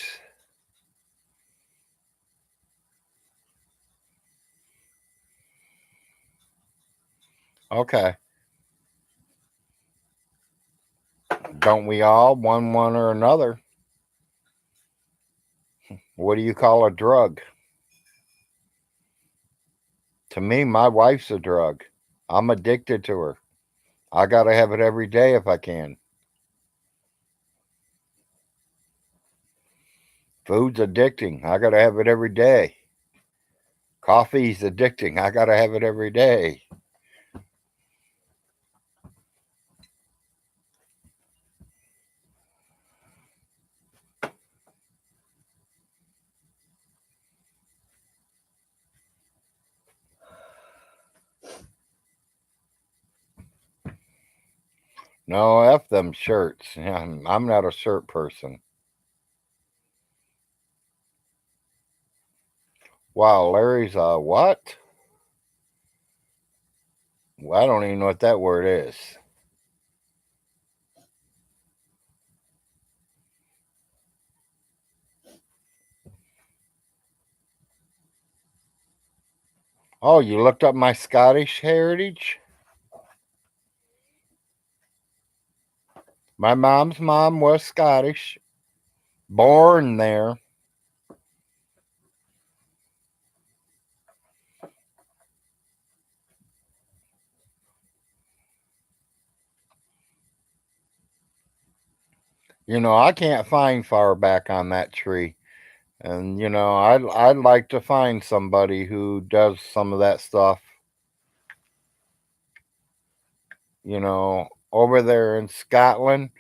Speaker 1: Okay. Don't we all? One or another. What do you call a drug? To me, my wife's a drug. I'm addicted to her. I gotta have it every day if I can. Food's addicting. I gotta have it every day. Coffee's addicting. I gotta have it every day. No, F them shirts. I'm not a shirt person. Wow, Larry's a what? Well, I don't even know what that word is. Oh, you looked up my Scottish heritage? My mom's mom was Scottish, born there. I can't find far back on that tree. And I'd like to find somebody who does some of that stuff. Over there in Scotland.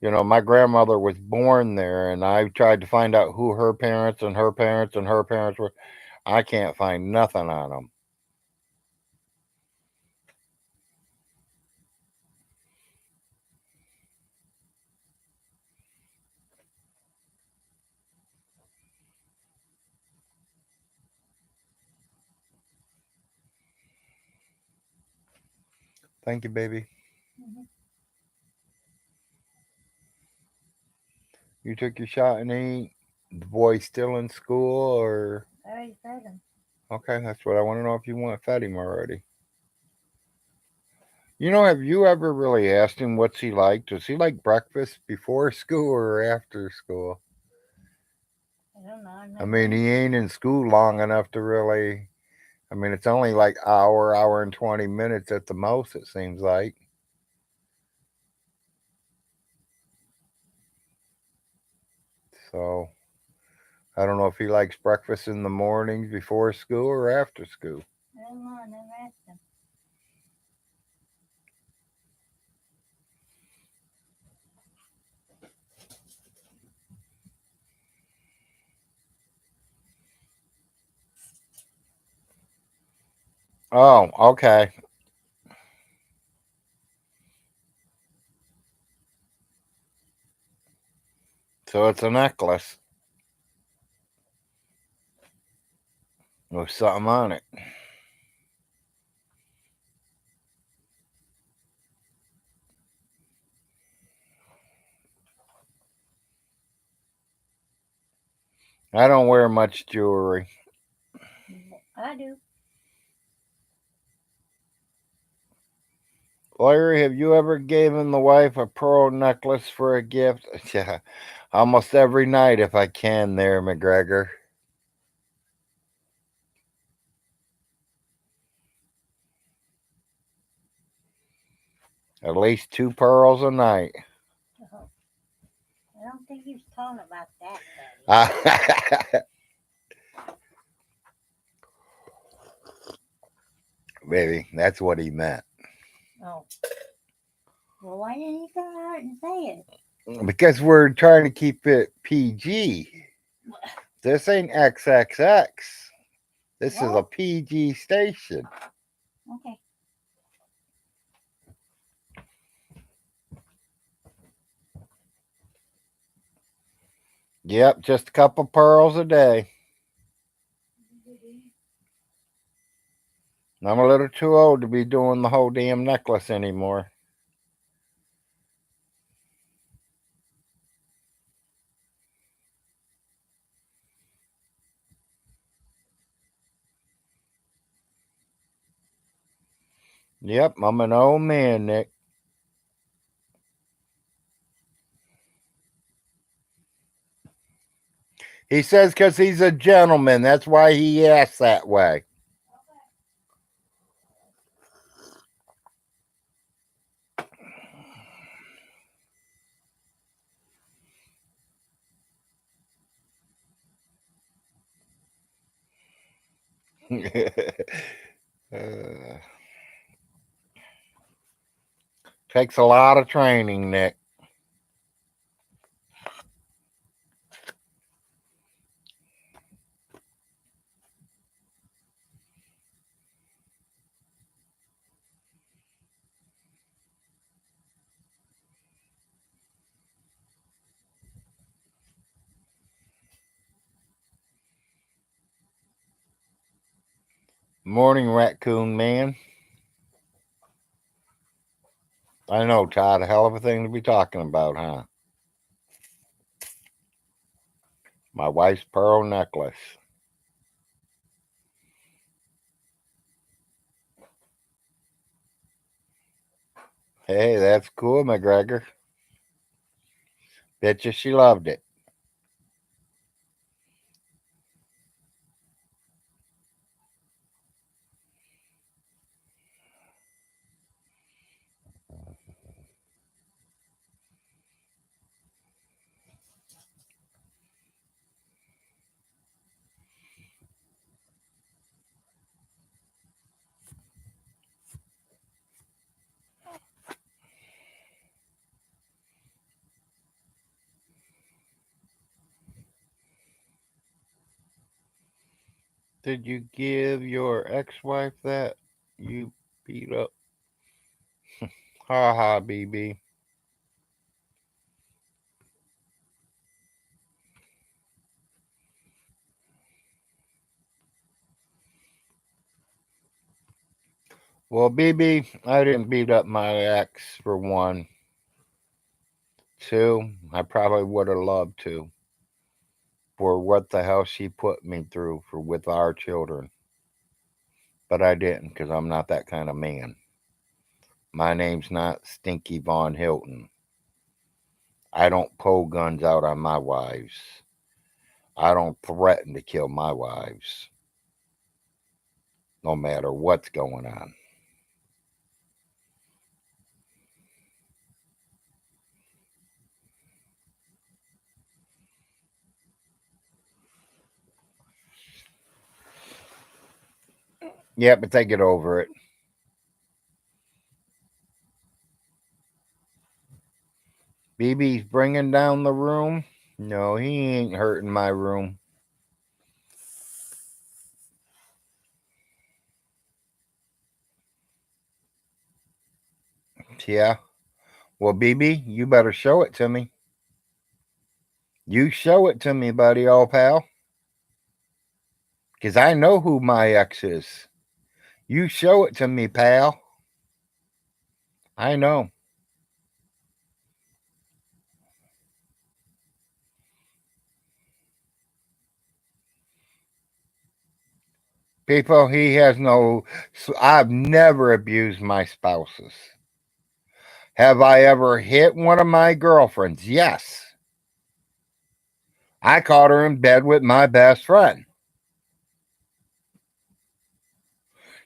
Speaker 1: My grandmother was born there, and I tried to find out who her parents and her parents and her parents were. I can't find nothing on them. Thank you, baby.
Speaker 2: Mm-hmm.
Speaker 1: You took your shot and ate. The boy still in school, or
Speaker 2: I already fed him.
Speaker 1: okay? That's what I want to know. If you want fed him already. Have you ever really asked him what's he like? Does he like breakfast before school or after school?
Speaker 2: I don't know. I
Speaker 1: I
Speaker 2: never
Speaker 1: mean,
Speaker 2: asked
Speaker 1: he
Speaker 2: him.
Speaker 1: ain't in school long enough to really. I mean, it's only like hour and 20 minutes at the most. It seems like. So I don't know if he likes breakfast in the mornings before school or after school.
Speaker 2: I don't know. I never asked him.
Speaker 1: Oh, okay. So it's a necklace with something on it. I don't wear much jewelry.
Speaker 2: I do.
Speaker 1: Larry, have you ever given the wife a pearl necklace for a gift? Yeah, almost every night if I can there, McGregor. At least 2 pearls a night.
Speaker 2: Oh, I don't think he was talking about that, Daddy.
Speaker 1: Baby, that's what he meant.
Speaker 2: Oh, well, why didn't he come out and say it?
Speaker 1: Because we're trying to keep it PG. This ain't XXX. This is a
Speaker 2: What?
Speaker 1: PG station.
Speaker 2: Okay.
Speaker 1: Yep, just a couple pearls a day. I'm a little too old to be doing the whole damn necklace anymore. Yep, I'm an old man, Nick. He says because he's a gentleman. That's why he acts that way. uh, takes a lot of training, Nick. Morning, raccoon man. I know, Todd. A hell of a thing to be talking about, huh? My wife's pearl necklace. Hey, that's cool, McGregor. Betcha she loved it. Did you give your ex-wife that you beat up? Ha ha, BB. Well, BB, I didn't beat up my ex for one. Two, I probably would have loved to for what the hell she put me through for with our children. But I didn't because I'm not that kind of man. My name's not Stinky Von Hilton. I don't pull guns out on my wives. I don't threaten to kill my wives, no matter what's going on. Yeah, but they get over it. BB's bringing down the room. No, he ain't hurting my room. Yeah. Well, BB, you better show it to me. You show it to me, buddy, old pal. Because I know who my ex is. You show it to me, pal. I know. People, he has no. I've never abused my spouses. Have I ever hit one of my girlfriends? Yes. I caught her in bed with my best friend.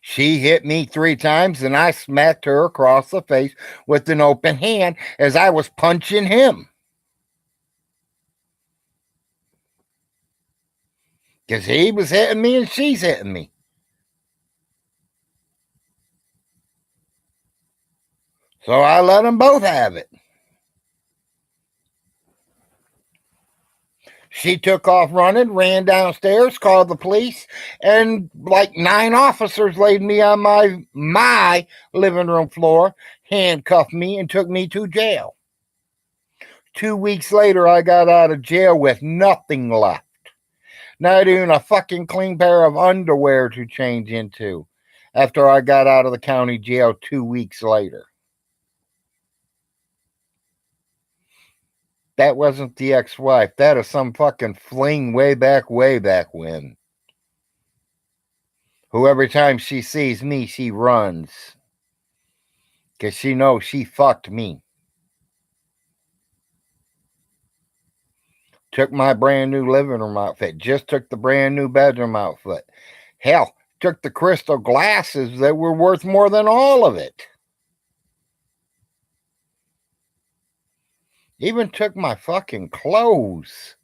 Speaker 1: She hit me 3 times and I smacked her across the face with an open hand as I was punching him. Because he was hitting me and she's hitting me. So I let them both have it. She took off running, ran downstairs, called the police, and like 9 officers laid me on my living room floor, handcuffed me, and took me to jail. 2 weeks later, I got out of jail with nothing left. Not even a fucking clean pair of underwear to change into after I got out of the county jail 2 weeks later. That wasn't the ex wife. That is some fucking fling way back when. Who every time she sees me, she runs. Because she knows she fucked me. Took my brand new living room outfit. Just took the brand new bedroom outfit. Hell, took the crystal glasses that were worth more than all of it. Even took my fucking clothes.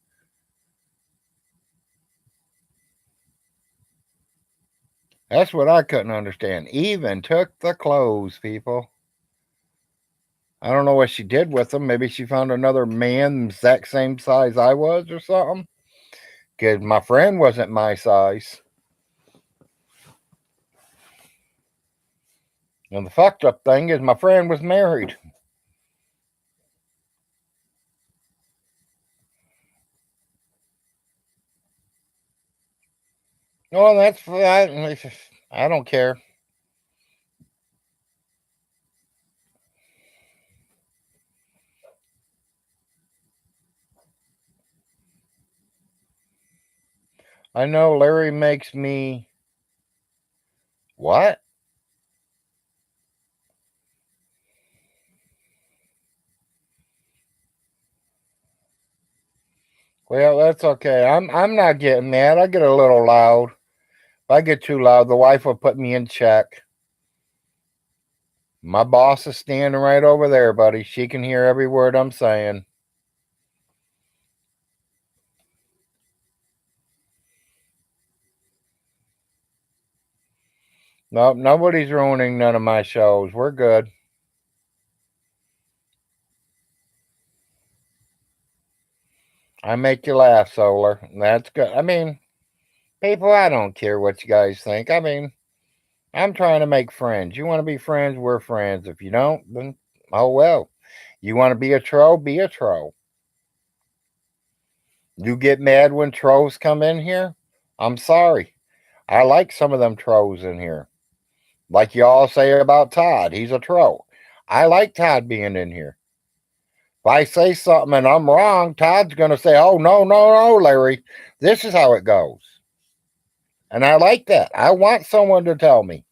Speaker 1: That's what I couldn't understand. Even took the clothes, people. I don't know what she did with them. Maybe she found another man the exact same size I was or something. Because my friend wasn't my size. And the fucked up thing is my friend was married. Well, I don't care. I know Larry makes me what? Well, that's okay. I'm not getting mad. I get a little loud. If I get too loud, the wife will put me in check. My boss is standing right over there, buddy. She can hear every word I'm saying. Nope, nobody's ruining none of my shows. We're good. I make you laugh, Solar. That's good. I mean, people, I don't care what you guys think. I mean, I'm trying to make friends. You want to be friends? We're friends. If you don't, then oh well. You want to be a troll? Be a troll. You get mad when trolls come in here? I'm sorry. I like some of them trolls in here. Like you all say about Todd. He's a troll. I like Todd being in here. If I say something and I'm wrong, Todd's going to say, oh, no, no, no, Larry. This is how it goes. And I like that. I want someone to tell me.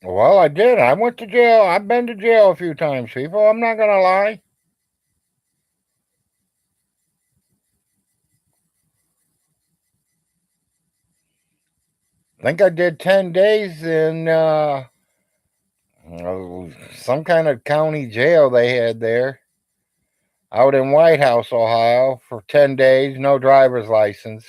Speaker 1: Well, I did. I went to jail. I've been to jail a few times, people. I'm not going to lie. I think I did 10 days in some kind of county jail they had there out in White House, Ohio for 10 days, no driver's license.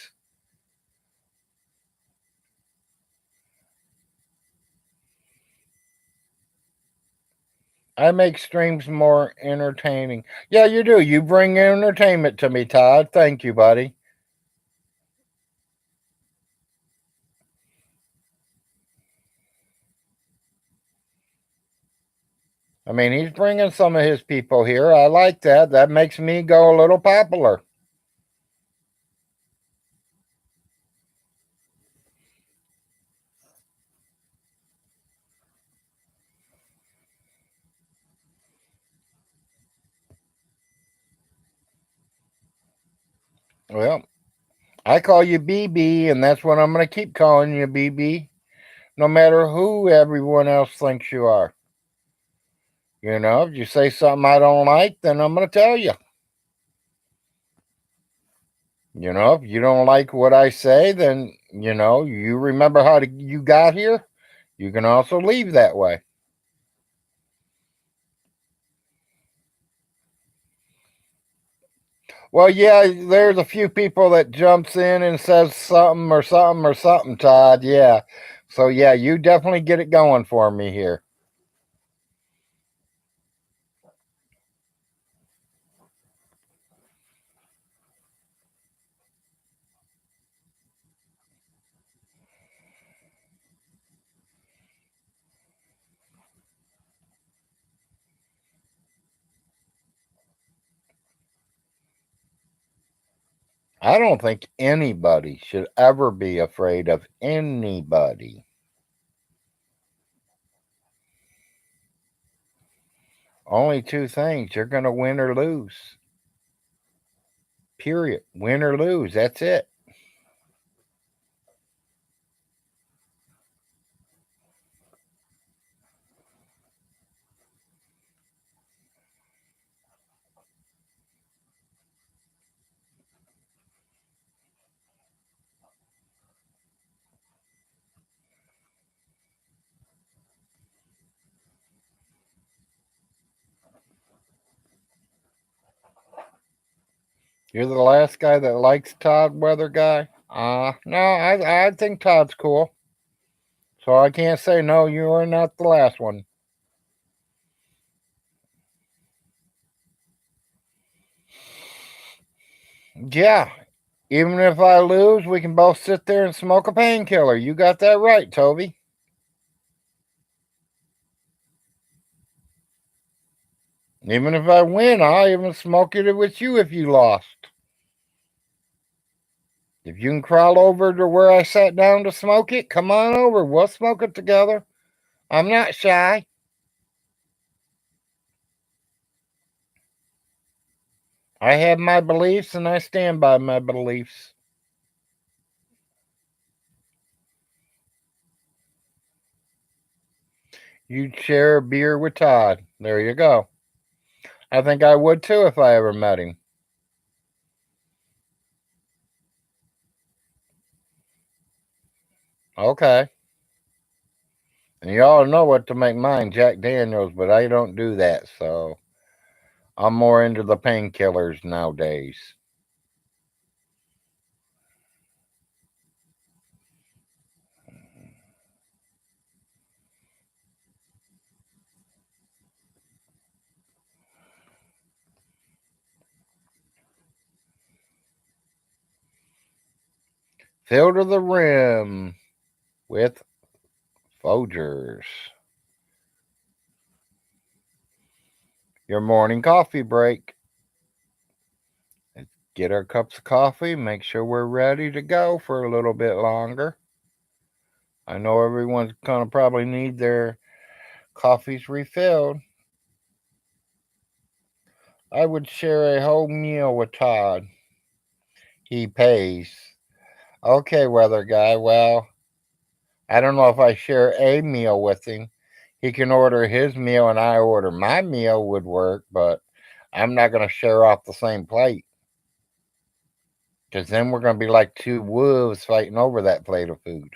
Speaker 1: I make streams more entertaining. Yeah, you do. You bring entertainment to me, Todd. Thank you, buddy. I mean, he's bringing some of his people here. I like that. That makes me go a little popular. Well, I call you BB, and that's what I'm going to keep calling you, BB, no matter who everyone else thinks you are. If you say something I don't like, then I'm going to tell you. If you don't like what I say, then, you remember you got here. You can also leave that way. Well, yeah, there's a few people that jumps in and says something or something or something, Todd. Yeah. So, yeah, you definitely get it going for me here. I don't think anybody should ever be afraid of anybody. Only two things: you're going to win or lose. Period. Win or lose. That's it. You're the last guy that likes Todd Weather guy. No, I think Todd's cool. So I can't say no. You are not the last one. Yeah. Even if I lose, we can both sit there and smoke a painkiller. You got that right, Toby. Even if I win, I'll even smoke it with you if you lost. If you can crawl over to where I sat down to smoke it, come on over. We'll smoke it together. I'm not shy. I have my beliefs and I stand by my beliefs. You'd share a beer with Todd. There you go. I think I would too if I ever met him. Okay. And you all know what to make mine, Jack Daniels, but I don't do that, so I'm more into the painkillers nowadays. Fill to the rim with Folgers. Your morning coffee break. Get our cups of coffee, make sure we're ready to go for a little bit longer. I know everyone's going to probably need their coffees refilled. I would share a whole meal with Todd. He pays. Okay, weather guy. Well, I don't know if I share a meal with him. He can order his meal and I order my meal would work, but I'm not going to share off the same plate. Because then we're going to be like two wolves fighting over that plate of food.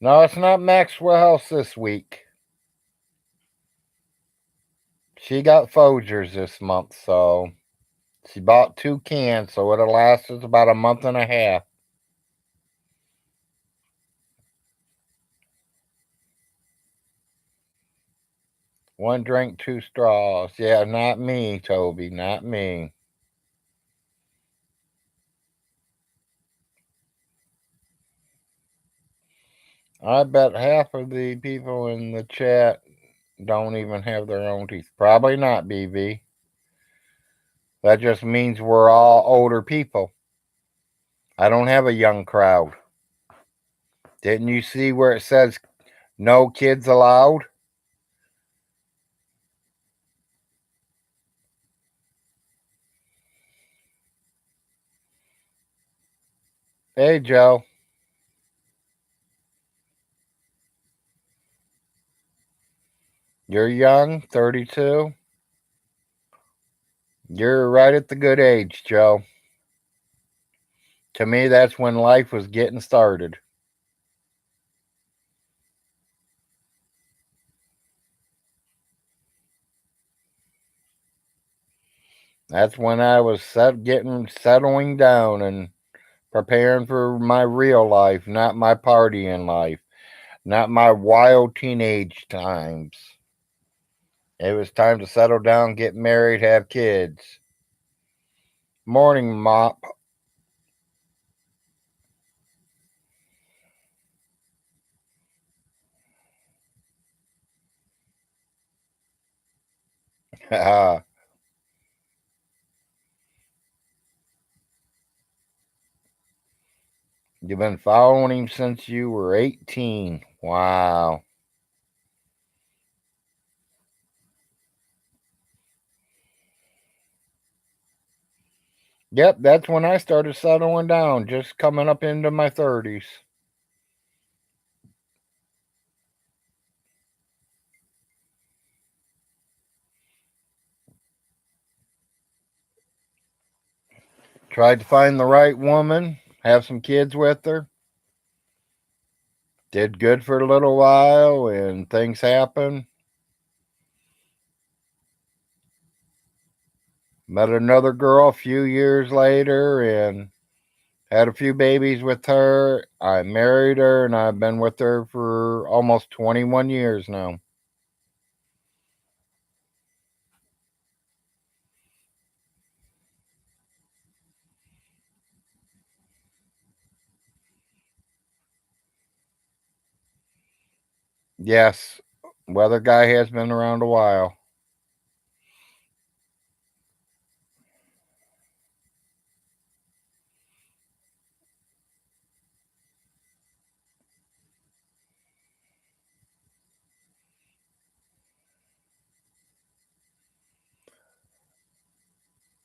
Speaker 1: No, it's not Maxwell House this week. She got Folgers this month, so she bought 2 cans, so it'll last us about a month and a half. One drink, two straws. Yeah, not me, Toby, not me. I bet half of the people in the chat don't even have their own teeth. Probably not, BB. That just means we're all older people. I don't have a young crowd. Didn't you see where it says no kids allowed? Hey, Joe. You're young, 32. You're right at the good age, Joe. To me, that's when life was getting started. That's when I was settling down and preparing for my real life, not my partying life, not my wild teenage times. It was time to settle down, get married, have kids. Morning, Mop. You've been following him since you were 18. Wow. Yep, that's when I started settling down, just coming up into my 30s. Tried to find the right woman, have some kids with her. Did good for a little while, and things happen. Met another girl a few years later and had a few babies with her. I married her, and I've been with her for almost 21 years now. Yes, weather guy has been around a while.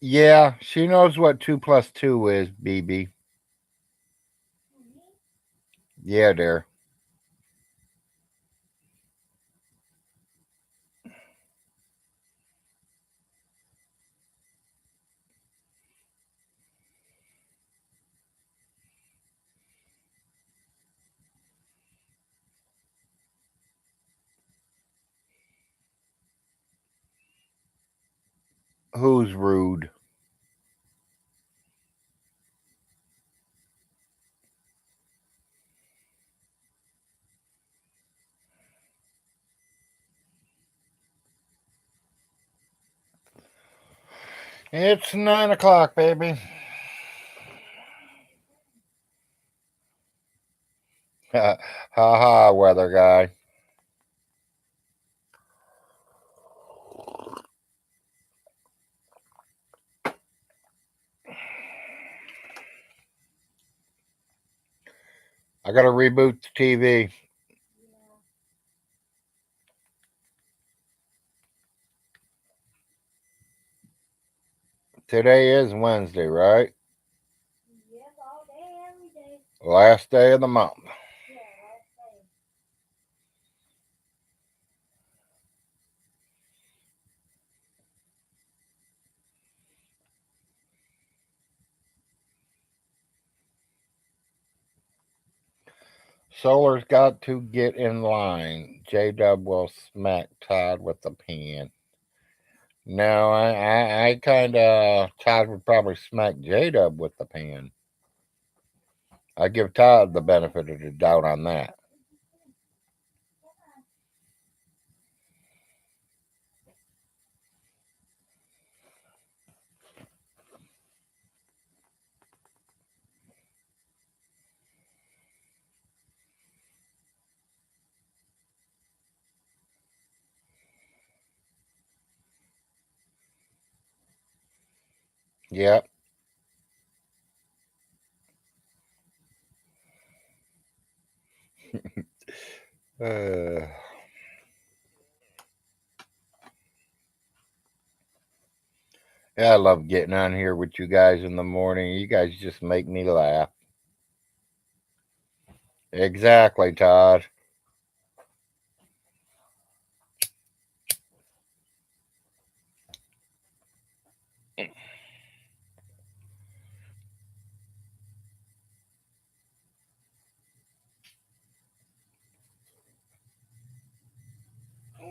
Speaker 1: Yeah, she knows what 2 plus 2 is, BB. Yeah, dear. Who's rude? It's 9 o'clock, baby. Ha ha, weather guy. I gotta reboot the TV. Today is Wednesday, right?
Speaker 2: Yes, all day, every day.
Speaker 1: Last day of the month.
Speaker 2: Yeah, last day.
Speaker 1: Solar's got to get in line. J Dub will smack Todd with the pen. No, I kind of Todd would probably smack J Dub with the pen. I give Todd the benefit of the doubt on that. Yep. Uh, yeah, I love getting on here with you guys in the morning. You guys just make me laugh. Exactly, Todd.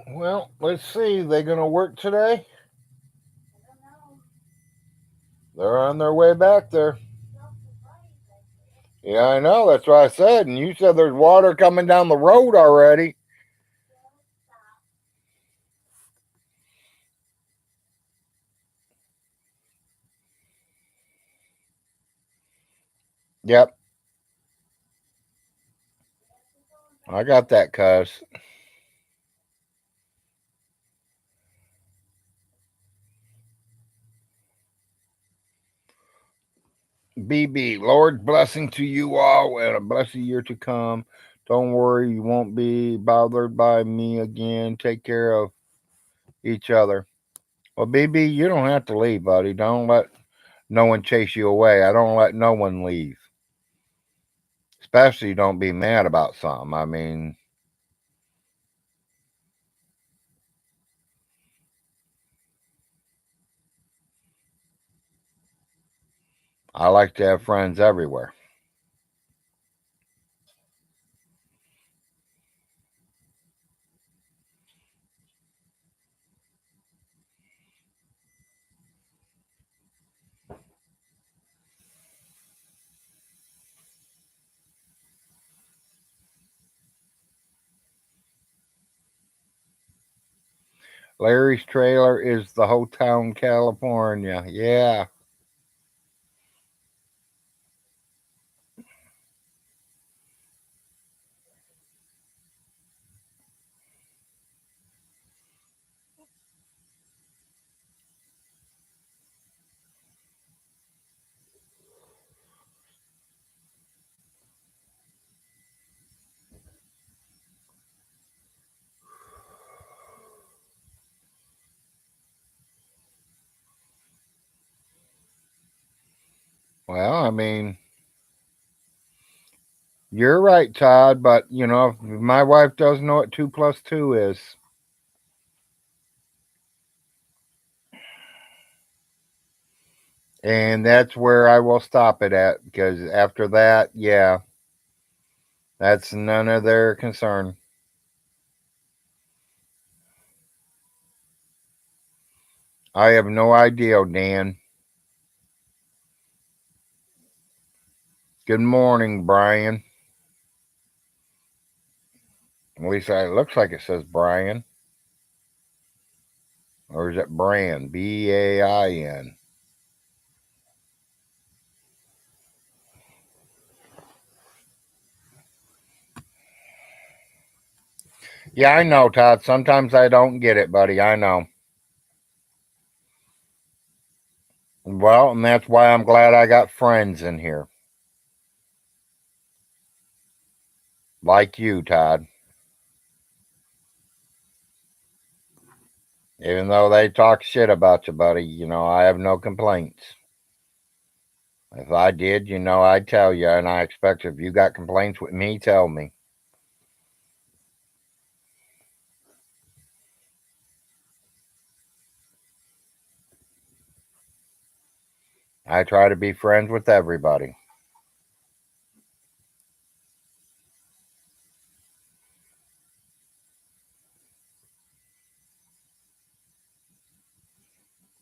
Speaker 1: Well, let's see. They gonna work today?
Speaker 2: I don't know.
Speaker 1: They're on their way back there.
Speaker 2: Stop the fight, I said.
Speaker 1: Yeah, I know. That's what I said. And you said there's water coming down the road already.
Speaker 2: Don't stop.
Speaker 1: Yep,
Speaker 2: Yes, we're going
Speaker 1: I
Speaker 2: back.
Speaker 1: got that, cuz. BB, Lord blessing to you all and a blessed year to come. Don't worry, you won't be bothered by me again. Take care of each other. Well, BB, you don't have to leave, buddy. Don't let no one chase you away. I don't let no one leave. Especially don't be mad about something. I mean, I like to have friends everywhere. Larry's trailer is the Hotel California. Yeah. Well, I mean, you're right, Todd, but if my wife doesn't know what 2 plus 2 is. And that's where I will stop it at because after that, yeah, that's none of their concern. I have no idea, Dan. Good morning, Brian. At least it looks like it says Brian. Or is it Bran? Bain. Yeah, I know, Todd. Sometimes I don't get it, buddy. I know. Well, and that's why I'm glad I got friends in here. Like you, Todd. Even though they talk shit about you, buddy, I have no complaints. If I did, I'd tell you, and I expect if you got complaints with me, tell me. I try to be friends with everybody.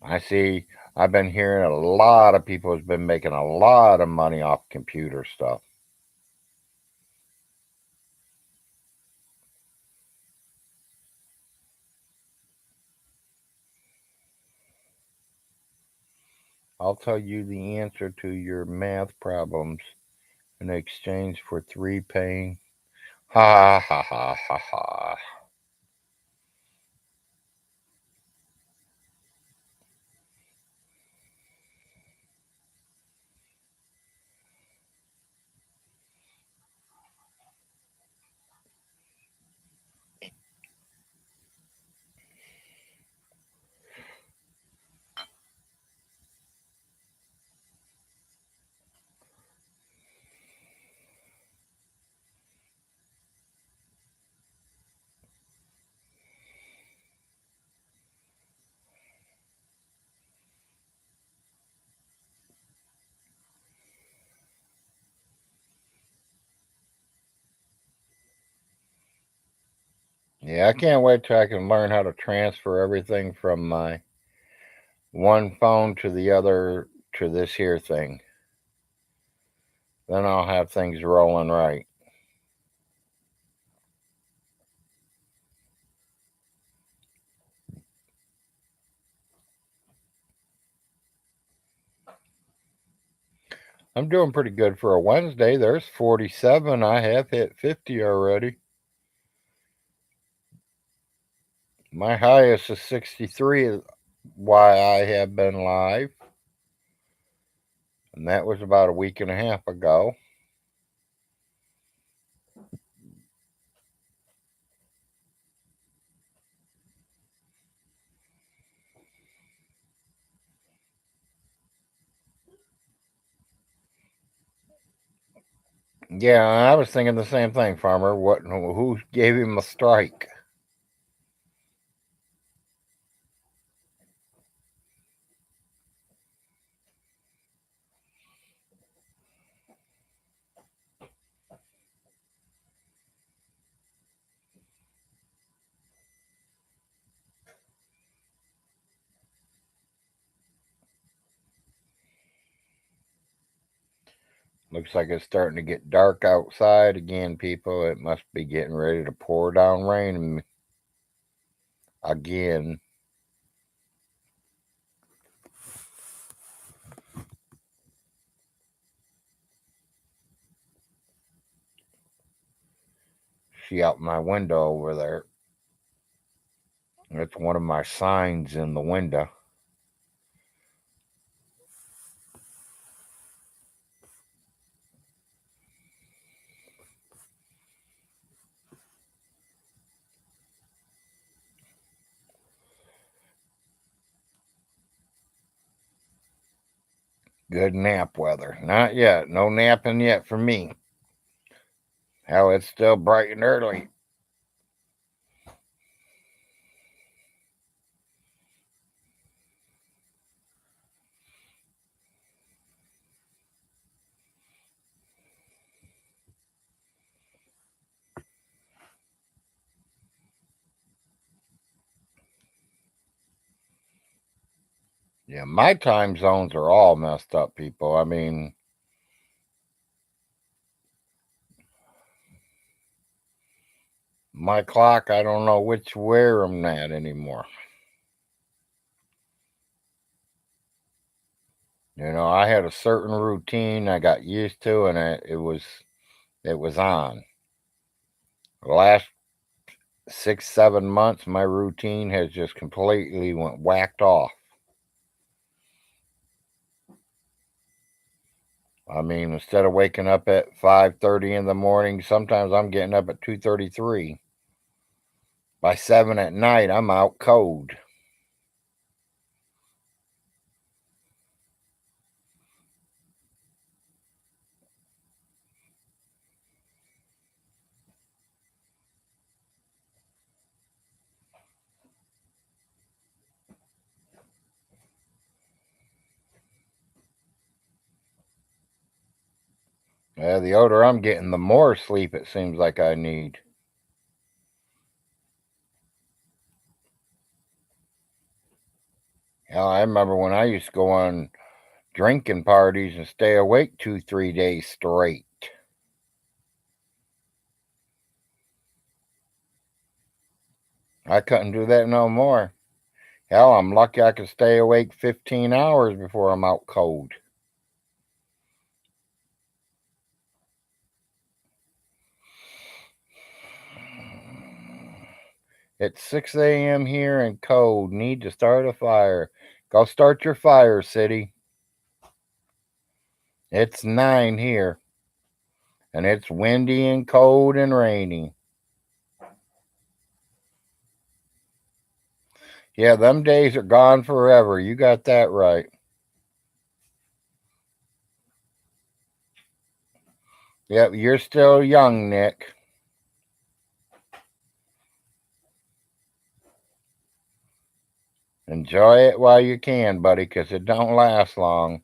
Speaker 1: I see, I've been hearing a lot of people has been making a lot of money off computer stuff. I'll tell you the answer to your math problems in exchange for 3 paying. Ha ha ha ha ha. Yeah, I can't wait till I can learn how to transfer everything from my one phone to the other to this here thing. Then I'll have things rolling right. I'm doing pretty good for a Wednesday. There's 47. I have hit 50 already. My highest is 63, why I have been live, and that was about a week and a half ago. Yeah, I was thinking the same thing, Farmer. What? Who gave him a strike? Looks like it's starting to get dark outside again, people. It must be getting ready to pour down rain again. See out my window over there. That's one of my signs in the window. Good nap weather. Not yet. No napping yet for me. Hell, it's still bright and early. Yeah, my time zones are all messed up, people. I mean, my clock, I don't know where I'm at anymore. I had a certain routine I got used to, and it was on. The last 6, 7 months, my routine has just completely went whacked off. I mean, instead of waking up at 5:30 in the morning, sometimes I'm getting up at 2:33. By 7 at night, I'm out cold. The older I'm getting, the more sleep it seems like I need. Hell, I remember when I used to go on drinking parties and stay awake 2, 3 days straight. I couldn't do that no more. Hell, I'm lucky I could stay awake 15 hours before I'm out cold. It's 6 a.m. here and cold. Need to start a fire. Go start your fire, city. It's 9 here, and it's windy and cold and rainy. Yeah, them days are gone forever. You got that right. Yep, you're still young, Nick. Enjoy it while you can, buddy, 'cause it don't last long.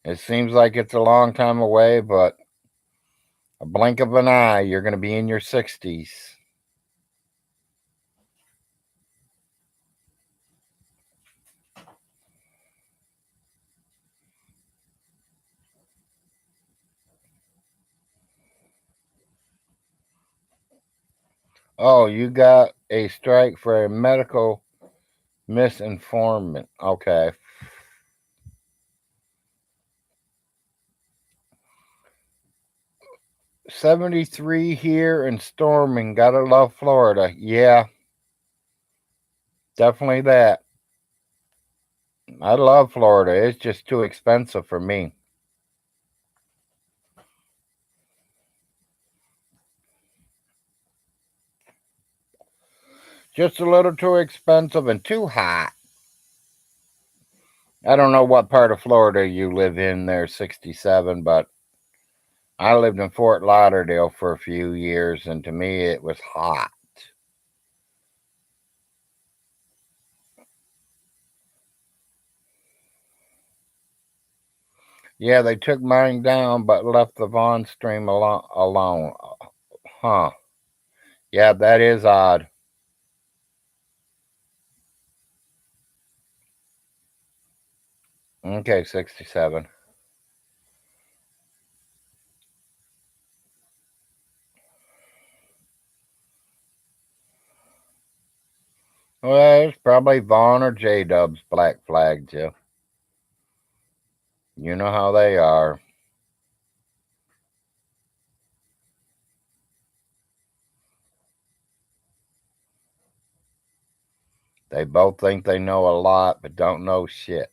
Speaker 1: It seems like it's a long time away, but a blink of an eye, you're going to be in your 60s. Oh, you got a strike for a medical misinformant. Okay. 73 here and storming. Gotta love Florida. Yeah, definitely that. I love Florida. It's just too expensive for me. Just a little too expensive and too hot. I don't know what part of Florida you live in there, 67, but I lived in Fort Lauderdale for a few years, and to me it was hot. Yeah, they took mine down but left the Vaughn stream alone. Huh. Yeah, that is odd. Okay, 67. Well, it's probably Vaughn or J Dubs black flagged you. You know how they are. They both think they know a lot but don't know shit.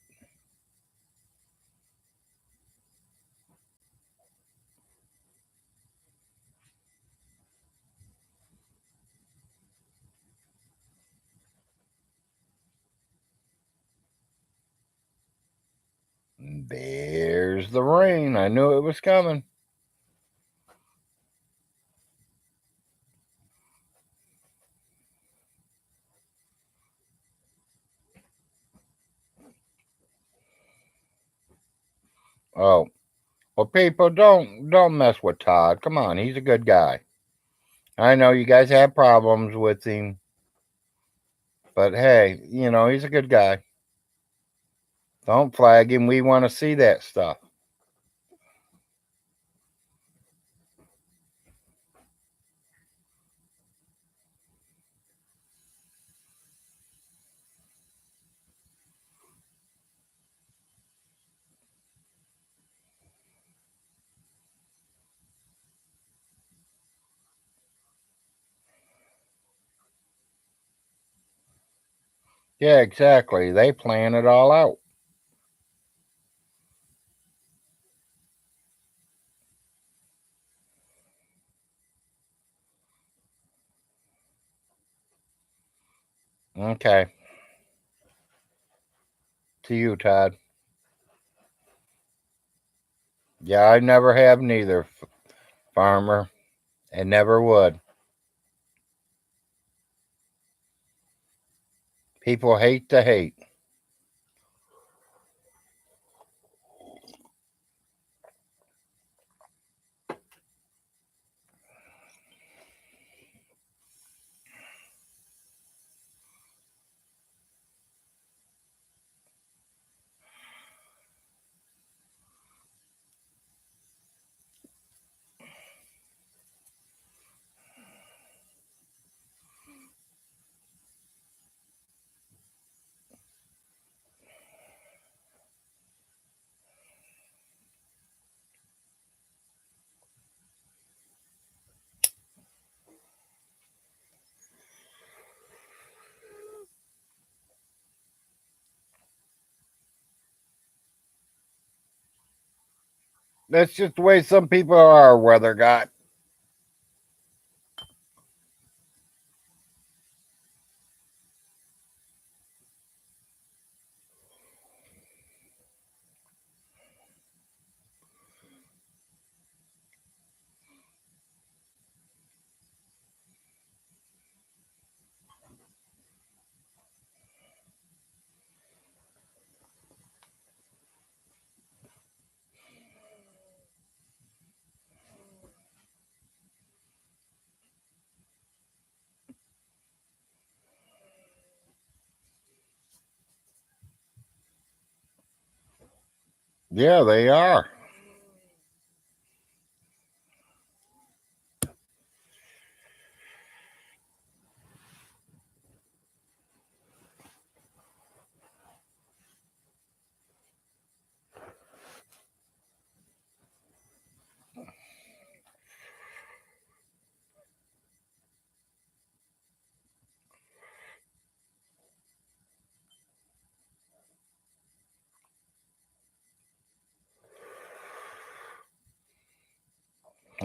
Speaker 1: There's the rain. I knew it was coming. Oh, well, people, don't mess with Todd. Come on, he's a good guy. I know you guys have problems with him, but hey, he's a good guy. Don't flag him. We want to see that stuff. Yeah, exactly. They plan it all out. Okay. To you, Todd. Yeah, I never have neither, farmer, and never would. People hate to hate. That's just the way some people are, weather god. Yeah, they are.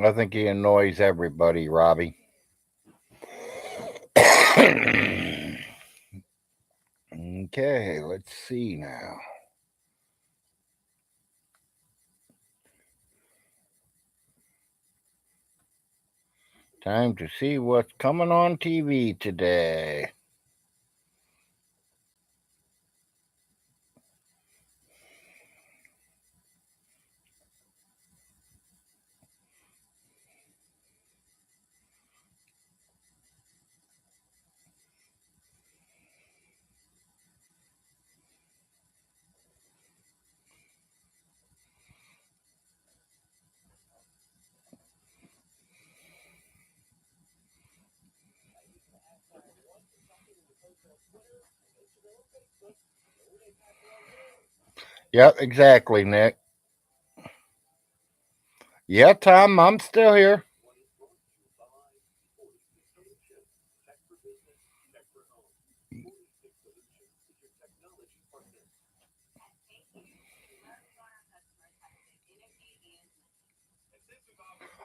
Speaker 1: I think he annoys everybody, Robbie. Okay, let's see now. Time to see what's coming on TV today. Yep, exactly, Nick. Yeah, Tom, I'm still here.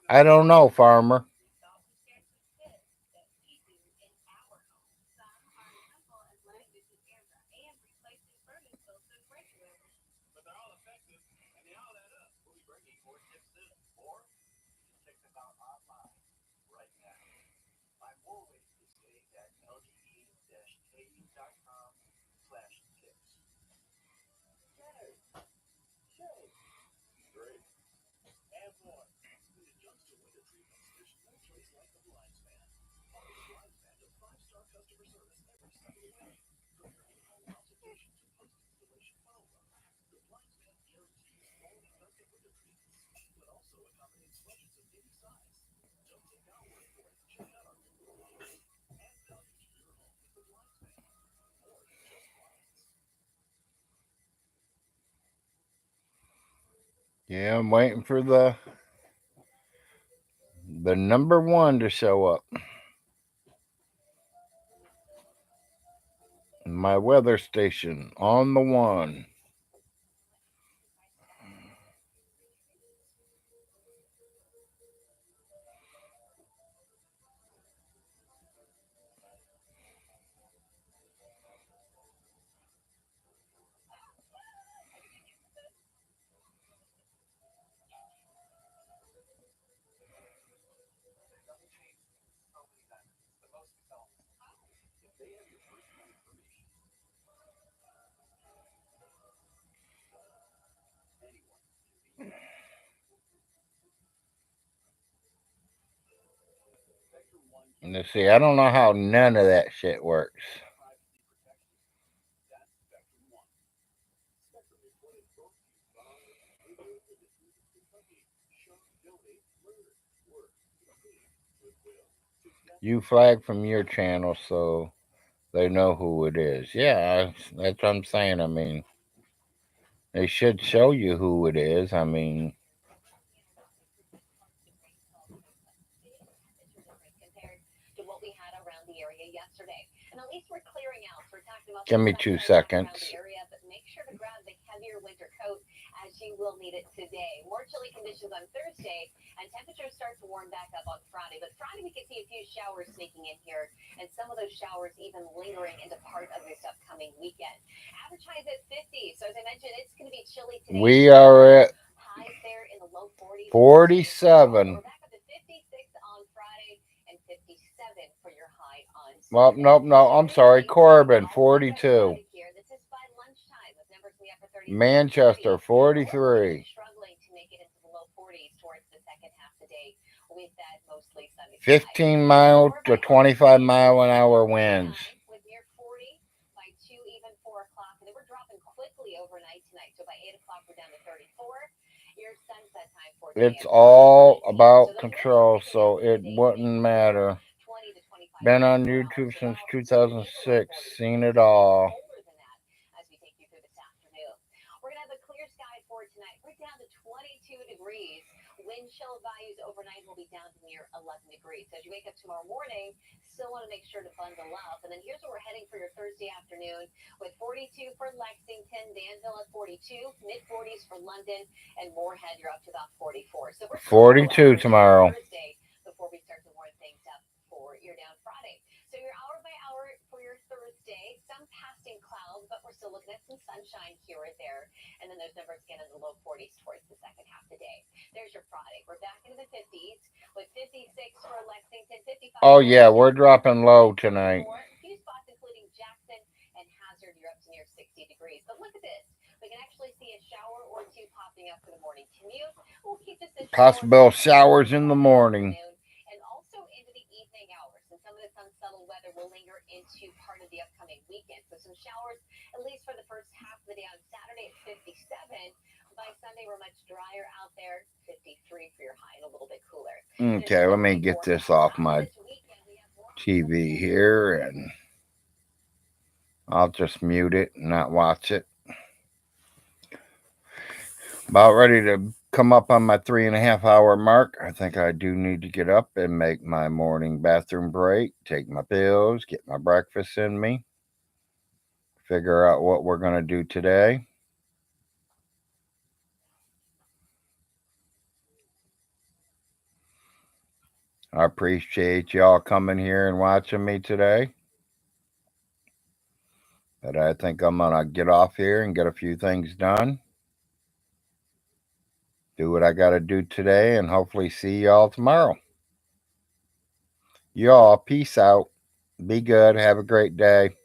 Speaker 1: I don't know, Farmer. Yeah, I'm waiting for the number one to show up. My weather station on the one. And let's see, I don't know how none of that shit works. You flag from your channel so they know who it is. Yeah, that's what I'm saying. I mean, they should show you who it is. I mean, give me 2 seconds. We are at 47. Well, nope, no, I'm sorry. Corbin, 42. Manchester, 43. 15 mile to 25-mile-an-hour winds. It's all about control, so it wouldn't matter. Been on YouTube since 2006, seen it all.
Speaker 2: We're going to have a clear sky for tonight. We're down to 22 degrees. Wind chill values overnight will be down to near 11 degrees. So as you wake up tomorrow morning, still want to make sure to bundle up. And then here's where we're heading for your Thursday afternoon with 42 for Lexington, Danville at 42, mid 40s for London, and Moorhead, you're up to about 44. So we're still a couple
Speaker 1: 42
Speaker 2: hours into your
Speaker 1: tomorrow.
Speaker 2: Thursday before we start to warm things up for your down Friday. So your hour by hour for your Thursday, some passing clouds, but we're still looking at some sunshine here or there. And then those numbers again in the low 40s towards the second half of the day. There's your Friday. We're back into the 50s with 56 for Lexington, 55
Speaker 1: Oh,
Speaker 2: for
Speaker 1: yeah, we're
Speaker 2: London,
Speaker 1: dropping low
Speaker 2: Moorhead
Speaker 1: tonight.
Speaker 2: 54. A few spots including Jackson and Hazard, you're up to near 60 degrees. But look at this. We can actually see a shower or two popping up for the morning commute. We'll keep this a short
Speaker 1: Possible
Speaker 2: one here for
Speaker 1: showers
Speaker 2: your
Speaker 1: in the
Speaker 2: Friday
Speaker 1: morning.
Speaker 2: afternoon and also into the evening hours. And some of this unsettled weather will linger into part of the upcoming weekend. So some showers, at least for the first half of the day on Saturday at 57. By Sunday, we're much drier out there, 53 for your high and a little bit cooler. There's
Speaker 1: Okay,
Speaker 2: your
Speaker 1: let
Speaker 2: look
Speaker 1: me get
Speaker 2: before
Speaker 1: this
Speaker 2: coming
Speaker 1: off
Speaker 2: up
Speaker 1: my
Speaker 2: this weekend. We have more
Speaker 1: TV here, and I'll just mute it and not watch it. About ready to come up on my 3.5 hour mark. I think I do need to get up and make my morning bathroom break, take my pills, get my breakfast in me, figure out what we're going to do today. I appreciate y'all coming here and watching me today. But I think I'm going to get off here and get a few things done. Do what I got to do today and hopefully see y'all tomorrow. Y'all, peace out. Be good. Have a great day.